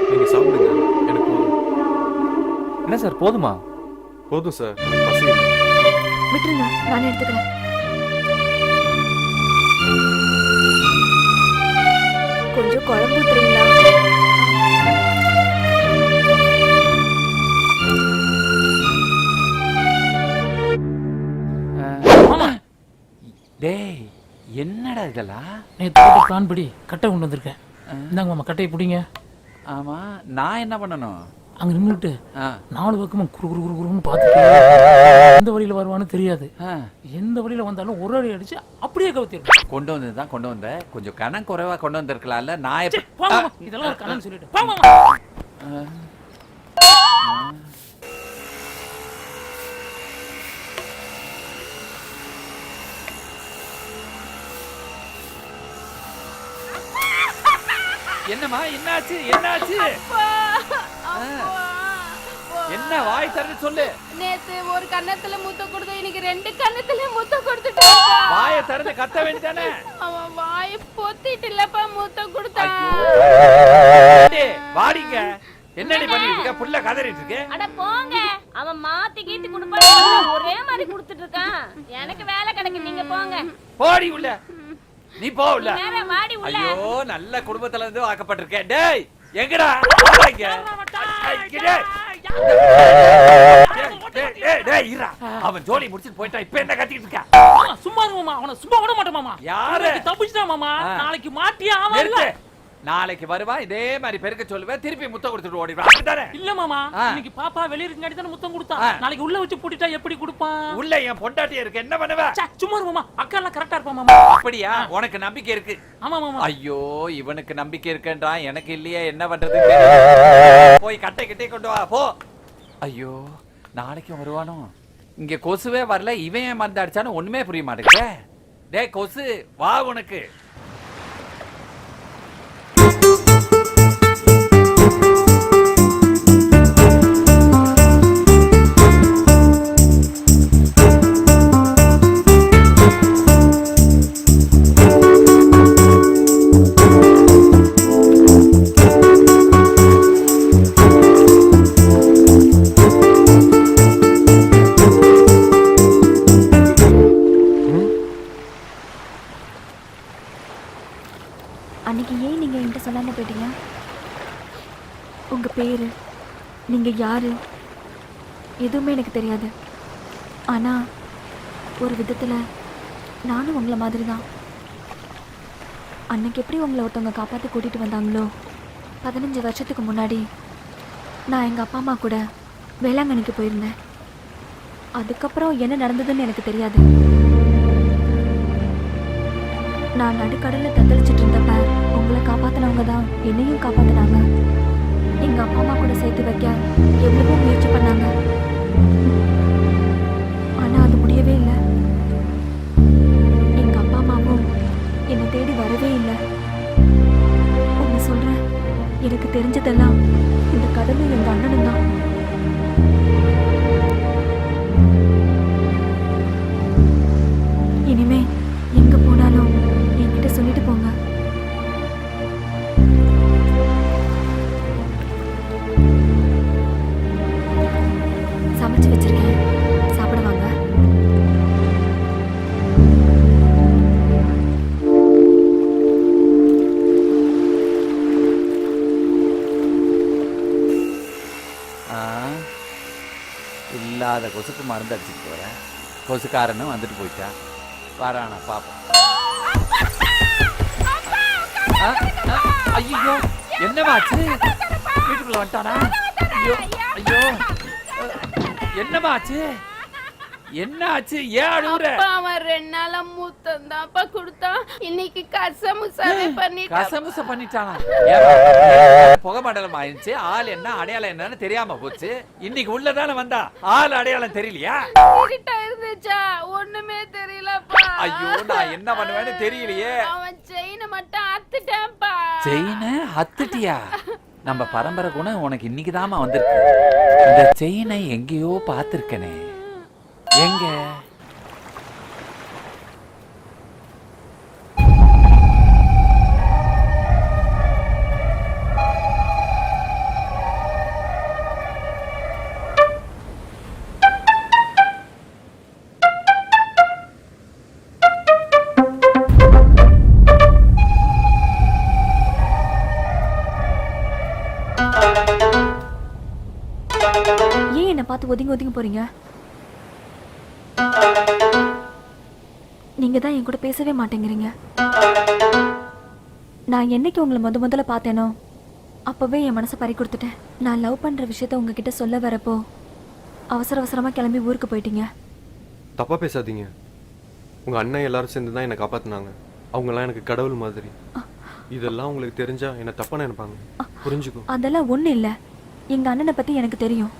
நீங்க சாப்பிடுங்க, எனக்கு போதும். என்ன சார் போதுமா? போதும் சார், பசி இல்லை. விட்டுருங்க, நான் எடுத்துக்கிறேன். கொஞ்சம் குழம்பு ஊத்துறீங்களா? டேய் என்னடா இதெல்லாம்? நேற்று போட்டு பிளான் படி கட்டை கொண்டு வந்திருக்கேன். இந்தாங்க மாமா, கட்டையை பிடிங்க. ஆமா நான் என்ன பண்ணணும்? அங்க நின்றுட்டு 4 பக்கமும் குறு குறு குறுன்னு பார்த்துட்டு எந்த வழியில வருவான்னு தெரியாது. எந்த வழியில வந்தாலும் ஒரு அடி அடிச்சு அப்படியே கவுத்திருக்கேன். கொண்டு வந்ததுதான் கொண்டு வந்த, கொஞ்சம் கணம் குறைவா கொண்டு வந்திருக்கலாம்ல. நான் இதெல்லாம் ஒரு கணம் சொல்லிட்டு என்னம்மா என்னாச்சு? என்னாச்சு? என்ன வாய் தரது சொல்லு. நேத்து ஒரு கன்னத்துல முத்தம் கொடுத்த, இன்னைக்கு 2 கன்னத்துல முத்தம் கொடுத்துட்டான். வாயை திறந்து கத்த வேண்டியதானே? அவன் வாயை பொத்திட்டு இல்லப்பா முத்தம் கொடுத்தான். வாடிங்க, என்னடி பண்ணிட்டு இருக்க? புள்ள கதறிட்டு இருக்கு. அட போங்க, அவன் மாத்தி கீத்தி குடுப்பான், ஒரே மாதிரி குடுத்துட்டு இருக்கான். எனக்கு வேலை கிடக்கு, நீங்க போங்க. போடி உள்ள, நீ போ உள்ள. வாடி உள்ள. ஐயோ நல்ல குடும்பத்துல இருந்து வாக்கப்பட்டிருக்கேன். டேய் எங்கடா? அவன் ஜோலி முடிச்சிட்டு போயிட்டா, இப்ப என்ன கத்திட்டு இருக்க? சும்மா இருமா, அவனை சும்மா விட மாட்டேன் மாமா. யாரு தப்பிச்சிட்டான் மாமா, நாளைக்கு மாட்டியே ஆவான். நாளைக்கு வருவா, இதே மாதிரி பெருக்க சொல்லுவேன், திருப்பி முத்தம் கொடுத்துட்டு ஓடிடுவான். அப்படிதானே? இல்ல மாமா, இன்னைக்கு பாப்பா வெளிய இருக்கங்காடி தான முத்தம் கொடுத்தா. நாளைக்கு உள்ள வச்சு பூட்டிட்டா எப்படி கொடுப்பான்? உள்ள என் பொண்டாட்டி இருக்கு, என்ன பண்ணுவ? சும்மா இரு மாமா, அக்கா எல்லாம் கரெக்டா இருப்பா மாமா. அப்படியா? உனக்கு நம்பிக்கை இருக்கு? ஆமா மாமா. ஐயோ இவனுக்கு நம்பிக்கை இருக்குன்றான், எனக்கு இல்லையே, என்ன பண்றது? போய் கட்டை கிட்டே கொண்டு வா போ. ஐயோ நாளைக்கும் வருவானோ? இங்க கொசுவே வரல, இவன் மருந்து அடிச்சானு ஒண்ணுமே புரிய மாட்டேங்குதே. டேய் கொசு வா, உனக்கு அன்னைக்கு ஏன் நீங்க என்கிட்ட சொல்லாம போயிட்டீங்க? உங்க பேரு, நீங்க யாரு, எதுவுமே எனக்கு தெரியாது. ஆனா ஒரு விதத்துல நானும் உங்களை மாதிரி தான். அன்னைக்கு எப்படி உங்களை ஒருத்தவங்க காப்பாற்றி கூட்டிட்டு வந்தாங்களோ, 15 வருஷத்துக்கு முன்னாடி நான் எங்க அப்பா அம்மா கூட வேளாங்கண்ணிக்கு போயிருந்தேன். அதுக்கப்புறம் என்ன நடந்ததுன்னு எனக்கு தெரியாது. நான் நடுக்கடல்ல தத்தளிச்சிட்டு இருந்தப்ப உங்களை காப்பாத்தினவங்க தான் என்னையும் காப்பாத்தினாங்க. எங்க அப்பா அம்மா கூட சேர்த்து வைக்க எவ்வளவோ முயற்சி பண்ணாங்க. ஆனா அது முடியவே இல்லை. எங்க அப்பா அம்மாவும் என்னை தேடி வரவே இல்லை. ஒன்று சொல்றேன், எனக்கு தெரிஞ்சதெல்லாம் இந்த கடலும் எங்க அண்ணனும் தான். இனிமே எங்க போனாலும் என்கிட்ட சொல்லிட்டு போங்க. சமைச்சு வச்சிருக்கேன், சாப்பிட வாங்க. இல்லாத கொசுக்கு மருந்து அடிச்சுட்டு போறேன். கொசுக்காரனும் வந்துட்டு போயிட்டான், வரானா பாப்பா. ஐயோ என்னமாச்சு? வீட்டுக்குள்ள வந்துட்டானா? ஐயோ ஐயோ என்னமாச்சு? என்ன ஆச்சு? ஏன் அழுவுற? அவன் 2 நாளா மூத்தம் தான்ப்பா கொடுத்தான். இன்னைக்கு கசமுசாவே பண்ணிட்டான். கசமுச பண்ணிட்டானா? புகை மண்டலம் ஆயிடுச்சு. ஆள் என்ன அடையாளம் என்னன்னு தெரியாம போச்சு. இன்னைக்கு உள்ளதானே வந்தா ஆள் அடையாளம் தெரியலையா? இருட்டா இருந்துச்சா? ஒண்ணுமே தெரியலப்பா. ஐயோ நான் என்ன பண்ணுவேன்னு தெரியலையே. அவன் செயினை மட்டும் அத்துட்டான்ப்பா. செயினை அத்துட்டியா? நம்ம பரம்பரை குணம் உனக்கு இன்னைக்கு தாமா வந்திருக்கு. இந்த செயினை எங்கேயோ பார்த்திருக்கனே. எங்க? ஏன் என்ன பார்த்து ஒதுங்கி ஒதுங்கி போறீங்க? நீங்க தான் என் கூட பேசவே மாட்டேங்கிறீங்க. நான் என்னைக்கு உங்களை முதல்ல பார்த்தேனோ அப்பவே என் மனசை பறி கொடுத்துட்டேன். நான் லவ் பண்ற விஷயத்த உங்ககிட்ட சொல்ல வரப்போ அவசர அவசரமா கிளம்பி ஊருக்கு போயிட்டீங்க. தப்பா பேசாதீங்க. உங்க அண்ணன் எல்லாரும் சேர்ந்து தான் என்னை காப்பாத்தினாங்க. அவங்கெல்லாம் எனக்கு கடவுள் மாதிரி. இதெல்லாம் உங்களுக்கு தெரிஞ்சா என்ன தப்பா நினைப்பாங்க. புரிஞ்சுக்கோ. அதெல்லாம் ஒண்ணு இல்ல. எங்க அண்ணனை பத்தி எனக்கு தெரியும்.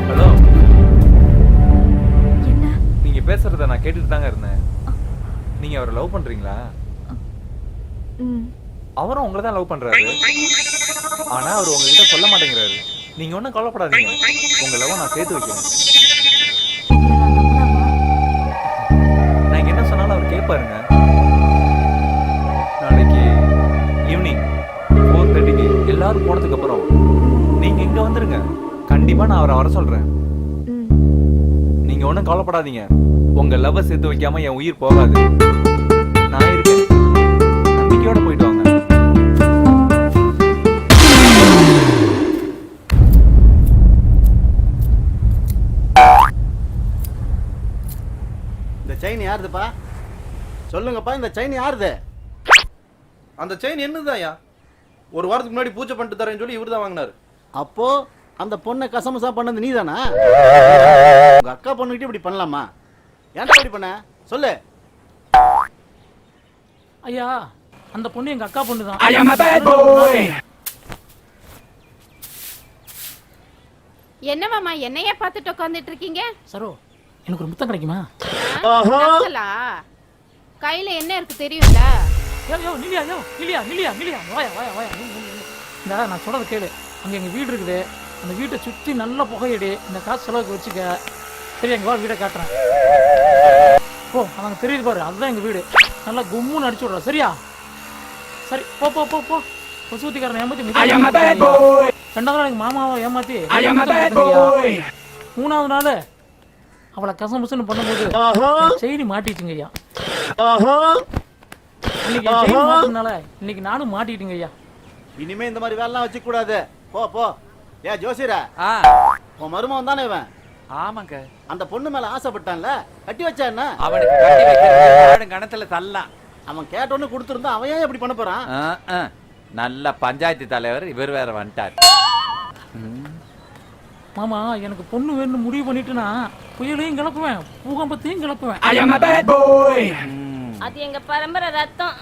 ஹலோ, நீங்க பேசுறத நான் கேட்டுட்டு தாங்க இருந்தேன். நீங்க அவரை லவ் பண்றீங்களா? அவரும் உங்களை தான் லவ் பண்றாரு. ஆனா அவர் உங்ககிட்ட சொல்ல மாட்டேங்கிறாரு. நீங்க ஒன்றும் கவலைப்படாதீங்க. உங்க லவ் நான் சேர்த்து வைக்கிறேன். நான் என்ன சொன்னாலும் அவர் கேட்பாருங்க. நாளைக்கு ஈவினிங் 4:30க்கு எல்லாரும் போனதுக்கு அப்புறம் நீங்க இங்க வந்துருங்க. கண்டிப்பா நான் அவரை வர சொல்றேன். நீங்க ஒன்றும் கவலைப்படாதீங்க. உங்க லவ் சேர்த்து வைக்காம என் உயிர் போகாது. நான் இருக்கேன். நம்பிக்கையோட போயிட்டு வாங்க. இந்த செயின் யாருதுப்பா? சொல்லுங்கப்பா, இந்த செயின் யாருது? அந்த செயின் என்னதாயா? ஒரு வாரத்துக்கு முன்னாடி பூஜை பண்ணிட்டு தரேன்னு சொல்லி இவரு தான் வாங்கினாரு. அப்போ அந்த பொண்ணை கசமுசா பண்ணது நீதானா? உங்க அக்கா பொண்ணுகிட்ட இப்படி பண்ணலாமா? ஏன்டா இப்படி பண்ண? சொல்லு. ஐயா, அந்த பொண்ணு எங்க அக்கா பொண்ணு தான். என்ன மாமா என்னையே பார்த்துட்டு உட்காந்துட்டு இருக்கீங்க? சரோ, எனக்கு ஒரு முத்தம் கிடைக்குமா? கையில என்ன இருக்கு தெரியும்ல? நான் சொல்றது கேளு. அங்க எங்க வீடு இருக்குது. அந்த வீட்டை சுத்தி நல்ல புகையடி. இந்த காசு செலவுக்கு வச்சுக்க. சரி, எங்க வீடை காட்டுறேன். ஓ, அவங்க தெரியுது பாரு. அதுதான் எங்க வீடு. நல்லா கும்முன்னு அடிச்சு விடுறோம். சரியா? சரி, போ போ போ போ. கொசுத்திக்காரன் ஏமாத்தி 2வது நாள் எங்க மாமாவை ஏமாத்தி 3வது நாள் அவளை கசமுசுன்னு பண்ணும்போது செயினி மாட்டிட்டுங்க ஐயா. இன்னைக்கு செயின் மாட்டினால இன்னைக்கு நானும் மாட்டிட்டுங்க ஐயா. இனிமே இந்த மாதிரி வேலைலாம் வச்சுக்க கூடாது. போ போ. ஏ ஜோசியரா, உன் மருமகன் தானே இவன்? ஆமாங்க. அந்த பொண்ணு மேல ஆசைப்பட்டான்ல, கட்டி வச்சா என்ன? அவனுக்கு கட்டி வைக்கிற கணத்துல தள்ளலாம். அவன் கேட்டோன்னு கொடுத்துருந்தா அவன் ஏன் எப்படி பண்ண போறான்? நல்ல பஞ்சாயத்து தலைவர் இவர் வேற வந்துட்டார். மாமா, எனக்கு பொண்ணு வேணும்னு முடிவு பண்ணிட்டுனா புயலையும் கிளப்புவேன், பூகம்பத்தையும் கிளப்புவேன். அது எங்க பரம்பரை ரத்தம்.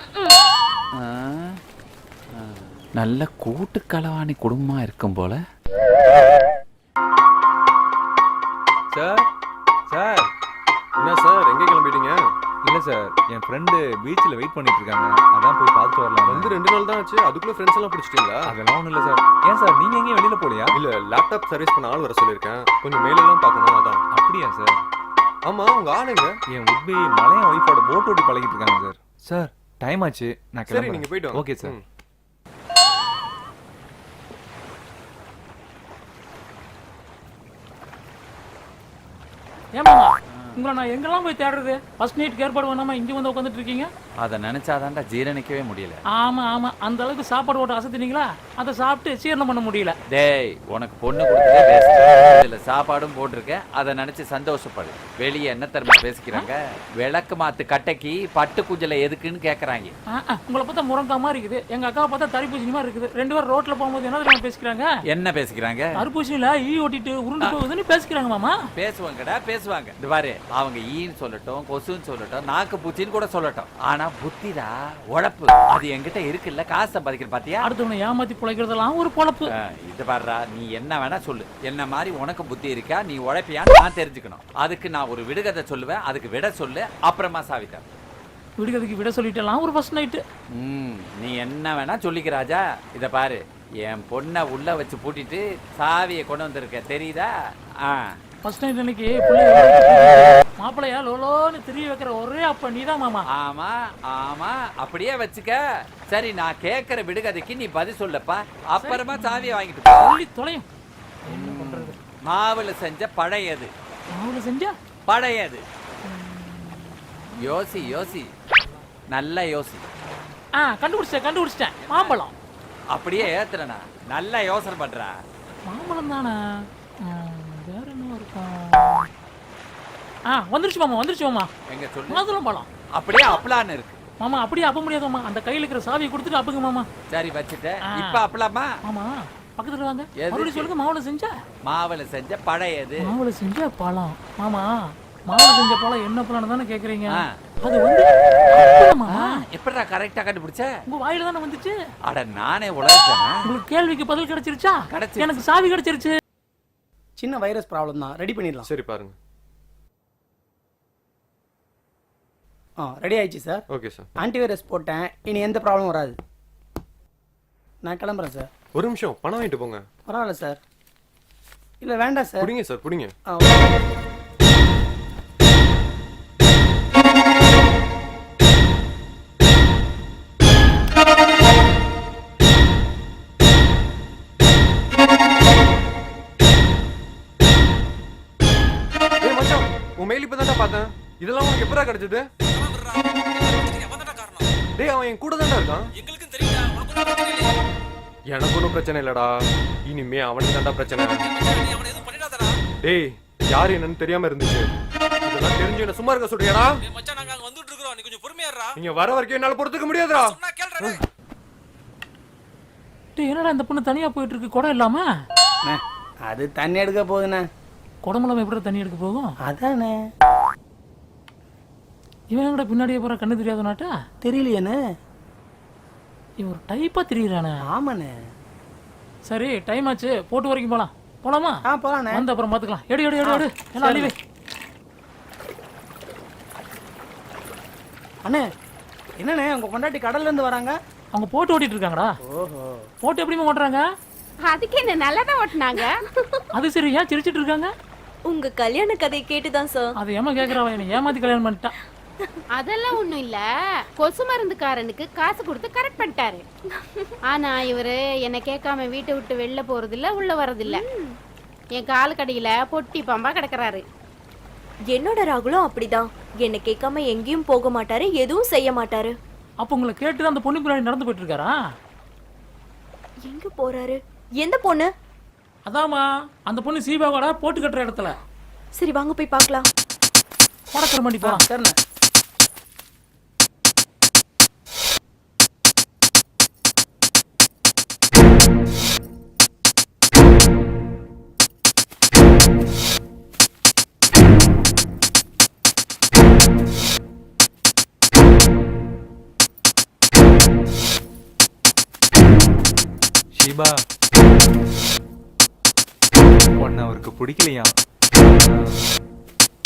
நல்ல கூட்டு களவாணி குடும்பமா இருக்கும் போல. Sir, sir. என்ன சார், எங்க கிளம்பிட்டீங்க? இல்ல சார், என் ஃப்ரெண்டு பீச்சில் வெயிட் பண்ணிட்டு இருக்காங்க. அதான் போய் பார்த்துட்டு வரலாம். வந்து 2 நாள் தான் ஆச்சு. அதுக்குள்ள ஃப்ரெண்ட்ஸ் எல்லாம் பிடிச்சிட்டீங்களா? அதெல்லாம் ஒன்றும் இல்லை சார். ஏன் சார், நீங்க எங்கேயும் வெளியில போலியா? இல்ல, லேப்டாப் சர்வீஸ் பண்ண ஆள் வர சொல்லியிருக்கேன். கொஞ்சம் மேலெல்லாம் பார்க்கணும், அதான். அப்படியா சார்? ஆமா, உங்க ஆளுங்க? என் உட்பி மலையன் ஒய்ஃபோட போட் ஓட்டி பழகிட்டு இருக்காங்க சார். சார், டைம் ஆச்சு. நான் சரி, நீங்க போயிட்டு வாங்க. Okay sir. ஏமாமா உங்களை நான் எங்கெல்லாம் போய் தேடுறது? ஃபர்ஸ்ட் நைட் ஏற்பாடு பண்ணாம இங்க வந்து உட்காந்துட்டு இருக்கீங்க. அதை நினைச்சாதான்டா ஜீரணிக்கவே முடியல. ஆமா ஆமா, அந்த அளவுக்கு சாப்பாடு ஓட்ட அசத்தினீங்களா? அதை சாப்பிட்டு சீரணம் பண்ண முடியல. டேய், உனக்கு பொண்ணு கொடுத்ததே வேஸ்ட். இதுல சாப்பாடும் போட்டிருக்கேன், அதை நினைச்சு சந்தோஷப்படு. வெளியே என்ன தர்மா பேசிக்கிறாங்க? விளக்கு மாத்து கட்டைக்கு பட்டு குஞ்சல எதுக்குன்னு கேக்குறாங்க. உங்களை பார்த்தா முருங்கா மாதிரி இருக்குது, எங்க அக்காவை பார்த்தா தரிப்பூசி மாதிரி இருக்குது. ரெண்டு பேரும் ரோட்ல போகும்போது என்ன தெரியுமா பேசிக்கிறாங்க? என்ன பேசிக்கிறாங்க? தரிப்பூசியில ஈ ஓட்டிட்டு உருண்டு போகுதுன்னு பேசிக்கிறாங்க மாமா. பேசுவாங்கடா பேசுவாங்க. இந்த பாரு, அவங்க ஈன்னு சொல்லட்டும், கொசுன்னு சொல்லட்டும், நாக்கு பூச்சின்னு கூட சொல்லட்டும், ஆனா புத்திடா உழப்பு அது என்கிட்ட இருக்குல்ல. காசு சம்பாதிக்கிற பாத்தியா? அடுத்தவனை ஏமாத்தி பிழைக்கிறதெல்லாம் ஒரு பொழப்பு. இது பாருடா, நீ என்ன வேணா சொல்லு, என்ன மாதிரி உனக்கு புத்தி இருக்கா, நீ உழைப்பியான்னு நான் தெரிஞ்சுக்கணும். அதுக்கு நான் ஒரு விடுகதை சொல்லுவேன், அதுக்கு விட சொல்லு, அப்புறமா சாவிட்டா. விடுகதைக்கு விட சொல்லிட்டலாம் ஒரு ஃபர்ஸ்ட் நைட்டு. நீ என்ன வேணா சொல்லிக்க ராஜா. இத பாரு, என் பொண்ணை உள்ள வச்சு பூட்டிட்டு சாவியை கொண்டு வந்திருக்க, தெரியுதா? ஃபர்ஸ்ட் நைட் அன்னைக்கு மாப்பிள்ளையா லோலோன்னு தெரிய வைக்கிற ஒரே அப்ப நீதான் மாமா. ஆமா ஆமா, அப்படியே வச்சுக்க. சரி, நான் கேட்கிற விடுகதைக்கு நீ பதில் சொல்லப்பா, அப்புறமா சாவியை வாங்கிட்டு சொல்லி தொலையும். என்ன பண்றது? மாவுல செஞ்ச பழையது. மாவுல செஞ்சா பழையது. யோசி யோசி, நல்ல யோசி. கண்டுபிடிச்சிட்டேன். மாம்பழம். அப்படியே ஏத்துறனா? நல்ல யோசனை பண்றா. மாம்பழம் தானே, வேற என்ன இருக்கும்? வந்துருச்சு மாமா. எங்க சொல்லு. மாதுளம் பழம். அப்படியே அப்பலான்னு இருக்கு மாமா. அப்படியே அப்ப முடியாதுமா, அந்த கையில இருக்கிற சாவியை கொடுத்துட்டு அப்புங்க மாமா. சரி வச்சுட்டேன். இப்ப அப்பலாமா? ஆமா, பக்கத்துல வாங்க. மறுபடியும் சொல்லுங்க. மாவுல செஞ்ச பழையது. மாவுல செஞ்ச பழம். மாமா, மாவுல செஞ்ச பழம் என்ன பழம் தானே கேக்குறீங்க? அது வந்து எப்படா கரெக்டா கண்டுபிடிச்ச? உங்க வாயில தானே வந்துச்சு. அட நானே உலகத்தேன். உங்களுக்கு கேள்விக்கு பதில் கிடைச்சிருச்சா? எனக்கு சாவி கிடைச்சிருச்சு. சின்ன வைரஸ் ப்ராப்ளம் தான், ரெடி பண்ணிடலாம். சரி பாருங்க. ரெடி ஆயிடுச்சு சார். Okay sir. ஆன்டிவைரஸ் போட்டேன், இனி எந்த ப்ராப்ளமும் வராது. நான் கிளம்புறேன் சார். ஒரு நிமிஷம், பணம் வாங்கிட்டு போங்க. பரவாயில்ல சார். இல்லை வேண்டாம் சார். புடிங்க சார், புடிங்க. உன் மெயில் இப்பதான் பார்த்தேன். இதெல்லாம் உனக்கு எப்படா கிடைச்சது? டேய், அவன் என் கூட தான்டா இருக்கான். எனக்கு ஒன்றும் பிரச்சனை இல்லடா. இனிமே அவனுக்கு தான்டா பிரச்சனை. டேய், யாரு என்னன்னு தெரியாம இருந்துச்சு. இதெல்லாம் தெரிஞ்சு என்ன சும்மா இருக்க சொல்றியாடா? நீங்க வர வரைக்கும் என்னால பொறுத்துக்க முடியாதுடா. என்னடா இந்த பொண்ணு தனியா போயிட்டு இருக்கு குடம் இல்லாம? அது தண்ணி எடுக்க போகுதுண்ணே. குடம்புலம் எப்படி தண்ணி எடுக்க போகும்? அதானே. இவன் கூட பின்னாடியே போற கண்ணு தெரியாத நாட்டா? தெரியலையானே. இவன் ஒரு டைப்பா தெரியுறானே. ஆமாண்ணே. சரி, டைம் ஆச்சு, போட்டு வரைக்கும் போலாம். போலாமா? போலாண்ணே. வந்து அப்புறம் பாத்துக்கலாம். எடு எல்லாம் அழிவே. அண்ணே, என்னண்ணே உங்க பொண்டாட்டி கடல்ல இருந்து வராங்க? அவங்க போட்டு ஓட்டிட்டு இருக்காங்கடா. ஓஹோ. போட்டு எப்படிமா ஓட்டுறாங்க? அதுக்கு என்ன நல்லதான் ஓட்டுனாங்க. அது சரி, ஏன் சிரிச்சிட்டு இருக்காங்க? உங்க கல்யாண கதை கேட்டுதான் சார். அது ஏமா கேக்குறவன் என்ன ஏமாத்தி கல்யாணம் பண்ணிட்டான். அதெல்லாம் ஒண்ணும் இல்ல, கொசு மருந்துக்காரனுக்கு காசு கொடுத்து கரெக்ட் பண்ணிட்டாரு. ஆனா இவரு என்ன கேட்காம வீட்டை விட்டு வெளில போறது இல்ல, உள்ள வர்றது இல்ல. என் காலு கடையில பொட்டி பாம்பா கிடக்குறாரு. என்னோட ராகுலும் அப்படிதான். என்ன கேட்காம எங்கேயும் போக மாட்டாரு, எதுவும் செய்ய மாட்டாரு. அப்ப உங்களை கேட்டு அந்த பொண்ணு பின்னாடி நடந்து போயிட்டு இருக்காரா? எங்க போறாரு? எந்த பொண்ணு? அதாமா, அந்த பொண்ணு சீபாவோட போட்டு கட்டுற இடத்துல. சரி வாங்க போய் பார்க்கலாம். படக்கிற மாட்டி போலாம். சரிண்ணே. ஷீபா, உன்னை அவருக்கு பிடிக்கலையா?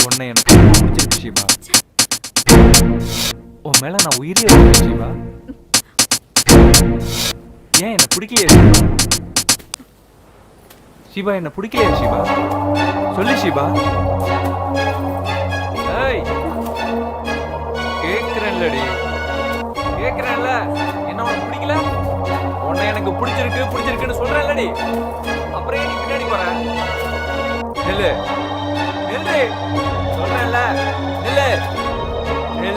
உன்னை எனக்கு ரொம்ப பிடிச்சிருக்கு ஷீபா. உன் மேல நான் உயிரே இருக்கேன் ஷீபா. ஏன் என்ன பிடிக்கலையா ஷீபா? ஷீபா, என்ன பிடிக்கலையா ஷீபா? சொல்லு ஷீபா. ஏய், கேக்குறேன்லடி, கேக்குறேன்ல. என்ன உனக்கு பிடிக்கல? உன்னை எனக்கு பிடிச்சிருக்குன்னு சொல்றேன்லடி. அப்புறம் ஏன் நீ பின்னாடி போற? நெல்லு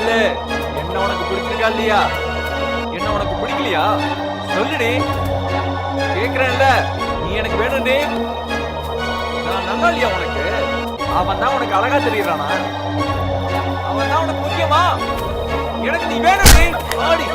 சொல்லு, என்ன உனக்கு பிடிச்சிருக்கா இல்லையா? என்ன உனக்கு பிடிக்கலையா? சொல்லுடி, கேக்குறேன்ல. நீ எனக்கு வேணும்டி. நான் நல்லா இல்லையா உனக்கு? அவன் தான் உனக்கு அழகா தெரியறானா? அவன் தான் உனக்கு முக்கியமா? எனக்கு நீ வேணும்டி. ஆடி.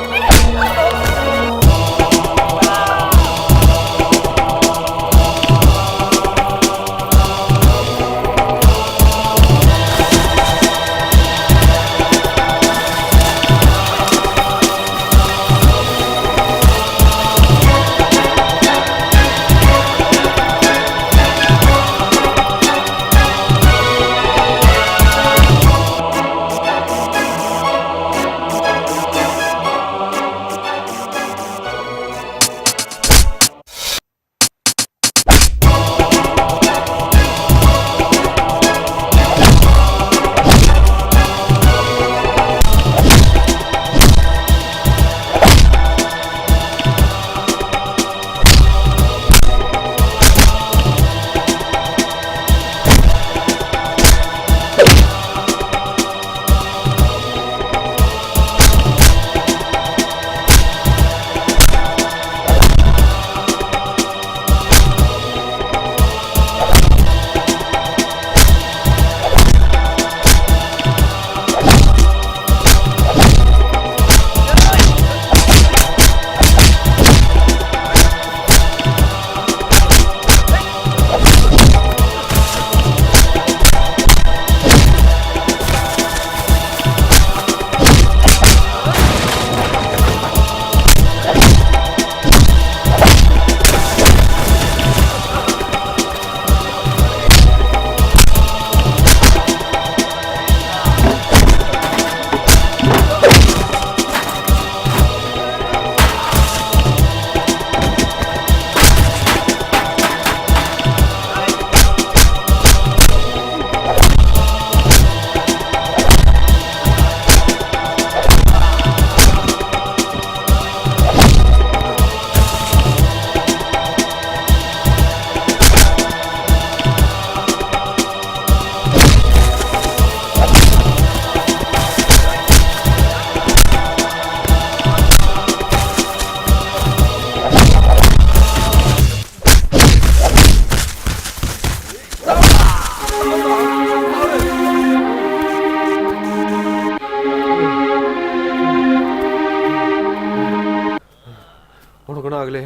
உனக்கு ஒன்றும் ஆகலே?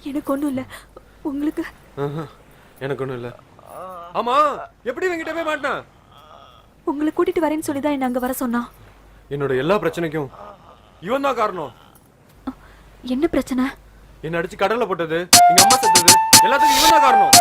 எனக்கு ஒண்ணும் இல்ல. உங்களுக்கு? எனக்கு ஒன்றும் இல்லை. ஆமா, எப்படி இவங்கிட்ட போய் மாட்டினா? உங்களை கூட்டிட்டு வரேன்னு சொல்லிதான் என்ன அங்க வர சொன்னா. என்னோட எல்லா பிரச்சனைக்கும் இவன் தான் காரணம். என்ன பிரச்சனை? என்ன அடிச்சு கடல்ல போட்டது, எங்க அம்மா செத்தது, எல்லாத்துக்கும் இவன் தான் காரணம்.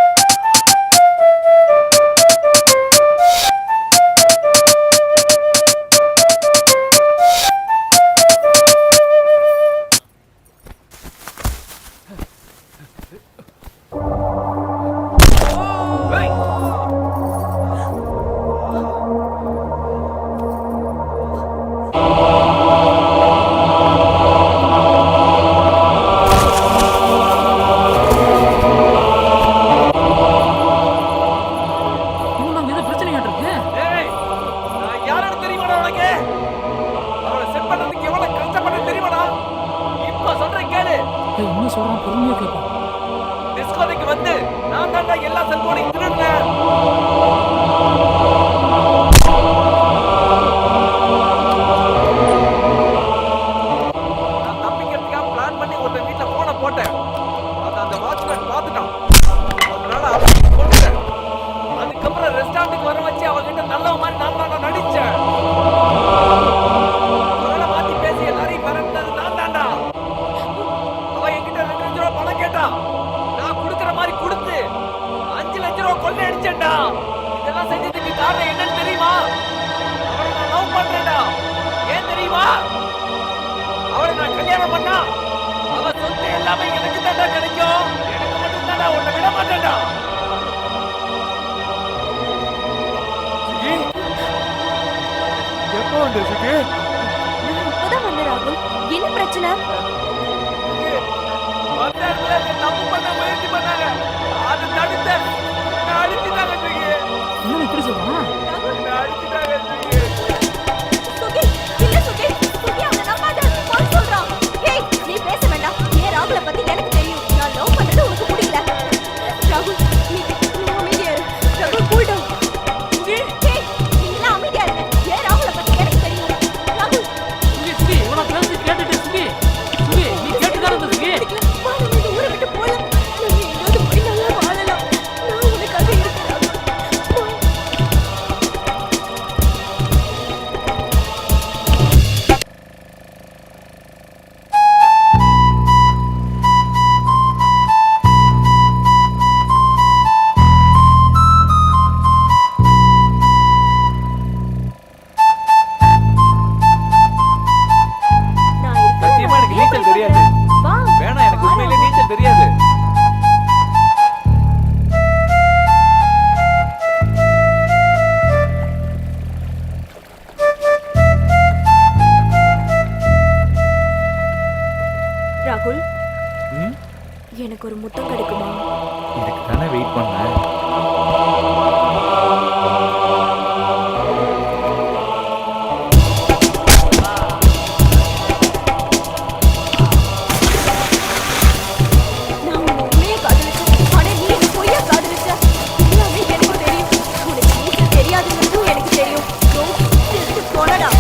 என்ன பிரச்சனை? இப்படி சொல்றான்? ராகுல் ம் எனக்கு ஒரு முத்தம் கிடைக்குமா? இதுக்கு தானே வெயிட் பண்ணேன். நான் உன்னை உண்மையா காதலிச்சேன். ஆனா நீ என்னை பொய்யா காதலிச்ச. எல்லாமே எனக்கு தெரியும். உனக்கு நீச்சல் தெரியாதுங்கிறதும் எனக்கு தெரியும். தெரிஞ்சு போனடா.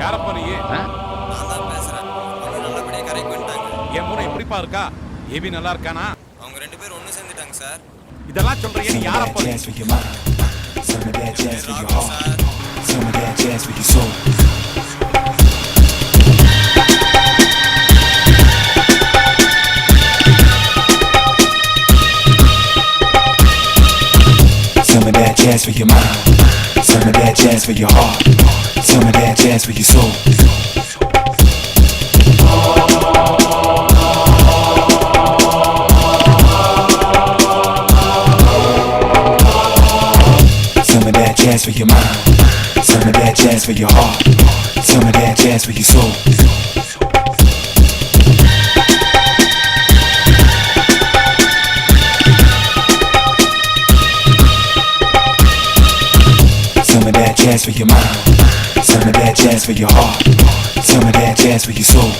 யாரப்பா நீ? நான் தான் பேசுறேன். அவங்க நல்லபடியா கரெக்ட் பண்ணிட்டாங்க. என் மூணு எப்படிப்பா இருக்கா? ஏபி நல்லா இருக்கானா? அவங்க 2 பேரும் ஒண்ணு சேர்ந்துட்டாங்க சார். இதெல்லாம் சொல்றீங்க நீ யாரப்பா நீ? Some of that jazz for your mind, some of that jazz for your heart, some of that jazz for your soul. Some of that jazz for your mind, some of that jazz for your heart, some of that jazz for your soul. Some of that jazz for your mind, some of that jazz for your heart, some of that jazz for your soul.